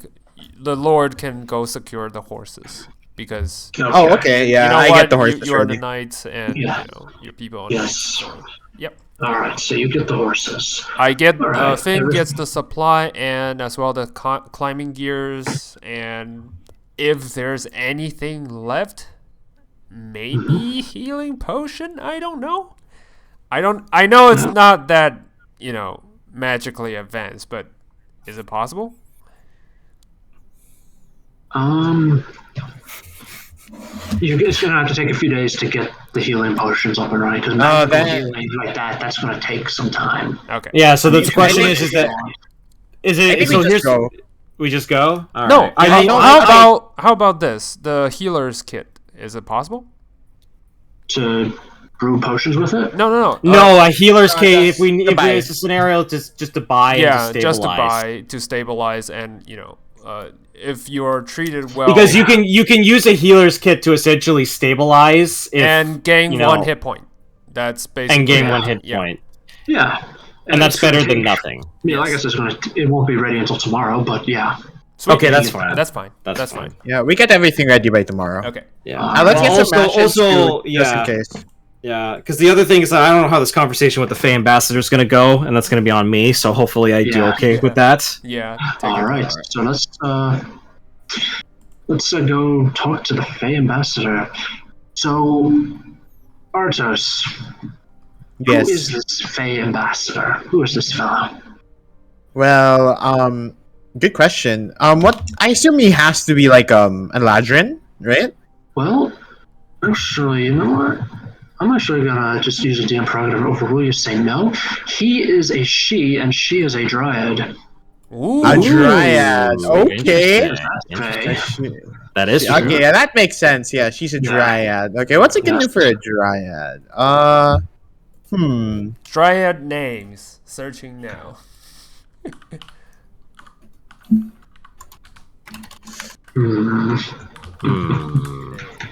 the Lord can go secure the horses because Oh, okay. Yeah, you know I what? get the horses You are the ready. knights and Yeah. your people on Yes. knights. So, yep. All right. So you get the horses. I get Alright, Finn every- gets the supply and as well the climbing gears, and if there's anything left, maybe healing potion. I don't know. I know it's not that magically advanced, but is it possible? It's going to have to take a few days to get the healing potions up and running because that- healing like that's going to take some time. Okay. Yeah. So the You question can- is that is I it? think So we here's just go. we just go. All No, right. I mean, how about this? The healer's kit. Is it possible? to brew potions with it. No. no, a healer's kit. that's If to buy. it's a scenario, just to buy. Yeah, and to just to stabilize. buy to stabilize, and if you're treated well, Because you can use a healer's kit to essentially stabilize and gain you know, 1 hit point. That's basically and gain Yeah. 1 hit Yeah. point, Yeah, and that's it's gonna better than take- nothing. Yeah, like I said, it won't be ready until tomorrow, but yeah. Sweet. Okay, that's fine. That's fine. That's That's fine. fine. Yeah, we get everything ready by tomorrow. Okay. Yeah. Let's get Well, some rations too, just in case. Yeah, because the other thing is that I don't know how this conversation with the Fey Ambassador is going to go, and that's going to be on me. So hopefully I do Yeah. okay with that. Yeah. All right, so let's go talk to the Fey Ambassador. So, Artos, who is Yes. this Fey Ambassador? Who is this fellow? Well, good question. What I assume he has to be like a Ladrin, right? Well, actually, you know what? I'm actually gonna just use a DM prerogative to overrule you. Say no. He is a she, and she is a dryad. Ooh. A dryad. Okay. Interesting. That is true. Okay, yeah, that makes sense. Yeah, she's a Yeah. dryad. Okay, what's it gonna do for a dryad? Dryad names. Searching now. Hmm.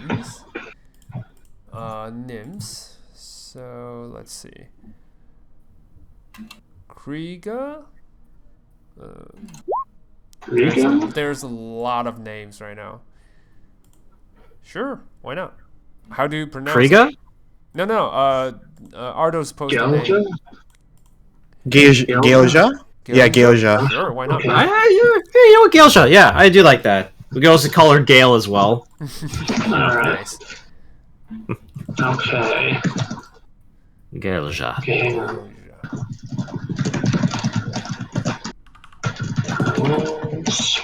Names. Nymphs. So let's see. Kriega. There's a lot of names right now. Sure, why not? How do you pronounce Kriega? it? No. Ardo's posted Gelja? name. Gaelja? Yeah, Georgia. Sure, why not? Okay. You know what, Gailsha? Yeah, I do like that. We can also call her Gale as well. Alright. Nice. Okay. Gailsha. Okay, hang on. Rolls.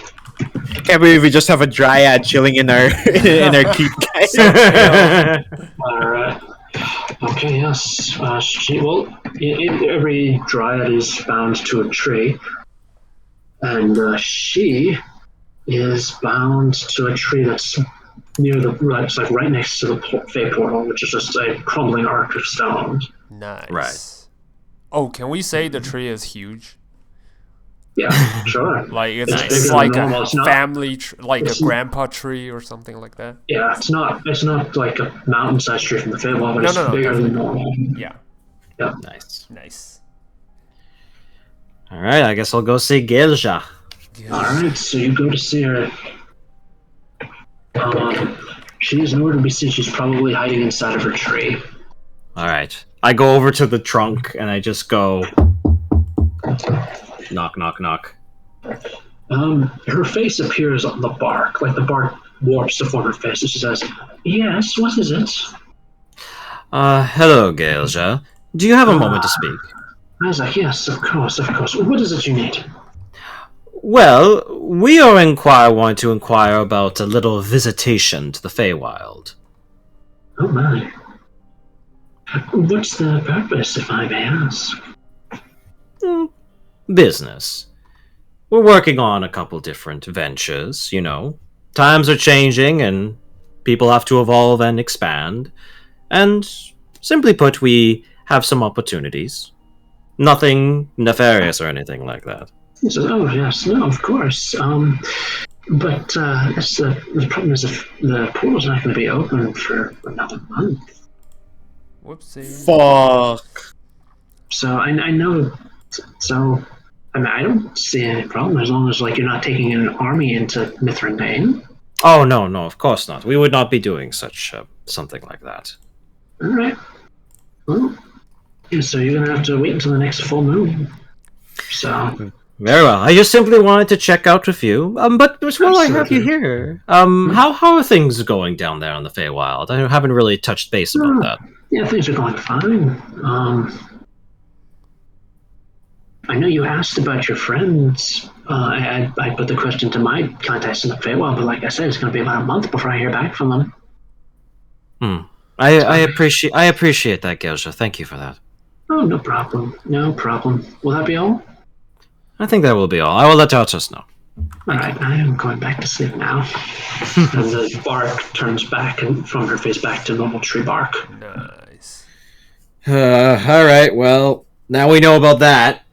Can't believe we just have a dryad chilling in our in our keep, guys. Alright. Okay, yes. Every dryad is bound to a tree, and she is bound to a tree that's near the it's like right next to the Fey portal, which is just a crumbling arc of stone. Nice. Right. Oh, can we say the tree is huge? Yeah, sure. Like it's, It's it's bigger like than a normal. It's not- family, like a it's- grandpa tree or something like that. Yeah, it's not like a mountain-sized tree from the Feywild, but No, it's no, bigger than definitely. normal. Yeah. Nice. Nice. All right, I guess I'll go see Gailsha. All right, so you go to see her. She is nowhere to be seen. She's probably hiding inside of her tree. All right, I go over to the trunk and I just go knock, knock, knock. Her face appears on the bark, like the bark warps to form her face, and she says, "Yes, what is it?" Hello, Gailsha. Do you have a moment to speak? I was like, "Yes, of course, of course. What is it you need?" Well, we are want to inquire about a little visitation to the Feywild. Oh my. What's the purpose, if I may ask? Business. We're working on a couple different ventures, you know. Times are changing and people have to evolve and expand. And simply put, we have some opportunities. Nothing nefarious or anything like that. He says, "Oh yes, no, of course. But that's the problem is if the portal's not going to be open for another month. Whoopsie. Fuck. So I know. So I mean, I don't see any problem as long as like you're not taking an army into Mithrandain. Oh, no, of course not. We would not be doing such something like that. All right. Well, yeah, so you're gonna have to wait until the next full moon. So Very well. I just simply wanted to check out with you. But while I have you here, how are things going down there on the Feywild? I haven't really touched base about that. yeah, things are going fine. I know you asked about your friends. I put the question to my contacts in the Feywild, but like I said, it's going to be about a month before I hear back from them. I appreciate that, Gersha. Thank you for that. Oh, no problem. No problem. Will that be all? I think that will be all. I will let Artus know. All right, I am going back to sleep now. And the bark turns back and from her face back to normal tree bark. Nice. All right. Well, now we know about that.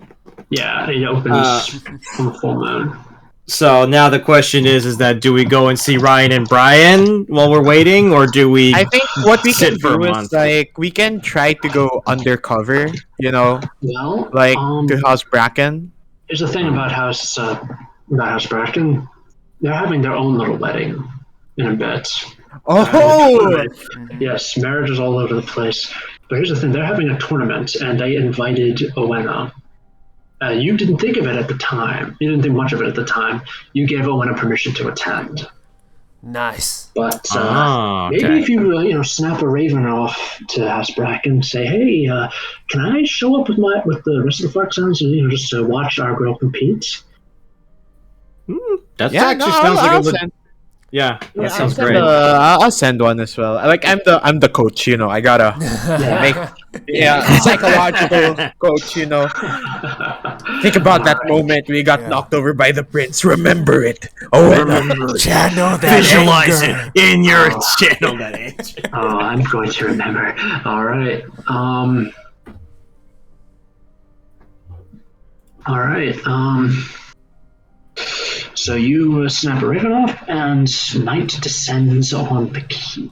Yeah, it opens on the full moon. So now the question is that do we go and see Ryan and Brian while we're waiting, or do we? I think what we can sit for do a is month? like we can try to go undercover, you know, Well, like to House Bracken. here's the thing about House Bracken. They're having their own little wedding in a bit. Oh, Yes, marriage is all over the place. But here's the thing: they're having a tournament, and they invited Owena. You didn't think of it at the time. You didn't think much of it at the time. You gave Owena permission to attend. Nice. But okay. maybe if you snap a raven off to House Bracken, say, "Hey, can I show up with the rest of the Foxhounds, just to watch our girl compete?" That yeah, actually no, sounds like I'll a good. send, Yeah, that I'll sounds send, great. I'll send one as well. Like I'm the coach, you know. I gotta make psychological coach, you know. Think about that moment we got knocked over by the prince. Remember it. Oh, Channel that Visualize anger. it in your channel. That age. Oh, I'm going to remember. All right. All right. So you snap a raven off, and night descends on the keep.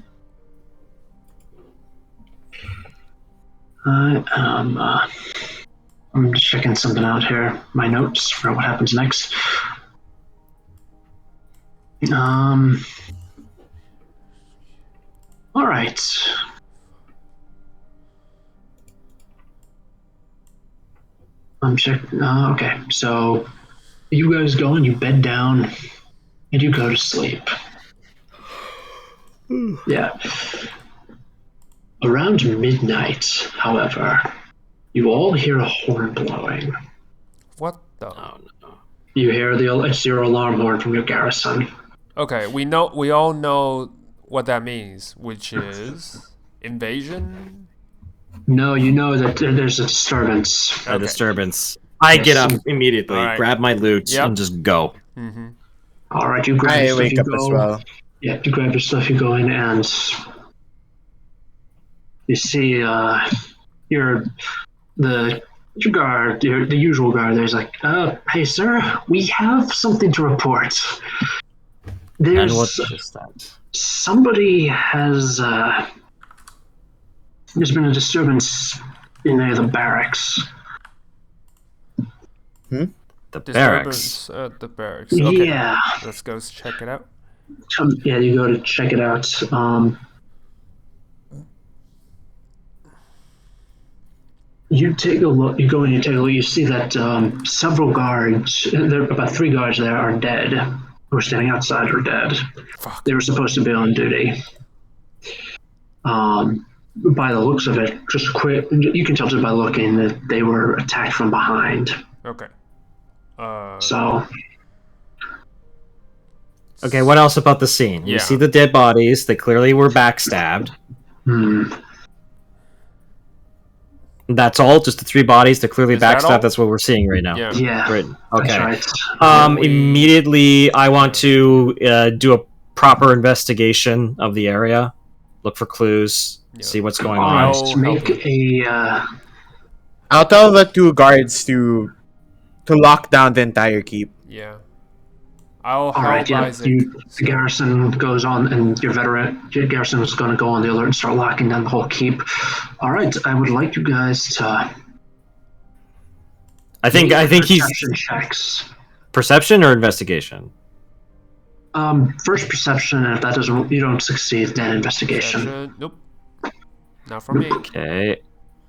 I'm just checking something out here. My notes for what happens next. All right. Okay, so you guys go and you bed down and you go to sleep. Yeah. Around midnight, however, you all hear a horn blowing. What the? Oh, no. You hear it's your alarm horn from your garrison. Okay, we all know what that means, which is invasion. No, you know that there's a disturbance. A Okay. disturbance. I get up immediately, All right. grab my loot, Yep. and just go. Mm-hmm. All right, you grab I your stuff, wake you up go. as well. Yeah, you grab your stuff, you go in, and you see your guard, the usual guard. There's like, hey sir, we have something to report. And what There's is that? somebody has there's been a disturbance in the barracks. The Disturbance barracks. at the barracks. Okay. Yeah. Let's go check it out. Yeah, you go to check it out. You take a look. You go and you take a look. You see that several guards, there about 3 guards there, are dead. Who are standing outside are dead. Fuck. They were supposed to be on duty. By the looks of it, just quick. You can tell just by looking that they were attacked from behind. Okay. So Okay, what else about the scene? Yeah. You see the dead bodies. They clearly were backstabbed. That's all? Just the 3 bodies? They're clearly Is that all? backstabbed? That's what we're seeing right now. Yeah. yeah, Great. Okay. that's right. Immediately, I want to do a proper investigation of the area. Look for clues. Yeah. See what's going All on. right, I'll make help a. I'll tell the 2 guards to lock down the entire keep. Yeah. I'll All right, help yeah. Isaac. The garrison goes on, and your garrison is going to go on the alert and start locking down the whole keep. All right, I would like you guys to. I think he's perception checks. perception or investigation. First perception, and if that doesn't, you don't succeed, then investigation. Perception. Nope. Not for me. Okay.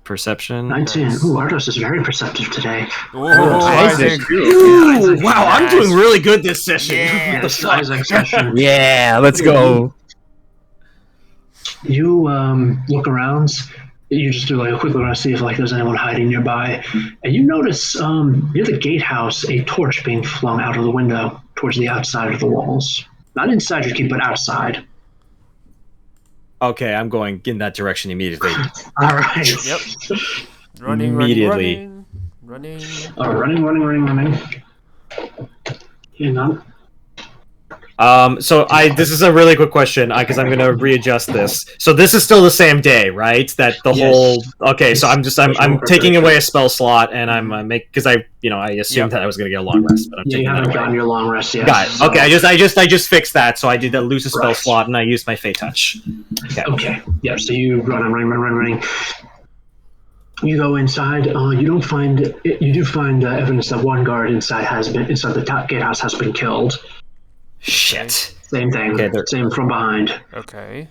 Perception. 19. Nice. Ooh, Ardos is very perceptive today. Oh, Isaac. Isaac. Ooh, wow, I'm Yes. doing really good this session. Yes, Isaac session. Yeah, let's go. You look around. You just do like a quick look around to see if like there's anyone hiding nearby, and you notice near the gatehouse a torch being flung out of the window towards the outside of the walls. Not inside your keep, but outside. Okay, I'm going in that direction immediately. All right. Yep. Running, Immediately. running. Running. Hang on. So this is a really quick question because I'm going to readjust this. So this is still the same day, right? That the Yes. whole. Okay, so I'm taking away a spell slot and I'm because I assumed Yep. that I was going to get a long rest, but I'm Yeah, you taking that haven't away. gotten your long rest yet. Got it. so- Okay, I just fixed that, so I did lose a spell Right. slot and I used my Fey Touch. Okay. Yeah. So you running. You go inside. You don't find. You do find evidence that one guard inside the top gatehouse has been killed. Shit. Same thing. Okay, Same from behind. Okay.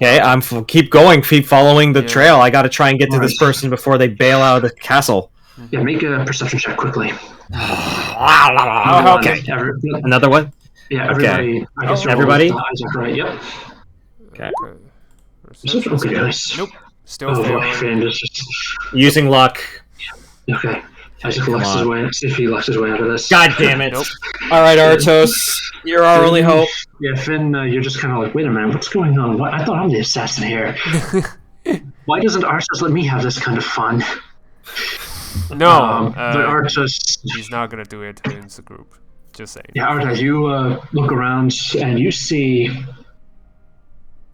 Okay, keep going, keep following the Yeah. trail. I got to try and get to this Right. person before they bail out of the castle. Yeah. Make a perception check quickly. Okay, another one. Yeah. Everybody. I guess Oh, you're all everybody? with, Isaac, right? Yep. Okay, Perception, okay, nice. Nope. Still Oh boy, failing. Finn is just using luck. okay. Isaac come lucks his on. way. See if he lucks his way out of this. God damn it! Nope. All right, Artos, you're our only hope. Yeah, Finn, you're just kind of like, wait a minute, what's going on? What? I thought I'm the assassin here. Why doesn't Arthas let me have this kind of fun? No. But Arthas, He's not gonna do it in the group. Just saying. yeah, Arthas, you look around and you see,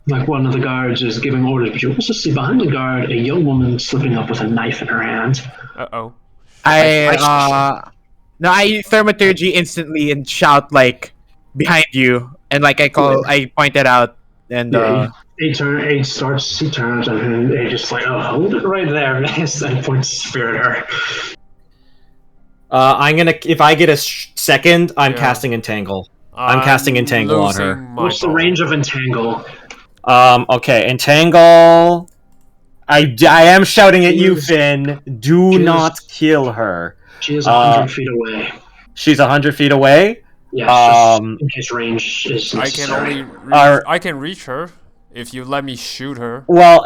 like one of the guards is giving orders, but you also see behind the guard a young woman slipping up with a knife in her hand. Uh-oh. I thaumaturgy instantly and shout like behind you, and like I pointed out, and He turns and he just like, oh, hold it right there, miss, and points his spear at her. I'm gonna. If I get a second, I'm Yeah. casting Entangle. I'm casting Entangle on her. losing my What's the ball. range of entangle? Okay, Entangle. I am shouting at you, Finn. Do not kill her. She is 100 feet away. She's 100 feet away. Yes, just in case range is I can necessary. only I can reach her if you let me shoot her. Well,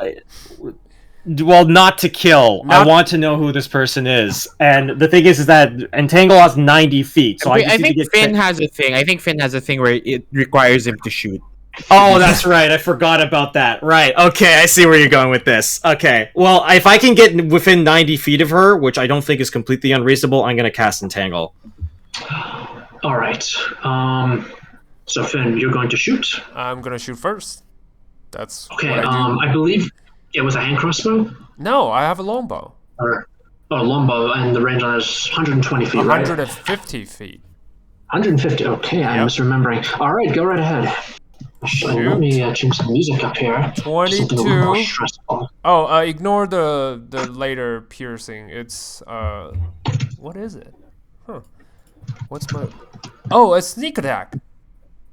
not to kill. I Not- want to know who this person is. And the thing is that Entangle has 90 feet, so I just need think to get Finn has a thing. I think Finn has a thing where it requires him to shoot. Oh, that's right. I forgot about that. Right. Okay, I see where you're going with this. Okay. Well, if I can get within 90 feet of her, which I don't think is completely unreasonable, I'm going to cast Entangle. All right. So Finn, you're going to shoot. I'm gonna shoot first. That's Okay. what I do. I believe it was a hand crossbow No, I have a longbow. or longbow, and the range on it is 120 feet, right? 150 feet. 150. Okay, I'm misremembering. All right, go right ahead. Let me change the music up here. 22. Something a little more stressful. Oh, ignore the later piercing. It's what is it? Huh? What's my? Oh, a sneak attack.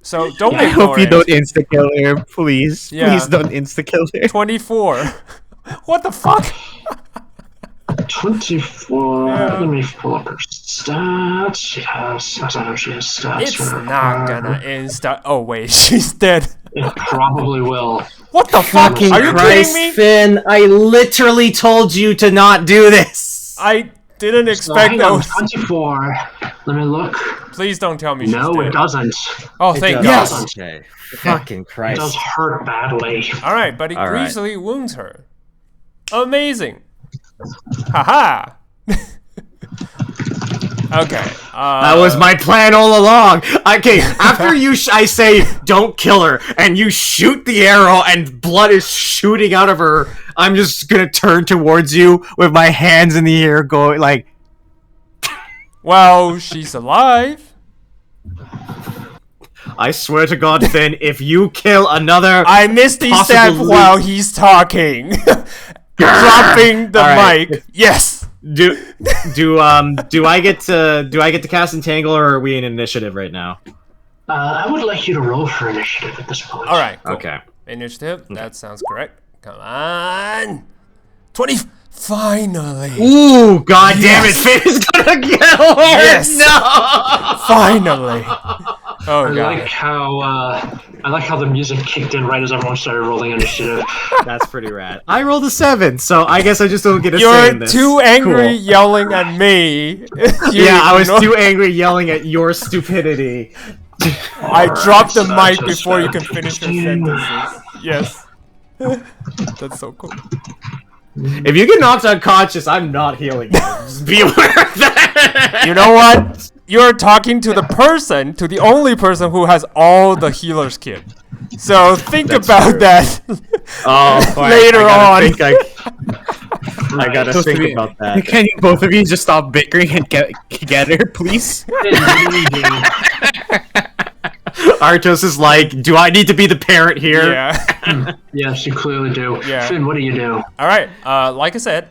So don't I ignore hope you it. don't insta kill her, please. Yeah. Please don't insta kill her. 24. What the fuck? 24. Let me pull up her stats. She has stats. It's for not her. gonna insta. Oh wait, she's dead. It probably will. What the fuck? Fucking Are you Christ, kidding me? Finn! I literally told you to not do this. I didn't So expect hang that. on, Was... 24. Let me look. Please don't tell me she's No, dead. it doesn't. Oh, thank God. Yes. Okay. Fucking It Christ. does hurt badly. All right, but it All right. easily wounds her. Amazing. Haha. Okay. That was my plan all along. Okay, after I say don't kill her, and you shoot the arrow, and blood is shooting out of her, I'm just gonna turn towards you with my hands in the air, going like, Well, she's alive. I swear to God, Finn, if you kill another, I misty step Possibly- while he's talking. Dropping the All right. mic. Yes. do I get to cast Entangle, or are we in initiative right now? I would like you to roll for initiative at this point. All right. Cool. Okay. Initiative. That sounds correct. Come on. 20. Finally. Ooh, God damn it, Finn is gonna kill her! Yes. No! Finally. Oh I god. like how the music kicked in right as everyone started rolling initiative. That's pretty rad. I rolled a 7, so I guess I just don't get a say in You're this. too angry Cool. yelling at me. Yeah, I was too angry yelling at your stupidity. I dropped the so mic just, before you can finish your 15. sentences. Yes. That's so cool. If you get knocked unconscious, I'm not healing you. Just be aware of that. You know what? You're talking to the only person who has all the healer's kit. So think That's about true. that Oh, boy, later on. I gotta Supposed to think be- about that. Can you both of you just stop bickering and get together, please? Artos is like, do I need to be the parent here? Yeah. Yes, you clearly do. Yeah. Finn, what do you do? All right. Like I said,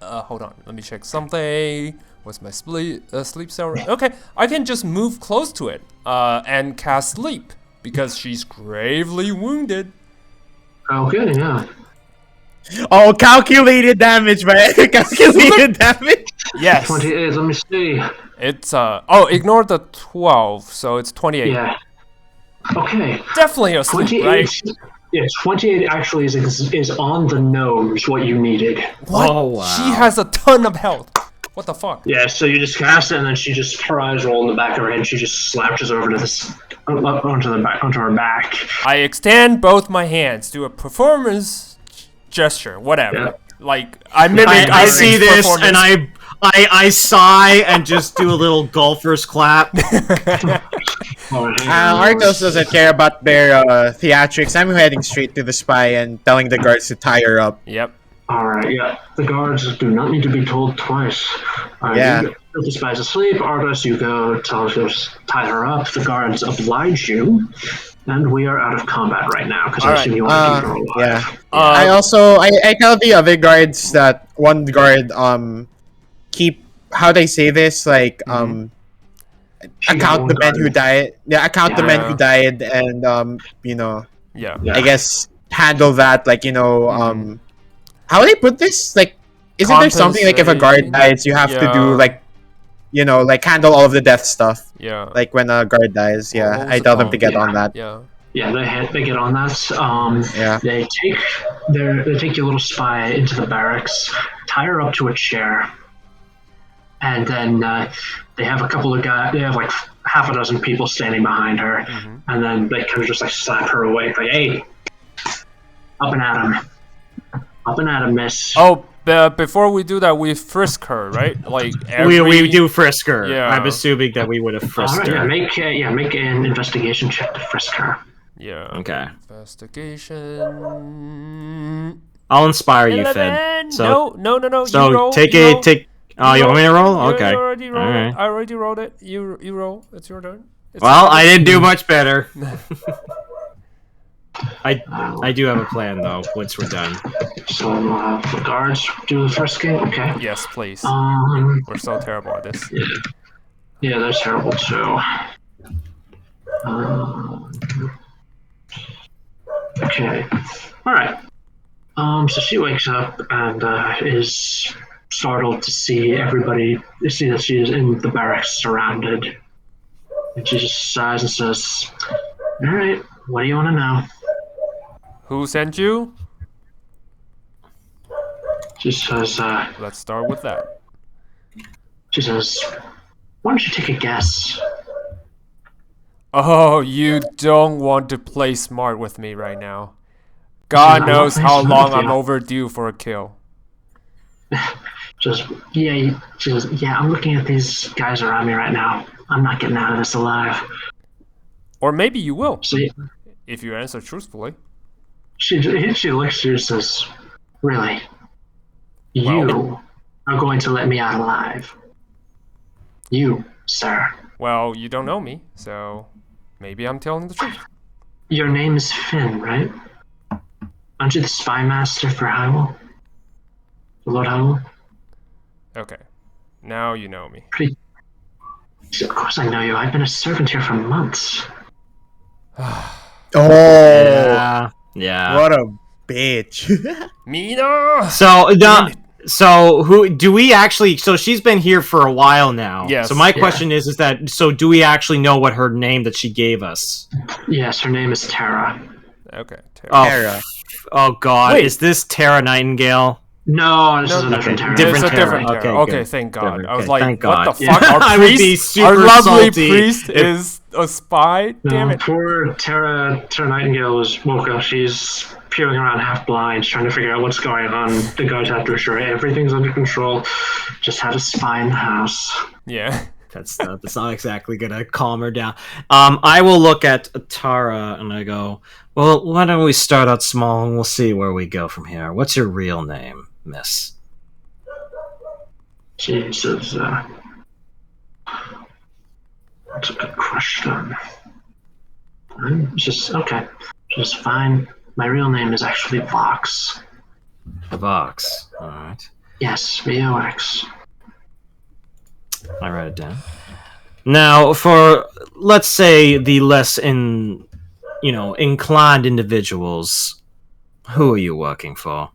hold on. Let me check something. What's my sleep cell? Okay, I can just move close to it and cast sleep because she's gravely wounded. Okay, yeah. Oh, calculated damage, man. Calculated damage. Yes. 28, let me see. It's oh, ignore the 12, so it's 28. Yeah. Okay. Definitely a sleep, 28. right? Yeah, 28 actually is on the nose what you needed. What? Oh, wow. She has a ton of health. What the fuck? Yeah, so you just cast it, and then she just her eyes roll in the back of her head. And she just slouches over to this onto her back. I extend both my hands, do a performance gesture, whatever. Yeah. Like I mimic. I see this, performance. and I sigh and just do a little golfer's clap. Arcos doesn't care about their theatrics. I'm heading straight to the spy and telling the guards to tie her up. Yep. Alright, yeah. The guards do not need to be told twice. Yeah. You go, the spy's asleep. Ardos, you go tell her to tie her up. The guards oblige you. And we are out of combat right now, because I Alright. assume you want to keep her alive. Yeah. Uh, I tell the other guards that one guard keep how they say this like She's account one the men guard. who died. Yeah, account the men Yeah. who died and you know yeah. Yeah. I guess handle that like you know how do they put this like isn't there something like if a guard Compensating? dies you have to Yeah. do like like handle all of the death stuff. Yeah. Like when a guard dies, What was I it tell them to called? get on that. Yeah. Yeah, they get on that. Yeah. They take your little spy into the barracks, tie her up to a chair, and then they have a couple of guys. They have like half a dozen people standing behind her, and then they kind of just like slap her awake, like, "Hey, up and at him, miss." Oh, before we do that, we frisk her, right? Like We do frisk her. Yeah. I'm assuming that we would have All frisked right, her. make an investigation check to frisk her. Yeah. Okay. Investigation. I'll inspire you, 11. Finn. So, No. so you roll. take you a roll. take. Oh, you want me to roll? You Okay. already rolled All it. right. I already rolled it. You roll. It's your turn. Well, I didn't do much better. I do have a plan though. Once we're done. So the guards do the frisking. Okay. Yes, please. We're so terrible at this. Yeah, they're terrible too. Okay. All right. So she wakes up and is startled to see everybody. You see that she is in the barracks, surrounded, and she just sighs and says, "All right, what do you want to know?" Who sent you? She says, Let's start with that. "She says, why don't you take a guess?" Oh, you don't want to play smart with me right now. God I'm knows not how playing long smart with I'm you. overdue for a kill. She says, yeah, I'm looking at these guys around me right now. I'm not getting out of this alive. Or maybe you will, So if you answer truthfully. she looks at you and says, really? You Well- are going to let me out alive? You, sir. Well, you don't know me, so maybe I'm telling the truth. Your name is Finn, right? Aren't you the spy master for Hywel? Lord Hywel? Okay, now you know me. Of course I know you. I've been a servant here for months. Oh, Yeah. what a bitch. Mina! So who do we actually? So she's been here for a while now. Yes. So my Yeah. question is that so do we actually know what her name that she gave us? Yes, her name is Tara. Okay, Oh, Tara. oh God, Wait. is this Tara Nightingale? No, this No, is a different okay, Tara. different It's a Tara. different Tara. Okay, Okay, good. thank God. Different. I was Okay, like, thank what the God. fuck? Our I would be priest, super our lovely salty priest if- is a spy? Damn No, it. poor Tara Nightingale was woke up. She's peering around half blind, trying to figure out what's going on. The guards have to assure her everything's under control. Just had a spy in the house. Yeah. That's not exactly gonna calm her down. I will look at Tara and I go, well, why don't we start out small and we'll see where we go from here. What's your real name, miss? She says, that's a good question. Okay. She's fine. My real name is actually Vox. Vox. All right. Yes, VOX. I write it down. Now, for let's say the less inclined individuals, who are you working for?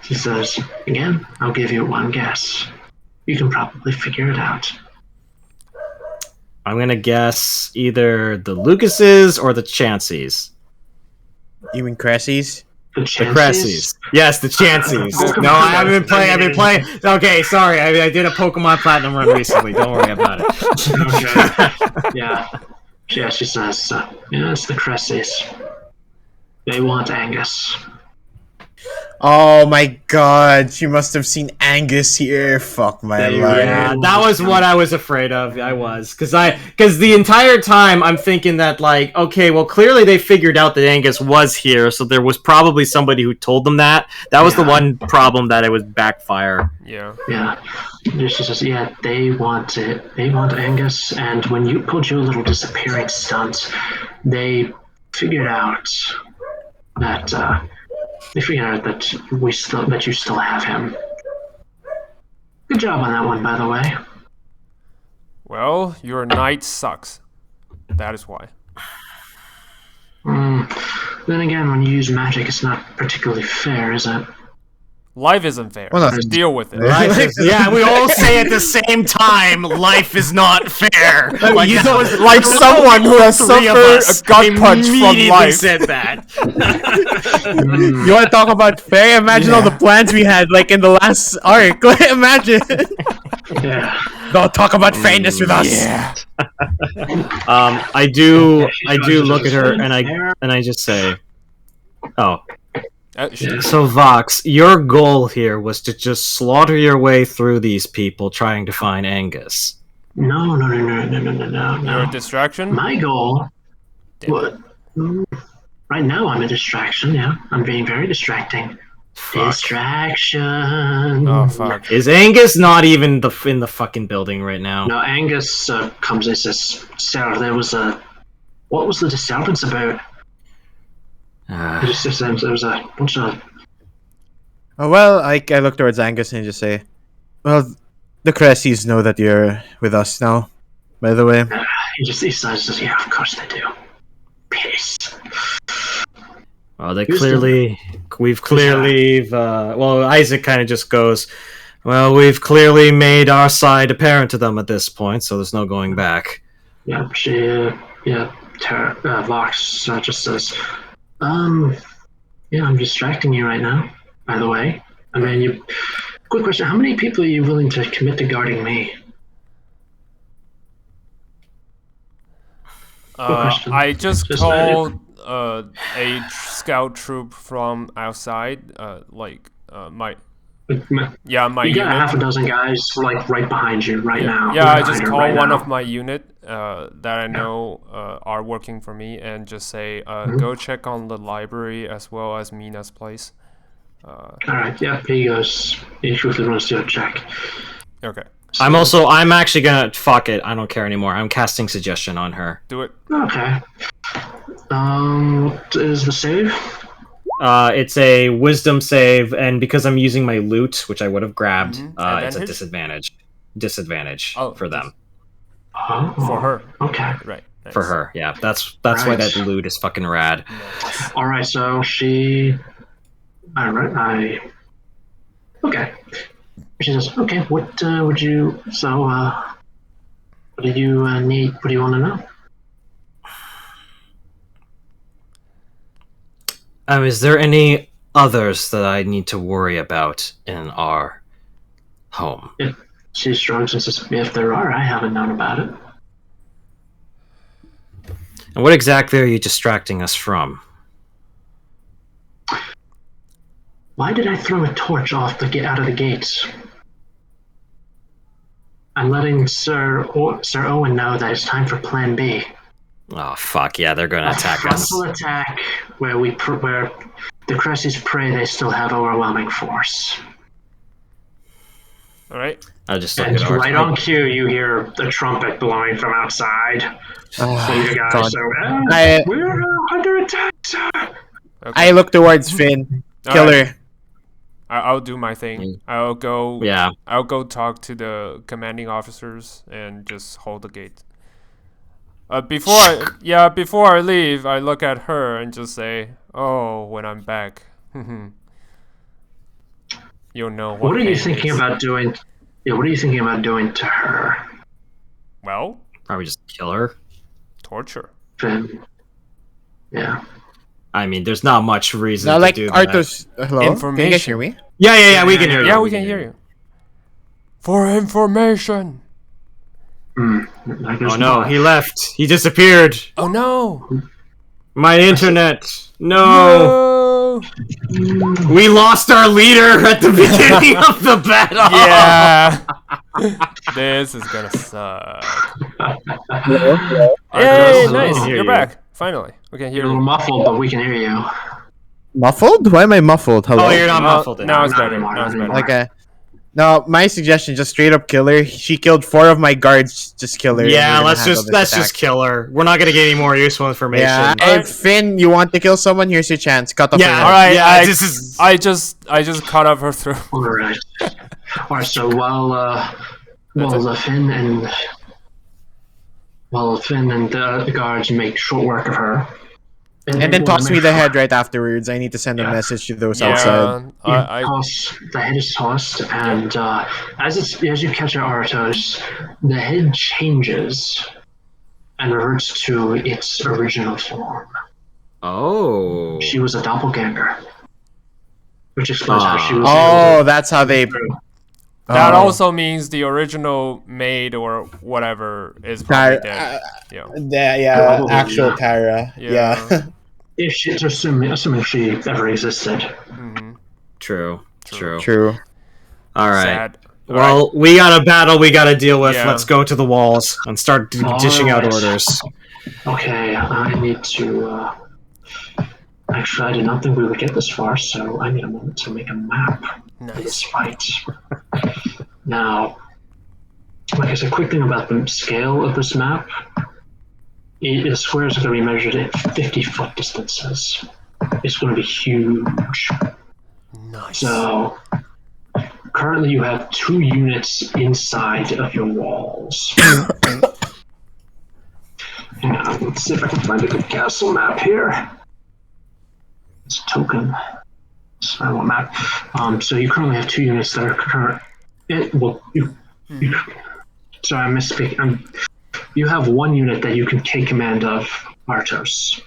She says, again, I'll give you one guess. You can probably figure it out. I'm gonna guess either the Lucases or the Chanceys. You mean Cressies? The The Chanceys? Cressies. Yes, the Chanceys. Oh, No, I haven't been playing. I've been playing. Okay, sorry. I did a Pokemon Platinum run recently. Don't worry about it. Okay. Yeah. Yeah, she says, it's the Cressies. They want Angus. Oh my god, she must have seen Angus here. Fuck my They life. Yeah, that was what I was afraid of. I was because the entire time I'm thinking that like, okay, well, clearly they figured out that Angus was here, so there was probably somebody who told them that. That was the Yeah. one problem that it was backfire. Yeah. Yeah. She says, yeah, they want it. They want Angus, and when you pulled your little disappearing stunt, they figured out that that you still have him. Good job on that one, by the way. Well, your knight sucks. That is why. Then again, when you use magic, it's not particularly fair, is it? Life isn't fair. Well, no. Deal with it. Yeah, we all say at the same time, life is not fair. Like, You that know, was like someone who has three of suffered us a gut punch from immediately life. said that. You want to talk about fair? Imagine all the plans we had, like in the last arc. Like, imagine. Yeah. Don't talk about fairness with us. Yeah. I do look at her and I just say, oh. So Vox, your goal here was to just slaughter your way through these people trying to find Angus. No. You're a distraction? My goal. Damn. What? Right now, I'm a distraction. Yeah, I'm being very distracting. Distraction. Oh, fuck. Is Angus not even in the fucking building right now? No, Angus comes and says, "Sarah, there was a. What was the disturbance about?" There was a bunch of. Oh, well, I look towards Angus and just say, well, the Cressies know that you're with us now, by the way. He says, "Yeah, of course they do." Piss. Well, well, Isaac kind of just goes, well, we've clearly made our side apparent to them at this point, so there's no going back. Yeah, Vox just says, yeah, I'm distracting you right now, by the way. I mean, quick question, how many people are you willing to commit to guarding me? I just called a scout troop from outside, my You got half a dozen guys like right behind you right now. Yeah, I just call one of my unit that I know are working for me and just say, go check on the library as well as Mina's place. Alright, yeah, he goes. He quickly runs to a check. Okay. So, I'm actually gonna, fuck it, I don't care anymore. I'm casting suggestion on her. Do it. Okay. What is the save? It's a wisdom save, and because I'm using my loot, which I would have grabbed, it's a disadvantage. For them. Oh, for her. Okay. Right. Nice. For her, yeah. That's why that loot is fucking rad. Alright, so she... Okay. She says, okay, what would you... So, what do you need? What do you want to know? Is there any others that I need to worry about in our home? She shrugs and says, if there are, I haven't known about it. And what exactly are you distracting us from? Why did I throw a torch out of the gates? I'm letting Sir Owen know that it's time for Plan B. Oh fuck yeah, they're gonna attack us. A frontal attack where the Cressies pray they still have overwhelming force. All right. I just and right on cue, you hear the trumpet blowing from outside. So you guys, we're under attack, sir. Okay. I look towards Finn. Killer. Right. I'll do my thing. I'll go talk to the commanding officers and just hold the gate. Before I leave, I look at her and just say, "Oh, when I'm back, you'll know what." What are you thinking about doing? Yeah, what are you thinking about doing to her? Well, probably just kill her. Torture. Yeah. I mean, there's not much reason now, to like do Arthur's, that. Hello? Information. Can you guys hear me? Yeah, we can hear you. Yeah, we can hear you. For information. Oh no, he left. He disappeared. Oh no. My internet. No. We lost our leader at the beginning of the battle. Yeah. This is gonna suck. Hey, nice. You're back. Finally. We can hear you. You're a little muffled, but we can hear you. Muffled? Why am I muffled? Hello? Oh, you're not muffled. Now it's better. Now it's better. Okay. No, my suggestion, just straight up kill her. She killed 4 of my guards. Just kill her. Yeah, let's just kill her. We're not gonna get any more useful information. Yeah. Hey, Finn, you want to kill someone? Here's your chance. Cut off her head. All right. Yeah, I just cut off her throat. All right. So while Finn and the guards make short work of her, And then toss me the head right afterwards. I need to send a message to those outside. The head is tossed, and as you catch Artos, the head changes and reverts to its original form. Oh. She was a doppelganger, which explains how she was. Oh, that's how they. That also means the original maid or whatever is probably dead. Actual Tara. Yeah. If she's assuming she ever existed. Mm-hmm. True. All right. Sad. Well, we got a battle we got to deal with. Yeah. Let's go to the walls and start dishing out orders. Okay, I need to... Actually, I did not think we would get this far, so I need a moment to make a map for this fight. Now, like I said, quick thing about the scale of this map. The squares are going to be measured at 50-foot distances. It's going to be huge. Nice. So, currently you have 2 units inside of your walls. Hang on, let's see if I can find a good castle map here. It's a token. Sorry, what map? So you currently have 2 units that are current. Sorry, I'm misspeaking. You have 1 unit that you can take command of, Artos.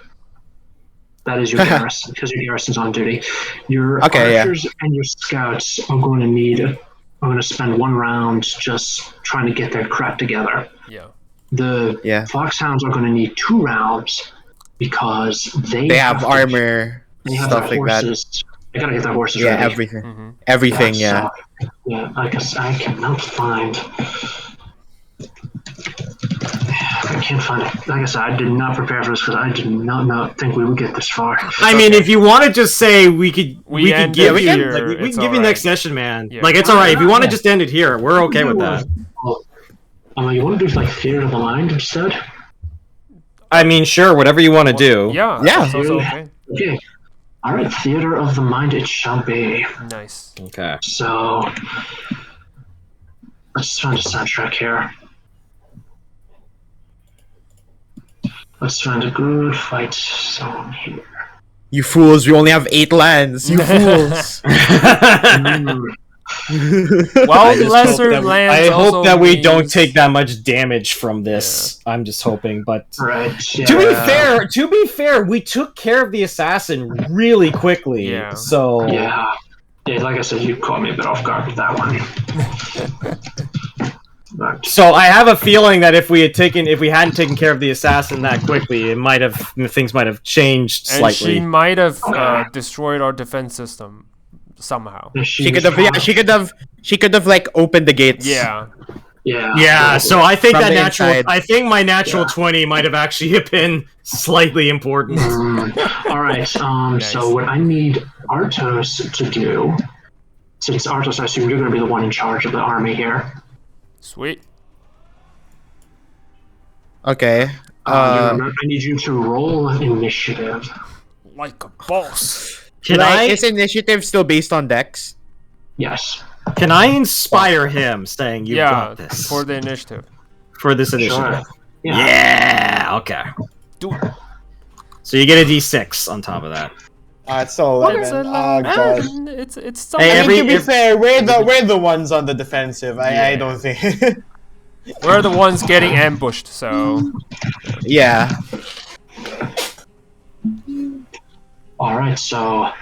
That is your garrison, because your garrison's on duty. Your archers and your scouts are going to spend 1 round just trying to get their crap together. Yeah. The Foxhounds are going to need 2 rounds because they have armor, stuff like horses. that. They gotta get their horses ready. Everything. Mm-hmm. Everything, So, I guess I cannot find. I can't find it. Like I said, I did not prepare for this because I did not think we would get this far. I mean, if you want to just say we could give you next session, man. Yeah. Like it's all right. If you want to just end it here, we're okay with that. You want to do like theater of the mind instead? I mean, sure, whatever you want to do. Yeah. That's also okay. Okay. All right, theater of the mind it shall be. Nice. Okay. So let's find a soundtrack here. Let's find a good fight song here. You fools, we only have 8 lands. You fools. Well, lesser lands. I hope that we don't take that much damage from this. Yeah. I'm just hoping, but to be fair, we took care of the assassin really quickly. Yeah. So like I said, you caught me a bit off guard with that one. So I have a feeling that if we hadn't taken care of the assassin that quickly, things might have changed slightly. And she might have destroyed our defense system somehow. She could have like opened the gates. Yeah. So I think my natural 20 might have actually been slightly important. All right. Nice. So what I need Artos to do, since Artos, I assume you're going to be the one in charge of the army here. Sweet. Okay. I need you to roll initiative. Like a boss. Is initiative still based on dex? Yes. Can I inspire him, saying you got this? For the initiative. For this initiative. Sure. Yeah. Okay. Do it. So you get a D6 on top of that. It's still 11. Oh god. It's something. I mean, to be fair, we're the ones on the defensive. I don't think. We're the ones getting ambushed, so. Yeah. All right, so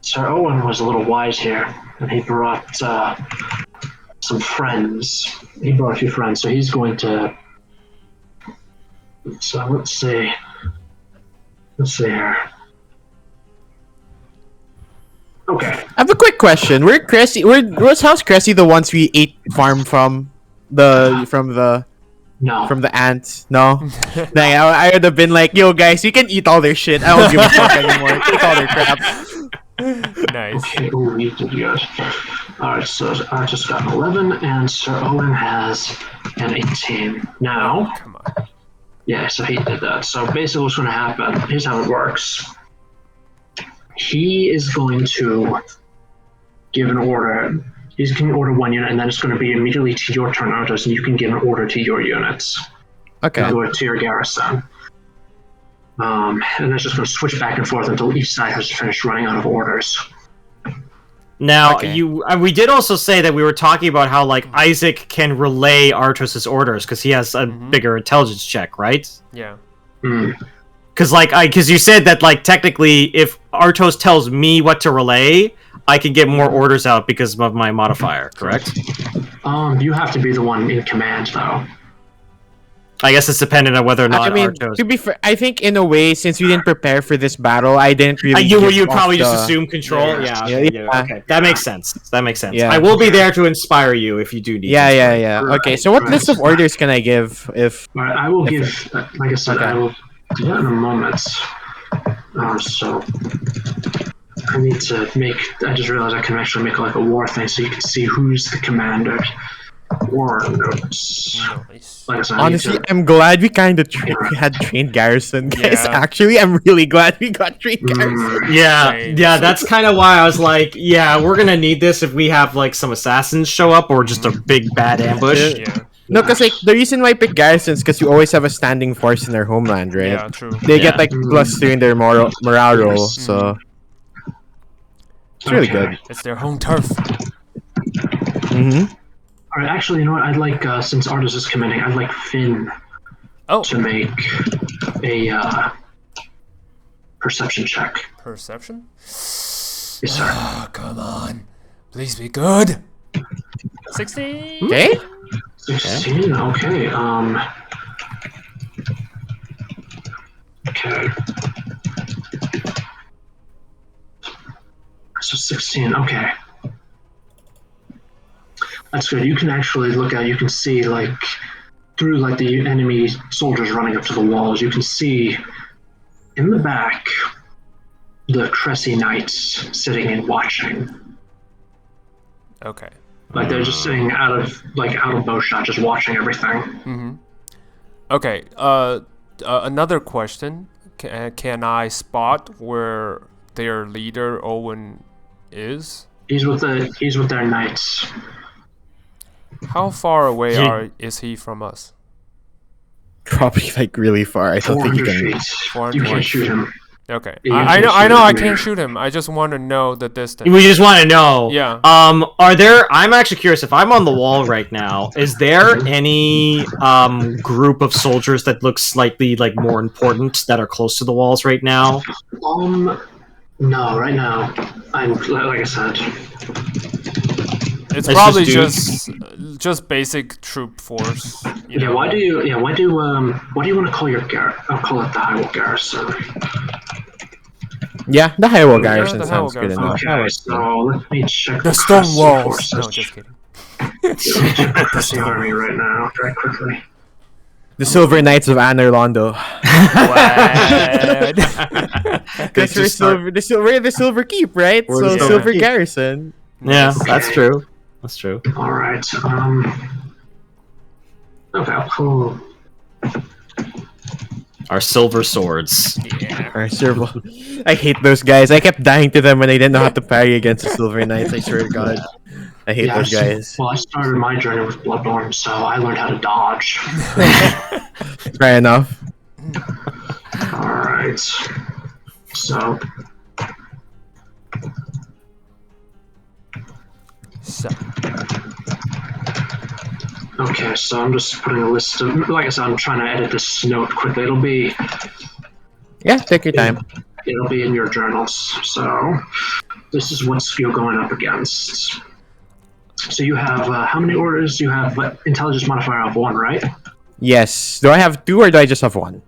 Sir Owen was a little wise here, and he brought some friends. He brought a few friends, so he's going to. So let's see. Let's see here. Okay. I have a quick question. Where's House Cressy the ones we ate farm from the ants? No. I would have been like, yo guys, you can eat all their shit. I don't give a fuck anymore. Take all their crap. Nice. Okay, we did good. Alright, so I just got an 11 and Sir Owen has an 18. Now Come on. Yeah, so he did that. So basically what's gonna happen, here's how it works. He is going to give an order. He's going to order 1 unit, and then it's going to be immediately to your turn, Artos, and you can give an order to your units. Okay. Or to your garrison. And it's just going to switch back and forth until each side has finished running out of orders. Now, Okay. we did also say that we were talking about how like Isaac can relay Artos's orders because he has a bigger intelligence check, right? Yeah. Because you said that like technically, if Artos tells me what to relay, I can get more orders out because of my modifier. Correct? You have to be the one in command, though. I guess it's dependent on whether or not I mean, Artos. to be fair, I think in a way, since we didn't prepare for this battle, I didn't really. You give probably off just assume control. Yeah. Yeah. Okay, that makes sense. Yeah. I will be there to inspire you if you do need. Yeah. Right, Okay, so what right. list of orders can I give if? All right, I will give, like I said, Okay. I will do that in a moment. So I need to make. I just realized I can actually make like a war thing, so you can see who's the commander. War notes. Nice. Like I said, I need Honestly, to- I'm glad we kind of had trained Garrison, guys. Yeah. Actually, I'm really glad we got trained Garrison. Same. Yeah. That's kind of why I was like, yeah, we're gonna need this if we have like some assassins show up or just a big bad ambush. Yeah. No, because like the reason why I pick Garrison is because you always have a standing force in their homeland, right? Yeah, true. They Yeah. get like +2 in their morale roll, so it's really good. It's their home turf. Mm-hmm. All right, actually, you know what? I'd like, since Artis is commanding, I'd like Finn Oh, to make a perception check. perception? Yes, sir. Oh, come on. Please be good. 16. Okay. 16. Okay. Okay. So 16. Okay. That's good. You can actually look at. You can see like through like the enemy soldiers running up to the walls. You can see in the back the Cressy Knights sitting and watching. Okay. Like they're just sitting out of bow shot, just watching everything. Okay. Another question. Can I spot where their leader Owen is? He's with their knights. How far away is he from us? Probably like really far. I don't think you 400 can. feet. 400 You can't feet. shoot him. Okay. You I can't know shoot I him. can't shoot him. I just want to know the distance. We just want to know. Yeah. Are there? I'm actually curious. If I'm on the wall right now, is there any group of soldiers that look slightly like more important that are close to the walls right now? No, right now, I'm like I said. It's Let's probably just just basic troop force. You Yeah, know? why do you want to call your garrison? I'll call it the Hywel garrison. Yeah, the Hywel Garrison the sounds Hywel good enough. Okay, so let me check The stone Cressy walls. forces. No, just kidding. Let me check the Cressy army right now, very quickly. The Silver Knights of Anor Londo. What? Because we're the Silver Keep, right? We're So the Silver Silver Keep. Garrison. Yeah, Okay. that's true. That's true. All right. Okay, I'll pull. Our silver swords. Or Silver. I hate those guys. I kept dying to them when I didn't know how to parry against the Silver Knights. I swear to God. I hate those guys. Well, I started my journey with Bloodborne, so I learned how to dodge. Fair enough. All right. So, So, okay, so I'm just putting a list of. Like I said, I'm trying to edit this note quickly. It'll be Yeah, take your time. in your journals. So, this is what you're going up against. So you have how many orders? You have intelligence modifier of 1, right? Yes. Do I have 2 or do I just have 1?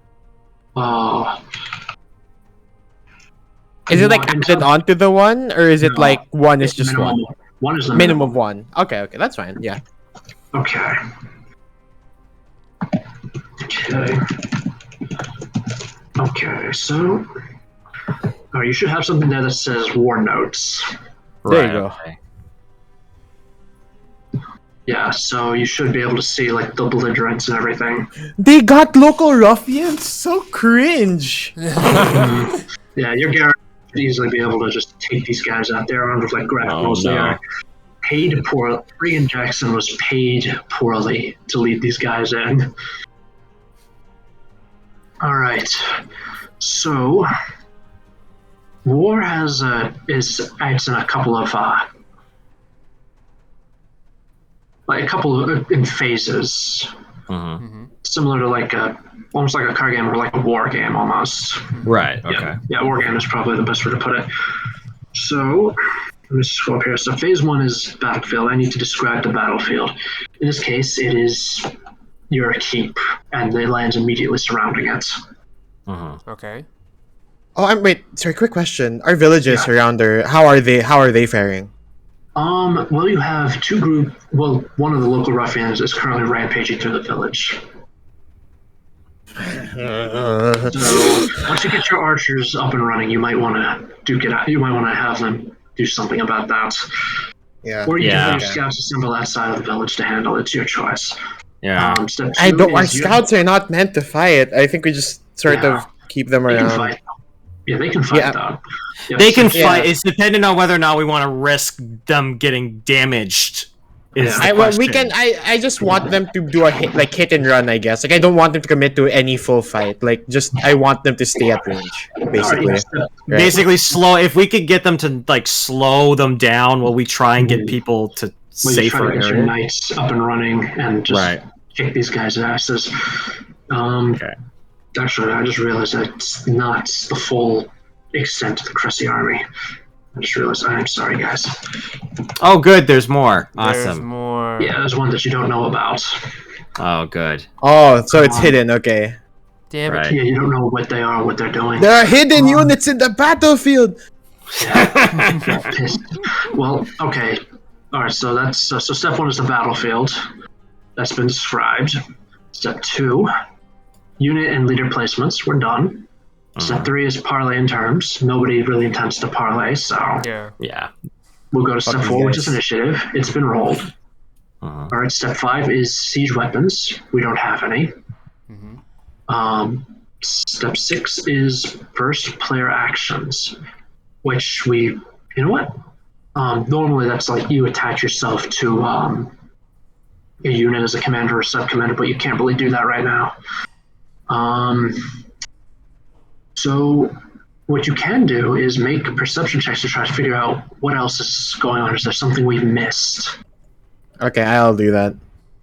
Is it like added onto the 1, or is it No. like 1 is just minimum. 1? 1 is the Minimum 1. Okay, that's fine. Yeah. Okay. Okay. Okay, so you should have something there that says war notes. There you go. Okay. Yeah, so you should be able to see like the belligerents and everything. They got local ruffians? So cringe. Yeah, your Garrett should easily be able to just take these guys out. They're armed with like grapnels. Oh, no. They are paid poorly. Regan Jackson was paid poorly to lead these guys in. All right. So, war is acts in a couple of in phases, similar to like almost like a card game or like a war game almost. Right. Okay. Yeah, war game is probably the best way to put it. So, let me just go up here. So, phase 1 is battlefield. I need to describe the battlefield. In this case, it is your keep, and the lands immediately surrounding it. Okay. Oh, wait. Sorry, quick question. Our villages around there, how are they faring? Well, you have two group. Well, one of the local ruffians is currently rampaging through the village. So once you get your archers up and running, you might want to have them do something about that. Yeah. Or you can have your scouts assemble that side of the village to handle it. It's your choice. Yeah. Step 2 Our is scouts are not meant to fight. I think we just sort of keep them They can around. fight. Yeah, they can fight though. Yeah, They can so- fight. It's dependent on whether or not we want to risk them getting damaged. Is the We question. can. I just want them to do a hit and run. I guess. Like I don't want them to commit to any full fight. Like just I want them to stay at range, basically. Alright, Right. Basically slow. If we could get them to like slow them down while we try and get people to Well, you try safer to get your area. knights up and running and just kick these guys' asses. Actually, I just realized that's not the full extent of the Cressy army. I just realized. I'm sorry, guys. Oh, good. There's more. There's Awesome. more. Yeah, there's one that you don't know about. Oh, good. Oh, so it's hidden. Okay. Damn it. Right. Yeah, you don't know what they are, what they're doing. There are hidden units in the battlefield. Pissed. Well, okay. All right. So that's so step 1 is the battlefield. That's been described. Step 2, unit and leader placements. We're done. Step 3 is parlay in terms. Nobody really intends to parlay, so Yeah. Yeah. we'll go to step Fuck 4, you which is guys. initiative. It's been rolled. All right. Step 5 is siege weapons. We don't have any. Step 6 is first player actions, which you know what? Normally that's like you attach yourself to a unit as a commander or sub-commander, but you can't really do that right now. So what you can do is make perception checks to try to figure out what else is going on. Is there something we've missed? Okay, I'll do that.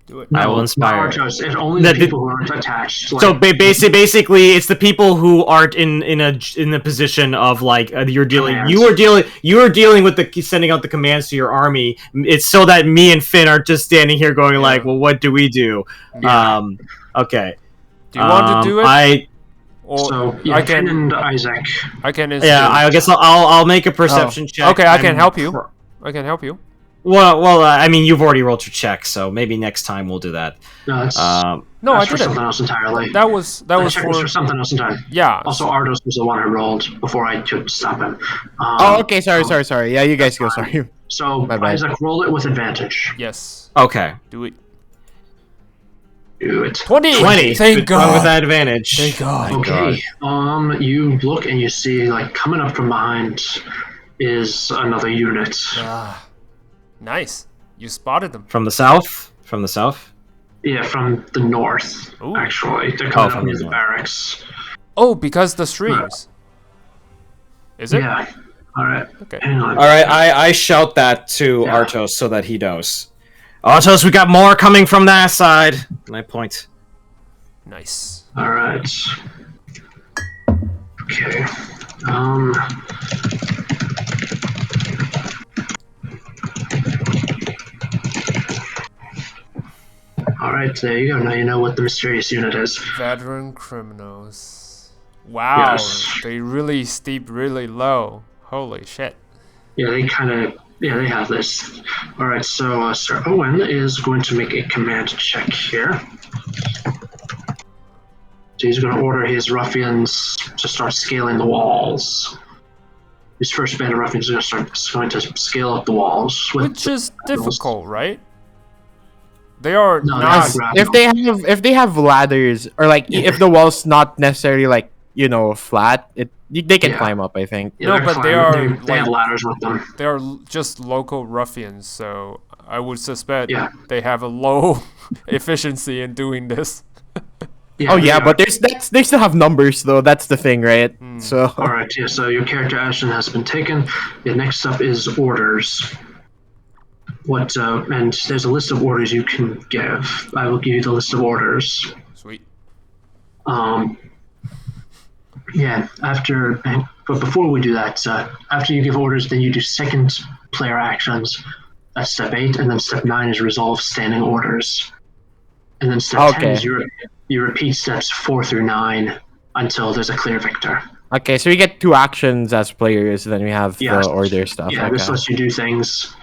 Do it. I will inspire. Not ours, it's only The- the people who aren't attached. Like, So basically, it's the people who aren't in the position of like you're dealing. Commands. You are dealing with the sending out the commands to your army. It's so that me and Finn are just standing here going like, well, what do we do? Yeah. Okay. Do you want to do it? Or so yeah, I Finn can. and Isaac. I can. I guess I'll make a perception check. Okay, I can I'm help you. pro- I can help you. Well, I mean, you've already rolled your check, so maybe next time we'll do that. No, that's, No, I that's for didn't. something else entirely. That was check was for for something else entirely. yeah. Also, Ardos was the one who rolled before I could stop him. Oh, okay. Sorry. Yeah, you guys go. Sorry. So My bad. Isaac, roll it with advantage. Yes. Okay. Do it. Do it. 20. 20. Thank Good one God. with that advantage. Thank God. Okay. You look and you see like coming up from behind is another unit. Ah, nice. You spotted them. From the south. From the south. Yeah, from the north. Ooh. Actually, they're coming from up near the the north. barracks. Oh, because the streams. Is it? Yeah. All right. Okay. Hang on. All right, I shout that to Yeah. Artos so that he knows. Artos, we got more coming from that side. And I point. Nice. All right. Okay. All right. There you go. Now you know what the mysterious unit is. Veteran criminals. Wow. Yes. They really steep really low. Holy shit. Yeah, they kind of. Yeah, they have this. All right. So Sir Owen is going to make a command check here. So he's going to order his ruffians to start scaling the walls. His first band of ruffians is going to scale up the walls. Which is difficult, right? They are No, not. If they have ladders or like if the wall's not necessarily like flat, they can Yeah. climb up. I think. No, they're but they climbing. are, They have like- ladders with them. They are just local ruffians, so I would suspect Yeah. they have a low efficiency in doing this. Oh yeah, but they still have numbers though. That's the thing, right? So All right, yeah. So your character action has been taken. The next up is orders. And there's a list of orders you can give. I will give you the list of orders. Sweet. Yeah. But before we do that, after you give orders, then you do second player actions. That's step 8, and then step 9 is resolve standing orders. And then step 10 is you repeat steps 4 through 9 until there's a clear victor. okay, so we get 2 actions as players, then we have the order stuff. Yeah, this lets you do things.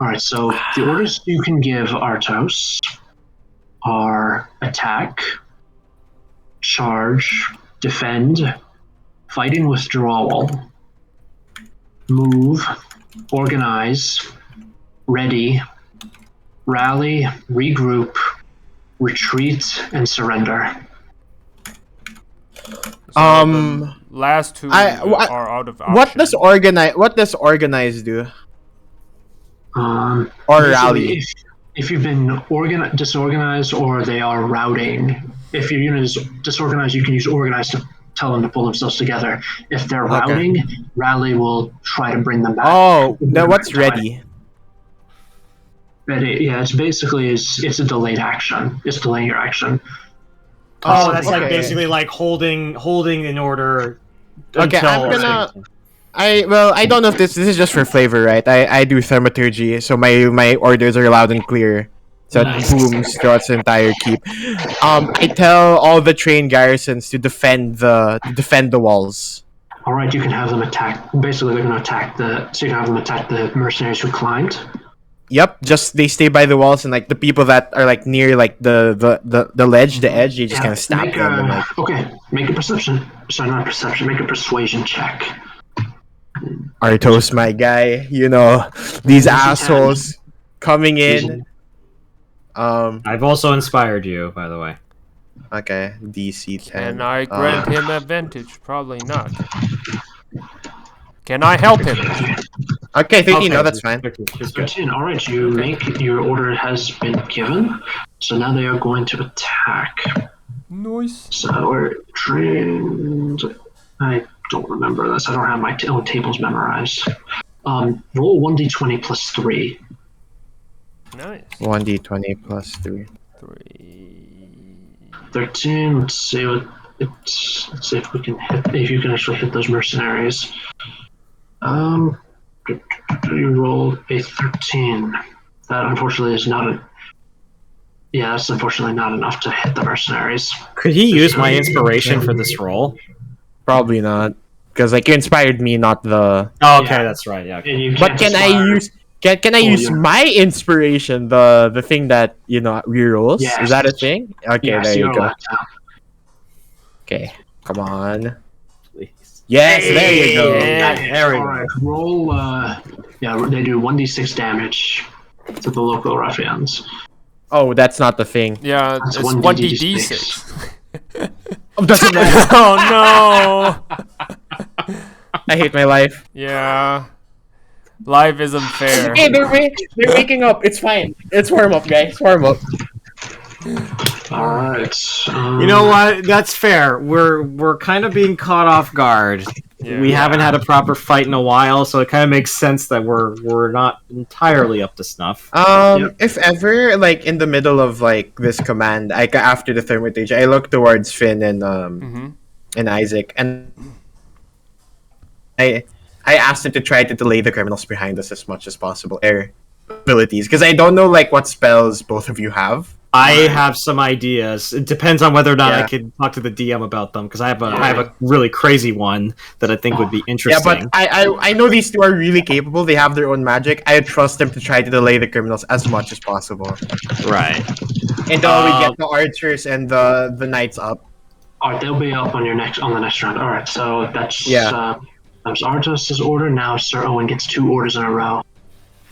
All right, so the orders you can give Artos are attack, charge, defend, fighting withdrawal, move, organize, ready, rally, regroup, retreat, and surrender. So last 2 are out of option. What does organize do? Or rally? If you've been disorganized or they are routing, if your unit is disorganized, you can use organize to tell them to pull themselves together. If they're routing, rally will try to bring them back. Oh, then what's ready? Ready, yeah, it's basically it's a delayed action. It's delaying your action. Oh, that's like basically like holding in order. Okay, I don't know if this is just for flavor, right? I do thaumaturgy, so my orders are loud and clear. So it booms throughout the entire keep. I tell all the trained garrisons to defend the walls. All right, you can have them attack. Basically, they're going to attack so you can have them attack the mercenaries who climbed. Yep, just they stay by the walls, and like the people that are like near like the ledge, the edge, you just kind of stab them. Okay, make a perception. Sorry, not perception. Make a persuasion check. Artos, my guy, these assholes coming in. I've also inspired you, by the way. Okay, DC 10. Can I grant him advantage? Probably not. Can I help him? Okay, 13, no, that's fine. 13, alright, your order has been given, so now they are going to attack. Nice. So we're trained. I don't remember this, I don't have my own tables memorized. Roll 1d20 plus 3. Nice. 1d20 plus 3. 13, let's see if we can if you can actually hit those mercenaries. You rolled a 13. That unfortunately is not that's unfortunately not enough to hit the mercenaries. Could he use my inspiration for this roll? Probably not, because like you inspired me, not the. Oh, okay, that's right. Yeah. Okay. But can I use my inspiration, the thing that rerolls? Yes. Is that a thing? Okay, yes, there you go. Okay, come on. Yes, there you go. Alright, roll, they do 1d6 damage to the local ruffians. Oh, that's not the thing. Yeah, That's it's 1d6. Oh, doesn't matter. Oh no! I hate my life. Yeah. Life isn't fair. Hey, they're waking up. It's fine. It's warm up, guys. Warm up. Alright. You know what? That's fair. We're kind of being caught off guard. Yeah. We haven't had a proper fight in a while, so it kind of makes sense that we're not entirely up to snuff. If ever, like in the middle of like this command, after the thaumaturgy, I look towards Finn and and Isaac, and I asked him to try to delay the criminals behind us as much as possible. Their abilities, because I don't know like what spells both of you have. I have some ideas. It depends on whether or not I can talk to the DM about them, because I have a really crazy one that I think would be interesting. Yeah, but I know these two are really capable. They have their own magic. I trust them to try to delay the criminals as much as possible. Right. Until we get the archers and the knights up. Alright, they'll be up on the next round. Alright, so that's Artos' order. Now Sir Owen gets 2 orders in a row.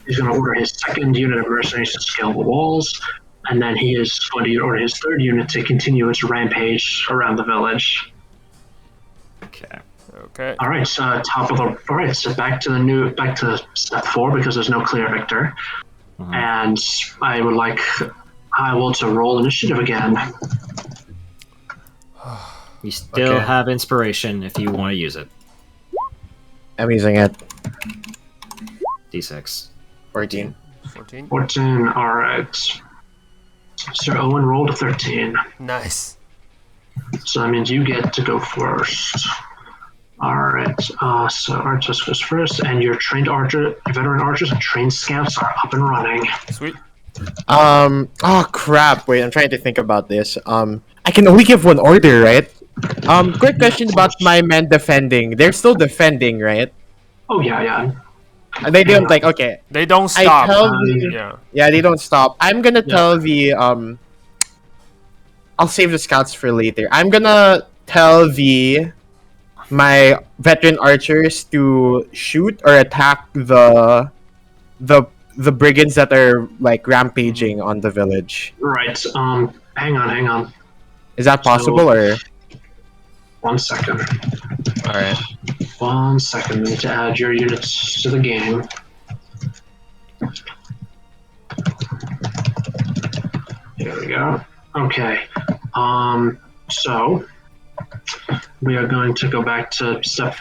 He's going to order his second unit of mercenaries to scale the walls. And then he is going to order his 3rd unit to continue its rampage around the village. Okay. All right. So So back to step 4, because there's no clear victor, and I would like Hywel to roll initiative again. You still Okay. have inspiration if you want to use it. I'm using it. D6. 14. 14. 14. All right. Sir Owen rolled a 13. Nice. So that means you get to go first. All right. So Artus goes first, and your trained archer, veteran archers, and trained scouts are up and running. Sweet. Oh crap! Wait, I'm trying to think about this. I can only give one order, right? Quick question about my men defending. They're still defending, right? Oh yeah. And they don't like. Okay, They don't I stop. tell the Yeah. yeah, they don't stop. I'm gonna Yeah. tell the I'll save the scouts for later. I'm gonna tell my veteran archers to shoot or attack the brigands that are like rampaging on the village. Right. Hang on. Is that possible or? 1 second. All right. 1 second. I need to add your units to the game. Here we go. Okay. So we are going to go back to step.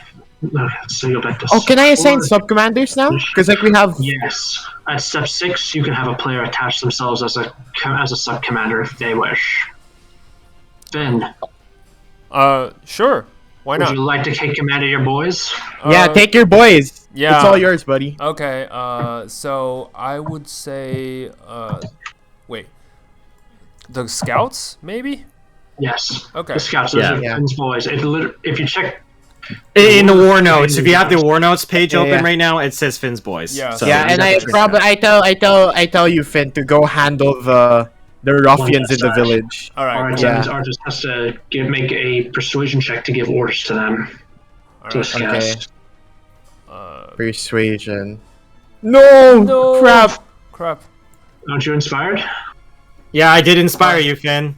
So go back to. Oh, can I assign 4. sub commanders now? Because like we have. Yes. At step 6, you can have a player attach themselves as a sub commander if they wish. Ben, Sure. Why would not? you like to take command of your boys? Yeah, take your boys. yeah. It's all yours, buddy. Okay. So I would say. Wait. The scouts, maybe. Yes. Okay. The scouts. Those Yeah. are Finn's boys. If you check. In the war notes, if you have the war notes page open Yeah. right now, it says Finn's boys. Yeah. So Yeah, you and have I to- I tell you, Finn, to go handle the ruffians in the side. village. All right. Alright, Cool. so that Yeah. means Artis has to make a persuasion check to give orders to them. To the Alright. scouts. Persuasion. No, No. crap. Aren't you inspired? Yeah, I did inspire you, Finn.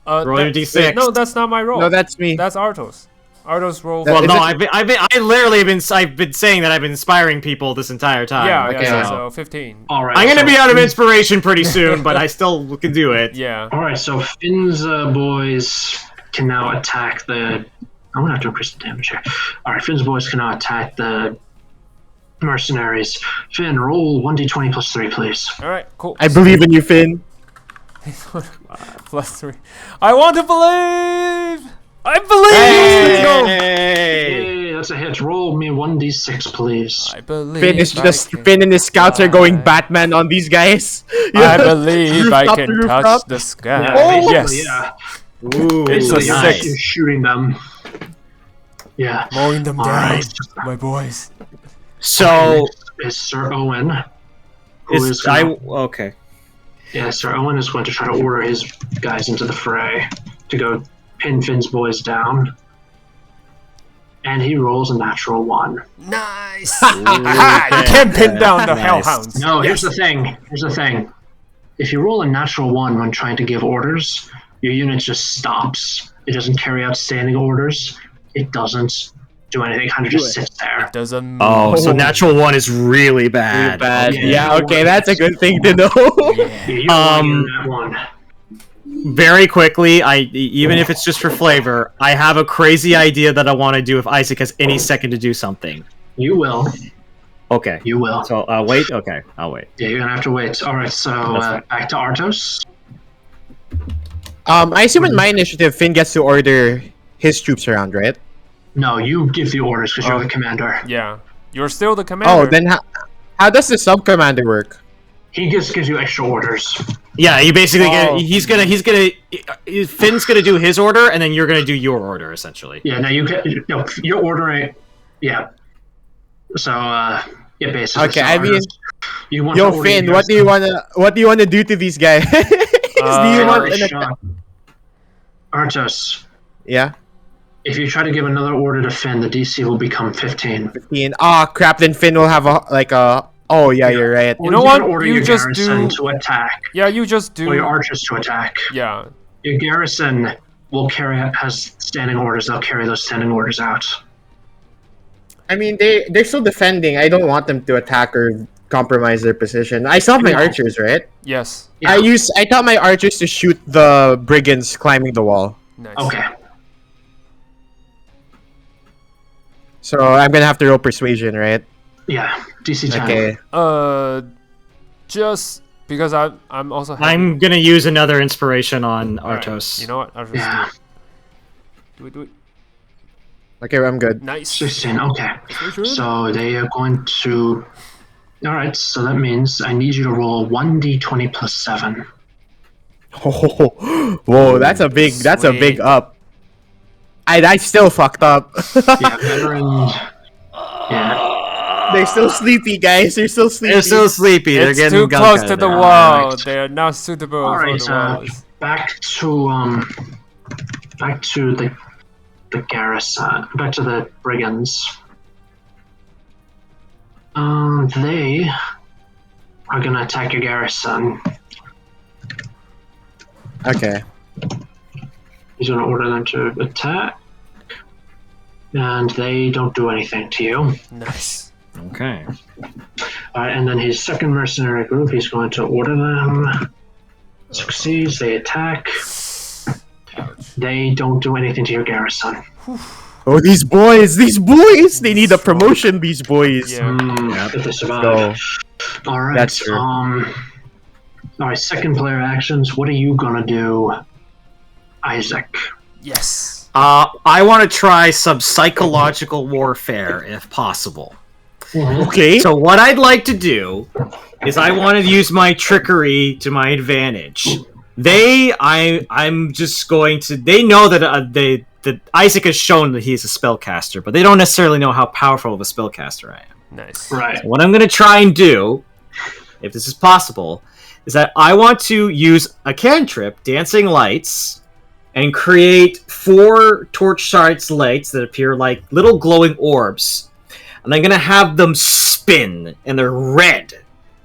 Roll your that- D6. No, that's not my role. No, that's me. That's Artos. Artos roll. That- Well, is no, it- I literally I've been saying that I've been inspiring people this entire time. yeah. okay. Yeah. So- So 15. Alright. I'm gonna so be out of inspiration pretty soon, but I still can do it. Yeah. Alright, so Finn's boys can now attack the. I'm gonna have to increase the damage here. Alright, Finn's boys can now attack the mercenaries. Finn, roll 1d20 plus 3, please. All right. Cool. I believe in you, Finn. Plus 3. I want to believe. I believe. Let's go. Hey! Yay, that's a hit. Roll me 1d6, please. I believe. Finn is I just can Finn and his scouts are going fly. Batman on these guys. I believe I Rooftop can to touch rooftop. the sky. Oh, basically, yes. Yeah. Ooh, It's a Basically, yeah, six. you're shooting them. Yeah. Mowing them down, Alright. my boys. So Is Sir Owen. Who is gonna- okay. Yeah, Sir Owen is going to try to order his guys into the fray to go pin Finn's boys down. And he rolls a natural 1. Nice. Aha, you can't pin down the Nice. hellhounds. No, here's the thing. If you roll a natural 1 when trying to give orders, your unit just stops. It doesn't carry out standing orders. It doesn't do anything. It kind of just sits there. Doesn't move. Oh, so natural 1 is really bad. Bad. Yeah. Yeah, okay, that's a good thing to know. Yeah, you don't want that one. Very quickly, even if it's just for flavor, I have a crazy idea that I want to do if Isaac has any second to do something. You will. Okay. You will. So wait. Okay, I'll wait. Yeah, you're gonna have to wait. All right, so That's fine. back to Artos. I assume in my initiative, Finn gets to order his troops around, right? No, you give the orders because you're the commander. Yeah. You're still the commander. Oh, then how does the sub commander work? He just gives you extra orders. Yeah, you basically Oh. Finn's gonna do his order, and then you're gonna do your order essentially. Yeah, now you're ordering. Yeah. So yeah, basically. Okay, so I mean, you want to Yo, order Finn, your what do you wanna do to these guys? Do you want an attack? Artos? Yeah, If you try to give another order to Finn, the DC will become 15. 15. Oh crap! Then Finn will have a. Oh yeah, you're right. Or know you what? can order You your just garrison do- to attack, Yeah, you just or your do. archers to attack. Yeah. Your garrison has standing orders. They'll carry those standing orders out. I mean, they're still defending. I don't want them to attack or compromise their position. I still have my No. archers, right? Yes. Yeah. I taught my archers to shoot the brigands climbing the wall. Nice. Okay. So I'm gonna have to roll persuasion, right? Yeah, DC 10. Okay. Just because I'm also happy. I'm gonna use another inspiration on Alright, Artos. You know what? Artos, Yeah. do it. Okay, I'm good. Nice. 16, okay. Persuasion. So they are going to... Alright, so that means I need you to roll 1d20 plus 7. Oh, whoa, that's a big Sweet. up. I still fucked up. Yeah, veteran... Yeah. They're still sleepy, guys. They're still sleepy. They're so sleepy. They're It's getting too gunk close out to of the there. wall. Alright. They are not suitable Alright, for the walls. back to the garrison, back to the brigands. They are gonna attack your garrison. Okay. He's gonna order them to attack, and they don't do anything to you. Nice. Okay. Alright, and then his second mercenary group, he's going to order them. Succeeds, they attack. They don't do anything to your garrison. Oh, these boys! They need a promotion. These boys. Yeah. If they survive. So Alright, That's true. Alright, second player actions. What are you gonna do, Isaac? Yes. I want to try some psychological warfare, if possible. okay. So what I'd like to do is I want to use my trickery to my advantage. I'm just going to. They know that that Isaac has shown that he's a spellcaster, but they don't necessarily know how powerful of a spellcaster I am. Nice. Right. So what I'm going to try and do, if this is possible, is that I want to use a cantrip, Dancing Lights, and create 4 torch-sized lights that appear like little glowing orbs. And I'm going to have them spin, and they're red,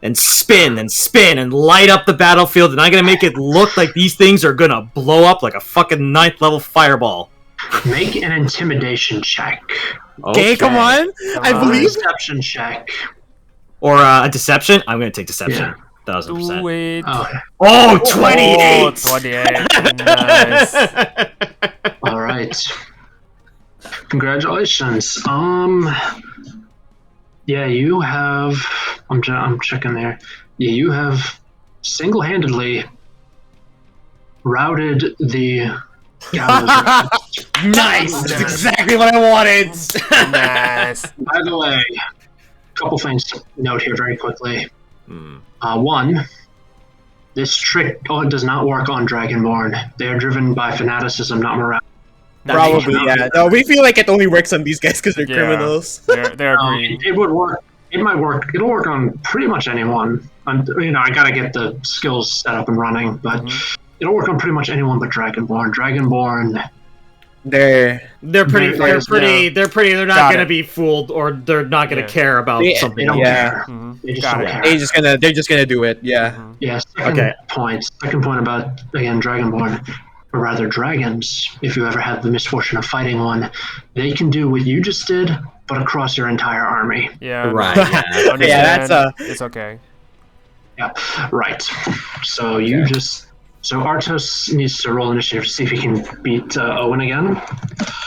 and spin and spin and light up the battlefield, and I'm going to make it look like these things are going to blow up like a fucking 9th level fireball. Make an intimidation check. Okay, come on. I believe. Deception check. Or a deception? I'm going to take deception. Yeah. 1000%. Do it. Oh, 28! Oh, 28. Nice. alright. Congratulations. Yeah, you have... I'm checking there. Yeah, you have single-handedly routed the gallows. Nice! That's exactly what I wanted! Nice. By the way, a couple things to note here very quickly. One, this trick does not work on Dragonborn. They are driven by fanaticism, not morale. Probably, yeah. No, we feel like it only works on these guys because they're criminals. They're green. It would work. It might work. It'll work on pretty much anyone. I gotta get the skills set up and running, but it'll work on pretty much anyone but Dragonborn. Dragonborn. They're They're not Got gonna it. be fooled, or they're not gonna Yeah. care about They- something. They don't Yeah. care. They just Got don't it. care. they're just gonna do it. Yeah. Yeah. Second point about again Dragonborn, or rather dragons. If you ever have the misfortune of fighting one, they can do what you just did, but across your entire army. Yeah. Right. Understand. Yeah, that's It's okay. Yeah. Right. So you just. So Artos needs to roll initiative to see if he can beat Owen again.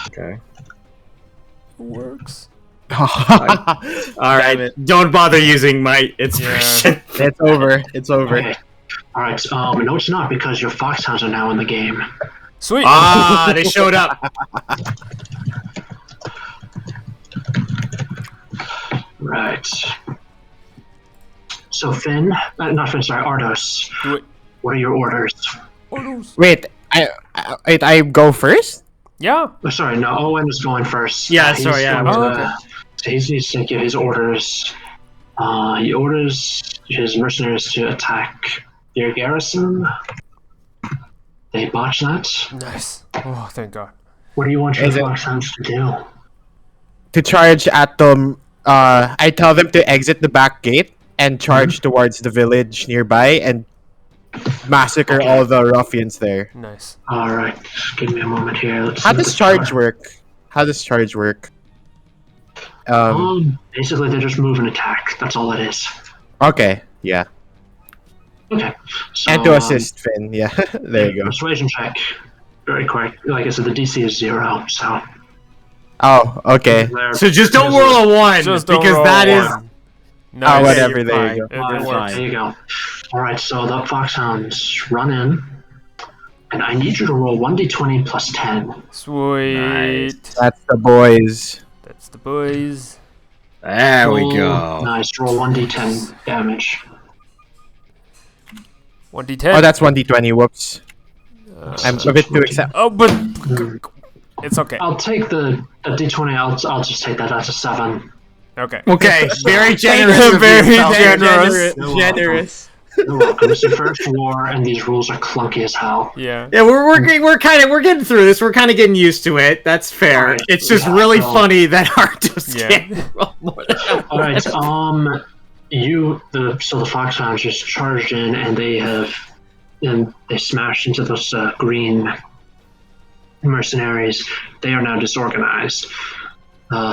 Okay. Works. Alright, don't bother using my inspiration. It's over. It's over. Okay. All right. No, it's not because your Foxhounds are now in the game. Sweet. Ah, they showed up. Right. So Finn, not Finn, sorry, Artos. Do it. What are your orders? Orders. Wait, I go first? Yeah. Oh, sorry, no, Owen is going first. Yeah, He's sorry, yeah. going Oh, to- okay. So he needs to give his orders. He orders his mercenaries to attack their garrison. They botch that. Nice. Oh, thank God. What do you want your Is it- Foxhounds to do? To charge at them, I tell them to exit the back gate and charge towards the village nearby and massacre all the ruffians there. Nice. All right, give me a moment here. Let's How see what does the charge chart- work? How does charge work? Basically, they just move and attack. That's all it is. Okay, yeah. Okay. So, And to assist Finn, yeah. There you go. Persuasion check. Very quick. Like I said, the DC is 0, so Oh, okay. So just don't roll a 1 Just don't because roll that a is. one. Nice. Oh, whatever. you're There fine. you go. It You're works. There fine. you go. All right, so the Foxhounds run in, and I need you to roll 1d20 plus 10. Sweet. That's the boys. That's the boys. There we Roll- go. Nice. Roll 1d10 damage. 1d10. Oh, that's 1d20. Whoops. I'm a bit too excited. Oh, but it's okay. I'll take the d20. I'll just take that as a 7. Okay. Okay, very generous. of you, Very Falcon. generous. Generous. You're welcome. It's your first war, and these rules are clunky as hell. Yeah. Yeah, we're getting through this. We're kind of getting used to it. That's fair. Alright, It's just yeah, really so- funny that Arctos Yeah. can't roll more than a All right. So the Foxhounds just charged in, and they smashed into those green mercenaries. They are now disorganized.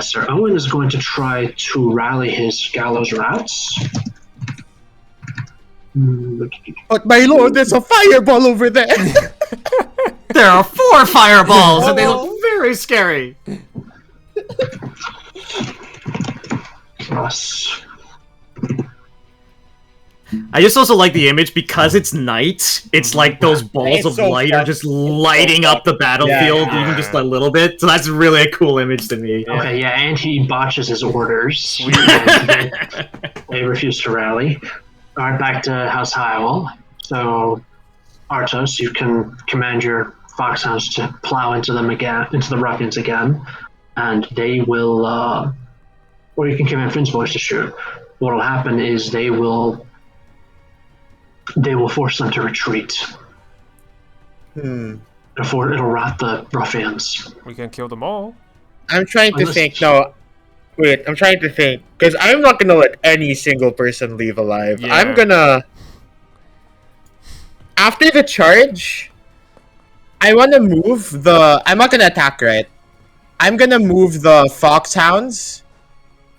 Sir Owen is going to try to rally his gallows rats. But my lord, there's a fireball over there. There are 4 fireballs, and they look very scary. Plus, I just also like the image because it's night. It's like those balls It's of so light are fun. just lighting up the battlefield, Yeah. even just a little bit. So that's really a cool image to me. okay, yeah, and he botches his orders. They refuse to rally. All right, back to House Hywel. So, Artos, you can command your Foxhounds to plow into them again, into the ruffians again, and they will, or you can command Finn's boys to shoot. What will happen is they will force them to retreat. Therefore, it'll rot the ruffians. We can kill them all. I'm trying to Unless- think. No, wait. I'm trying to think because I'm not gonna let any single person leave alive. Yeah. I'm gonna. After the charge, I want to move the. I'm not gonna attack, right? I'm gonna move the Foxhounds,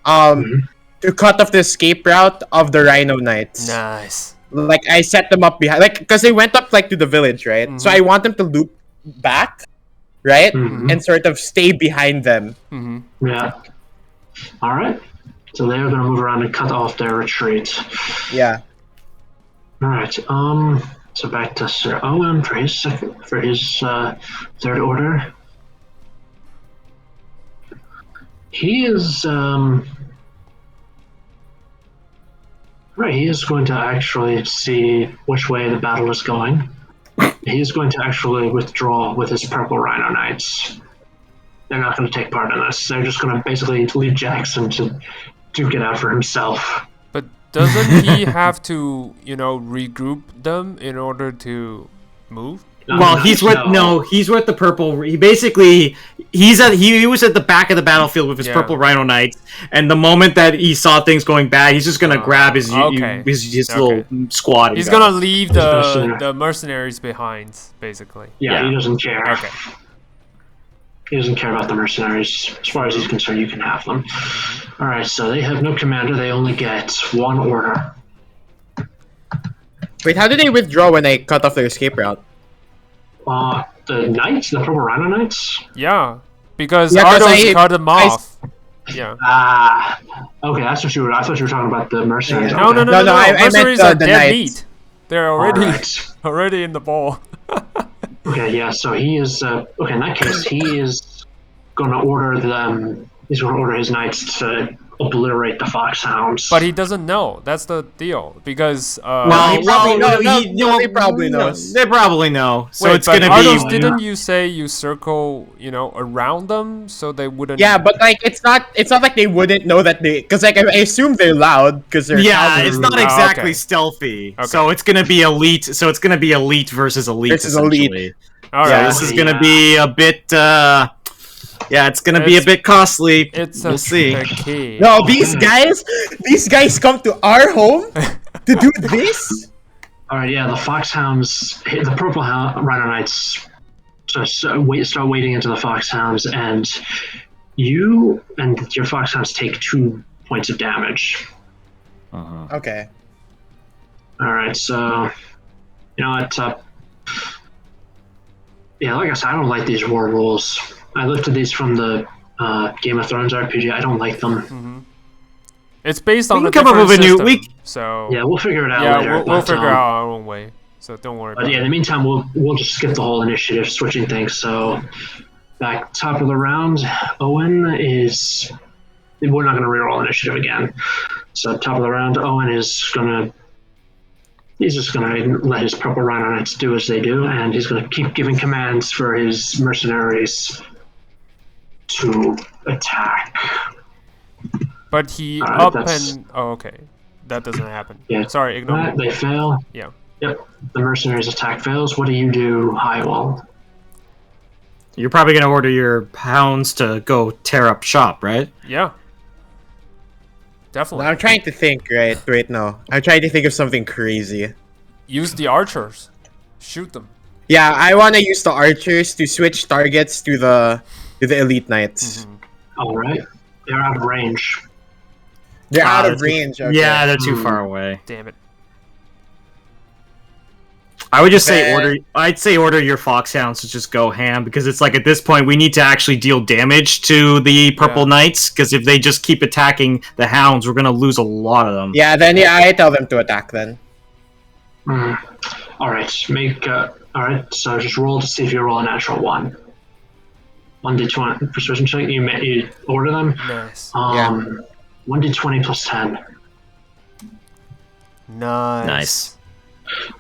to cut off the escape route of the Rhino Knights. Nice. Like I set them up behind, like because they went up like to the village, right? So I want them to loop back, right, and sort of stay behind them. Yeah. All right. So they are going to move around and cut off their retreat. Yeah. All right. So back to Sir Owen for his third order. He is right. He is going to actually see which way the battle is going. He is going to actually withdraw with his purple Rhino Knights. They're not going to take part in this. They're just going to basically leave Jackson to duke it out for himself. But doesn't he have to, regroup them in order to move? Well, he's with the purple. He basically he was at the back of the battlefield with his Yeah. purple Rhino Knights, and the moment that he saw things going bad, he's just gonna grab his okay. his Okay. little squad. And He's go. gonna leave Especially- the mercenaries behind, basically. Yeah, Yeah. he doesn't care. Okay. He doesn't care about the mercenaries. As far as he's concerned, you can have them. All right, so they have no commander. They only get one order. Wait, how did they withdraw when I cut off their escape route? The knights, the purple Rhino Knights. Yeah, because Yeah, 'cause Ardos I- cut them I- off. Yeah. Ah, okay, that's what you were. I thought you were talking about the mercenaries. Yeah. No, no, no, no, no. I meant Mercenaries are the dead knights. meat. They're already Alright. already in the ball. Okay, yeah. So he is. Okay, in that case, he is going to order them. He's going to order his knights to obliterate the Foxhounds. But he doesn't know. That's the deal. Because They probably knows. They probably know. So wait, it's but gonna Ardos, be. didn't you say you circle, around them so they wouldn't? Yeah, but like it's not like they wouldn't know that because like I assume they're loud because they're Yeah, cavalry. it's not Oh, exactly okay. stealthy. Okay. So it's gonna be elite. So it's gonna be elite versus elite. Versus elite. essentially. All So right. this is Okay, gonna yeah. be a bit. It's gonna be a It's- bit costly. It's we'll see. tricky. No, these guys come to our home to do this. All right, yeah. The Foxhounds, the purple Rhino Knights, start wading into the Foxhounds, and you and your Foxhounds take 2 points of damage. Okay. All right, so you know what? Yeah, like I said, I don't like these war rules. I lifted these from the Game of Thrones RPG. I don't like them. It's based on We a can come up different with a new- system, we- so Yeah, we'll figure it out yeah, later. we'll but, figure out our own way. So don't worry But about yeah, in the it. meantime, we'll just skip the whole initiative, switching things. So back top of the round, Owen is. We're not going to reroll initiative again. So top of the round, Owen is gonna. He's just going to let his purple rhino knights do as they do, and he's going to keep giving commands for his mercenaries to attack. But he Alright, up that's- and okay, that doesn't happen. Yeah. Sorry, ignore That, me. they fail. Yeah. Yep. The mercenaries' attack fails. What do you do, Hywel? You're probably gonna order your hounds to go tear up shop, right? Yeah. Definitely. I'm trying to think right now. I'm trying to think of something crazy. Use the archers. Shoot them. Yeah, I want to use the archers to switch targets to the elite knights. All right. They're out of range. They're out they're of too- range. Okay. Yeah, they're too far away. Damn it. I would just say Then- I'd say order your Foxhounds to just go ham because it's like at this point we need to actually deal damage to the Purple Yeah. Knights because if they just keep attacking the hounds, we're gonna lose a lot of them. Yeah, then I tell them to attack then. All right. All right. So just roll to see if you roll a natural one. 1d20 persuasion check. You order them. Nice. 1d20 plus 10. Nice. Nice.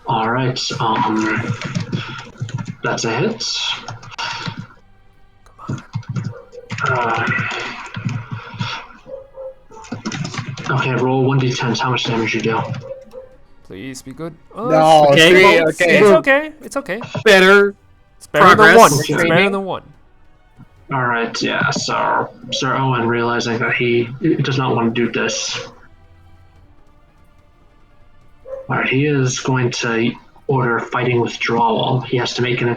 All right. That's a hit. Okay, roll 1d10s. How much damage you do? Please be good. Oh, No, Okay, three, well, okay. It's okay. It's okay. Better. It's better than Progress. one. It's better Training. than one. All right. Yeah. So Sir Owen, realizing that he does not want to do this. All right. He is going to order fighting withdrawal. He has to make an.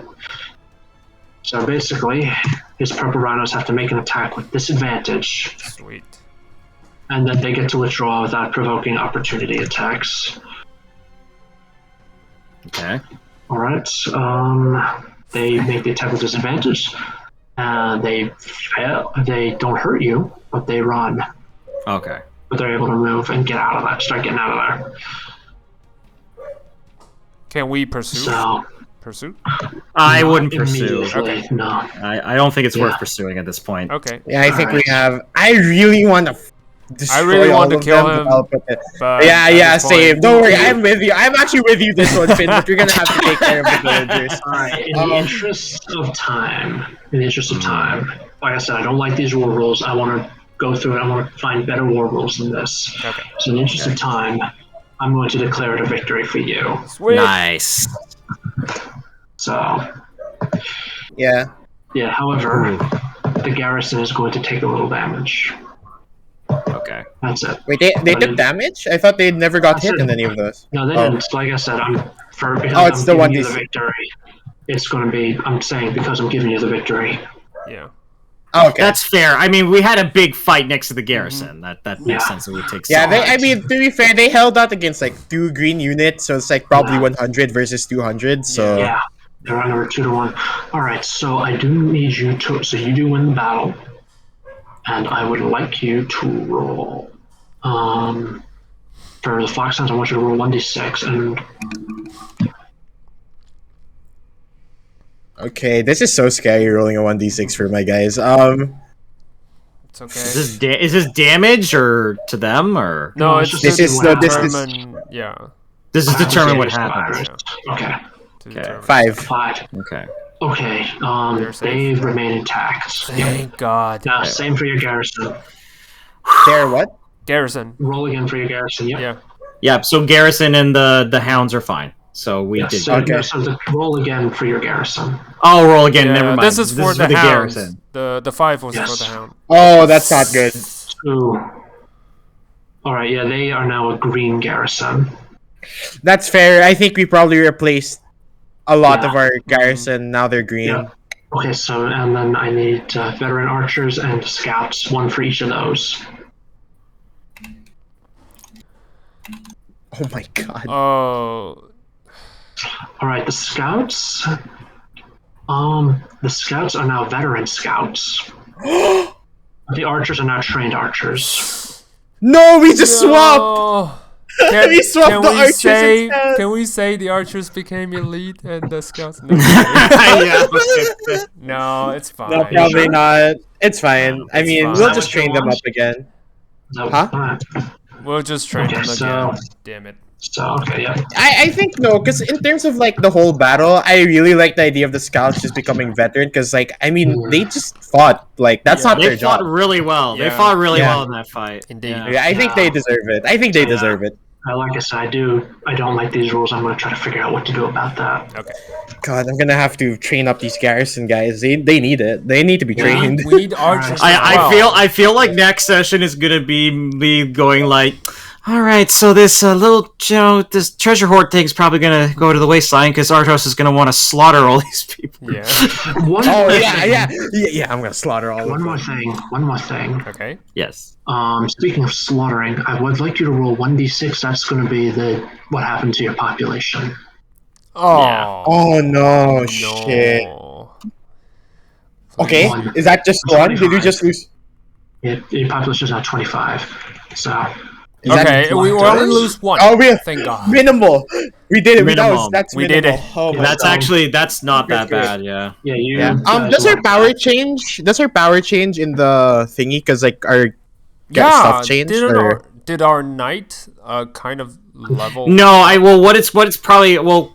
So basically, his purple rhinos have to make an attack with disadvantage, Sweet. and then they get to withdraw without provoking opportunity attacks. Okay. All right. They make the attack with disadvantage. They fail. They don't hurt you, but they run. Okay. But they're able to move and get out of that. Start getting out of there. Can we pursue? So Pursue? I not wouldn't pursue. immediately, Okay. No. I don't think it's Yeah. worth pursuing at this point. Okay. Yeah, I think we Alright. have. I really want to. I really want to kill him, but Yeah, at yeah, this point- same. Don't worry, I'm with you. I'm actually with you this one, Finn, but you're gonna have to take care of the villagers. All right. In the interest of time, like I said, I don't like these war rules. I want to go through it. I want to find better war rules than this. Okay. So in the interest of time, I'm going to declare it a victory for you. Sweet. Nice. So Yeah. yeah. However, the garrison is going to take a little damage. Okay. That's it. Wait, they took damage? I thought they never got I hit said- in any of those. No, they Oh. didn't. Like I said, because Oh, it's I'm the giving one you they- the victory. It's going to be. I'm saying because I'm giving you the victory. Yeah. Oh, okay. That's fair. I mean, we had a big fight next to the garrison. That makes Yeah. sense. It would take. Yeah, some. I mean, to be fair, they held out against like 2 green units, so it's like probably Yeah. 100 versus 200. So Yeah, they're outnumbered 2-1. All right, so I do need you to. So you do win the battle, and I would like you to roll. For the Foxhounds, I want you to roll 1d6, and okay, this is so scary rolling a 1d6 for my guys. It's okay. Is this damage or to them or No, No, it's it's just just- to this is- determine. Yeah. does this I would determine say what just happens? virus. Okay, To Okay. determine. 5. 5. Okay. Okay, They're they safe. remain intact. Thank God. Same for your garrison. There, what? Garrison. Roll again for your garrison. Yep. Yeah. Yeah. So garrison and the hounds are fine. So we Yes, did. so, Okay. so roll again for your garrison. I'll roll again. Yeah, Never mind. This is for the hounds. garrison. The 5 was Yes. for the hound. Oh, that's not good. 2. All right, yeah, they are now a green garrison. That's fair. I think we probably replaced a lot Yeah. of our garrison. Now they're green. Yeah. Okay, so and then I need veteran archers and scouts, one for each of those. Oh my god. Oh. All right, the scouts. The scouts are now veteran scouts. The archers are now trained archers. No, we just swapped. No. We swapped the archers instead. Can we say the archers became elite and the scouts? No, Yeah. no, it's fine. No, probably not. It's fine. I mean, fine. we'll just train them up again. Huh? We'll just train them again. Damn it. So, okay, yeah. I think no, because in terms of like the whole battle, I really like the idea of the scouts just becoming veteran. Because like, I mean, they just fought. Like that's not They their fought job. really well. They Yeah. fought really Yeah. well in that fight. Indeed. Yeah, I think they deserve it. I think they deserve it. Like I said, I don't like these rules. I'm going to try to figure out what to do about that. Okay. God, I'm gonna have to train up these garrison guys. They need it. They need to be trained. We need archers. as I well. feel like next session is gonna be me going like, all right, so this this treasure hoard thing is probably gonna go to the wasteland because Artos is gonna want to slaughter all these people. Yeah. Oh yeah. I'm gonna slaughter all of them. One more thing. Okay. Yes. Speaking of slaughtering, I would like you to roll 1d6. That's going to be what happened to your population. Oh. Yeah. Oh no, shit. Okay, is that just one? Did you just lose? Your population is now 25. So. Is that Okay, we one? only lose one. Oh, Thank God. minimal. We did it. Minimum. That's We minimal. did it. Oh my That's God. actually not that Good. bad. Yeah. Yeah, you. Yeah. Does our power change? Does our power change in the thingy? Because like our stuff changed. Did our knight kind of level? No,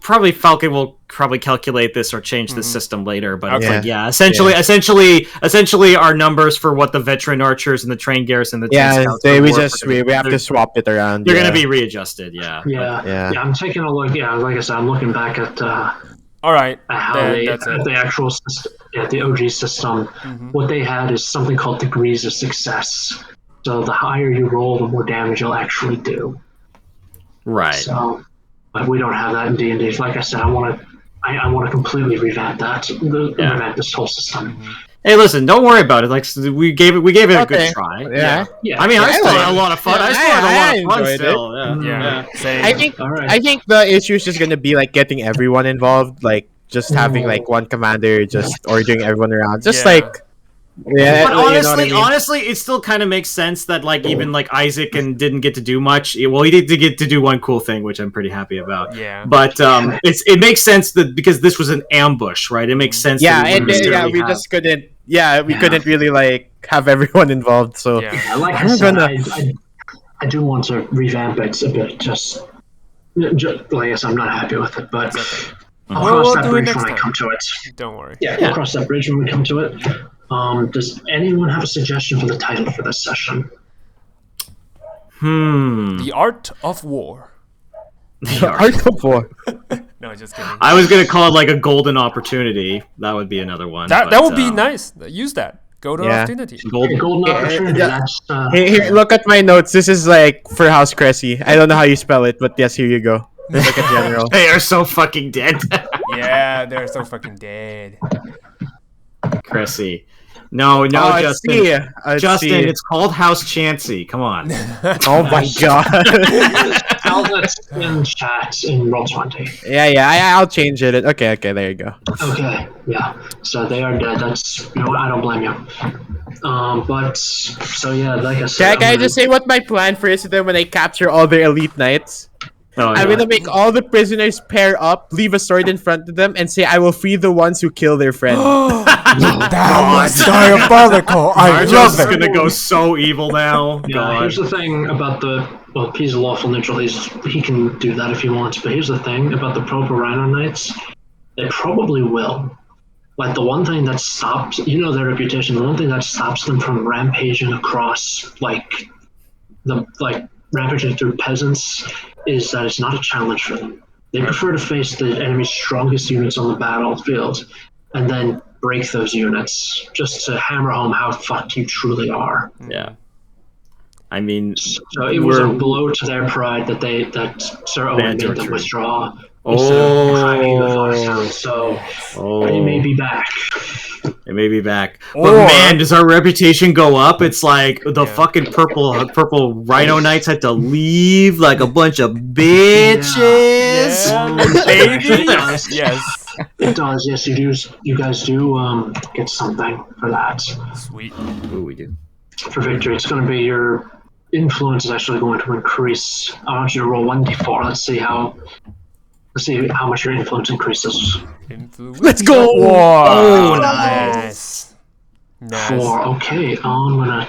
probably Falcon will probably calculate this or change the system later, but it's Okay. essentially our numbers for what the veteran archers and the trained garrison, the trained scouts we would work just for, we have to swap it around. they're going to be readjusted. Yeah. Yeah. I'm taking a look. Yeah, like I said, I'm looking back at All right. how That's it. the actual system, the OG system. What they had is something called degrees of success. So the higher you roll, the more damage you'll actually do. Right. So, but we don't have that in D&D. Like I said, I want to completely revamp that. Revamp this whole system. Hey, listen, don't worry about it. Like we gave it a good try. Yeah. Yeah. I mean, I still like had a lot of fun. Yeah, I still had a lot of fun enjoyed still. it. Yeah. Same. I think the issue is just gonna be like getting everyone involved, like just having like one commander just ordering everyone around, just Yeah. like. Yeah, But you know what I mean? honestly, it still kind of makes sense that like even like Isaac didn't get to do much. Well, he did get to do one cool thing, which I'm pretty happy about. Yeah. But it makes sense that because this was an ambush, right? It makes sense. Yeah, that we just couldn't. Yeah, we couldn't really like have everyone involved. So Yeah. Like I I'm said, gonna- I do want to revamp it a bit. Just like I said, I'm not happy with it, but I'll We'll cross that do it bridge next when I time. come to it. Don't worry. Yeah, we'll cross that bridge when we come to it. Does anyone have a suggestion for the title for this session? The art of war. Art of War. No, just kidding. I was gonna call it like a golden opportunity. That would be another one. That but, would be nice. Use that. Go to Yeah. opportunity. Golden. Golden opportunity. yeah. That's Here, look at my notes. This is like for House Cressy. I don't know how you spell it, but yes, here you go. Look at General. They are so fucking dead. Yeah, they're so fucking dead. Cressy. No, Oh, Justin. Justin, see. it's called House Chancy. Come on. Oh my god. tell it in chat in Roll20. yeah. I'll change it. Okay, there you go. Okay, yeah. So they are dead. That's I don't blame you. But so yeah, like I said, Can I just say what my plan for is then when I capture all their elite knights? Oh, I'm gonna make all the prisoners pair up, leave a sword in front of them, and say, "I will free the ones who kill their friend." That was diabolical. I Arjos love is it. gonna go so evil now. Yeah, God. here's the thing about he's a lawful neutral. He can do that if he wants. But here's the thing about the Proper Rhino Knights. They probably will. Like the one thing that stops, their reputation. The one thing that stops them from rampaging across, rampaging through peasants, is that it's not a challenge for them. They prefer to face the enemy's strongest units on the battlefield, and then break those units just to hammer home how fucked you truly are. Yeah. I mean, So it was a blow to their pride that Sir Owen made them Torture. withdraw. Instead of cracking the Foxhounds. So they may be back. It may be back. But Or- man, does our reputation go up? It's like the fucking purple Rhino Knights had to leave like a bunch of bitches. Baby. Yes. Yes. It does. Yes, you guys do get something for that. Sweet. Ooh, we do. for victory. It's going to be your influence is actually going to increase. I want you to roll 1d4. Let's see how much your influence increases. Let's go! Whoa! Oh, Nice. 4. Okay, I'm gonna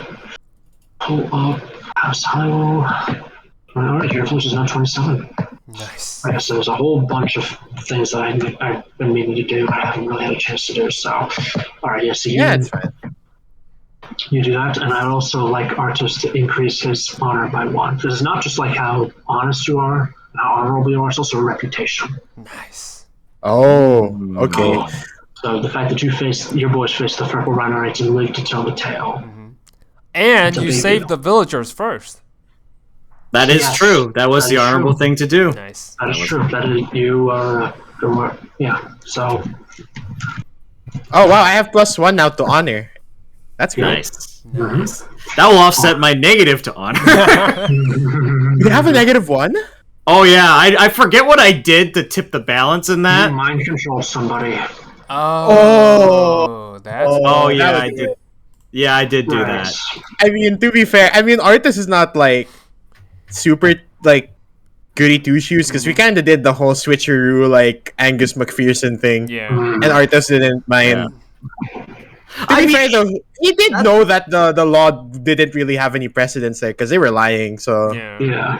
pull up House Hywel. Alright, your influence is now 27. Nice. Okay, so there's a whole bunch of things that I've been meaning to do, but I haven't really had a chance to do. So, alright, yeah, so Yeah, it's fine. you do that, and I'd also like Artus to increase his honor by 1. This is not just like how honest you are, how honorable you are, it's also a reputation. Nice. Oh, okay. So the fact that your boys faced the Purple Rhino Knights and lived to tell the tale. And a you big saved deal. the villagers first. That is Yes, true. That was that the is honorable true. thing to do. Nice. That is true. That is, you are, yeah. So Oh wow, I have +1 now to honor. That's great. Nice. Nice. That will offset my negative to honor. You have a -1? Oh yeah, I forget what I did to tip the balance in you that. mind control somebody. Oh, that's Oh that yeah, would I be did. it. Yeah, I did do Right. that. I mean, to be fair, Artis is not like super like goody two shoes because we kind of did the whole switcheroo like Angus McPherson thing, yeah. Mm. and Artis didn't mind. To I be mean, fair though, he did know that the law didn't really have any precedence there because they were lying. So Yeah. Yeah.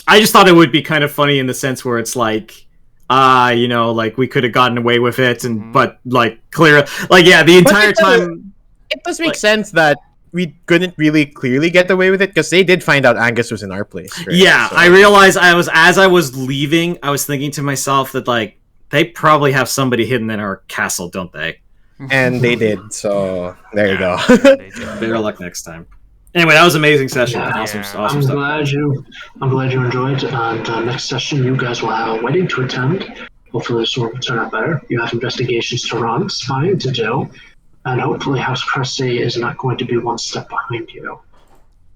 I just thought it would be kind of funny in the sense where it's like, you know, like we could have gotten away with it, and but like clear, like yeah, the entire it does- time. it does make sense that we couldn't really clearly get away with it because they did find out Angus was in our place. Right? Yeah, So- I realized as I was leaving, I was thinking to myself that like they probably have somebody hidden in our castle, don't they? and they did. So there you go. They did. Better luck next time. Anyway, that was an amazing session. Yeah. Awesome, Yeah. awesome I'm stuff. glad you enjoyed. And next session, you guys will have a wedding to attend. Hopefully, this one will turn out better. You have investigations to run, spying to do, and hopefully, House Cressy is not going to be one step behind you.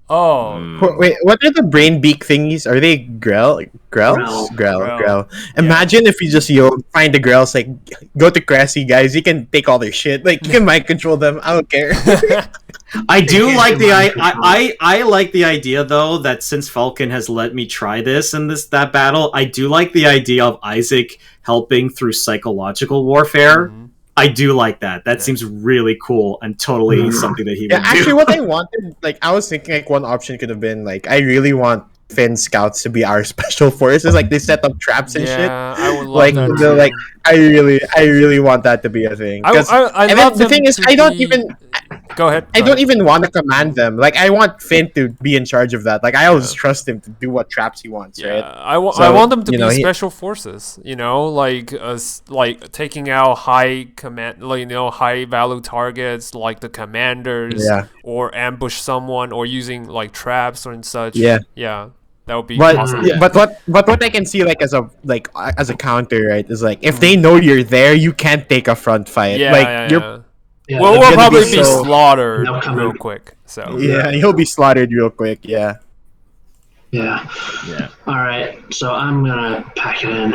Oh. Wait, what are the brain beak thingies? Are they Grell? Grells? Grell. Grell. Imagine if you just find the Grells, like go to Cressy, guys. You can take all their shit. Like you can mind control them. I don't care. I do can't like do the mind control. I like the idea though that since Falcon has let me try this in that battle, I do like the idea of Isaac helping through psychological warfare. I do like that. That seems really cool and totally something that he Yeah, would actually, do. what I wanted, like, I was thinking, like, one option could have been, like, I really want Finn scouts to be our special forces. Like, they set up traps and shit. Yeah, I would love Like, that. the, too. like, I really want that to be a thing. 'Cause- I and love then the them thing is, to I don't be- even, Go ahead. I don't even want to command them. Like, I want Finn to be in charge of that. Like, I always trust him to do what traps he wants, Yeah, right? I So, want them to you be know, special forces. You know, like like taking out high command, like, you know, high value targets like the commanders, Yeah. or ambush someone, or using like traps or and such. Yeah. yeah, that would be But awesome. yeah, but what I can see like as a counter, right, is like if they know you're there, you can't take a front fight. Yeah, like yeah, you're yeah. Yeah, We'll gonna probably be be so- slaughtered They'll come real in. quick. So yeah, you'll be slaughtered real quick. Yeah. Yeah. Yeah. All right. So I'm gonna pack it in.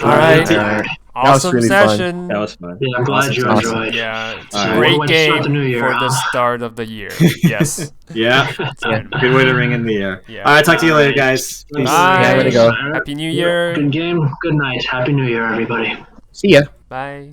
All right. Tired. was awesome really fun. session. That was fun. Yeah, I'm glad you Awesome. enjoyed. Yeah, it's All a right. great What a way to start the game new year, for the huh? start of the year. Yes. Yeah. Good way to ring in the air. Yeah. All right, talk to you later, Alright. guys. Peace. Bye. Yeah, way to go. All right. Happy New Year. Good game. Good night. Happy New Year, everybody. See ya. Bye.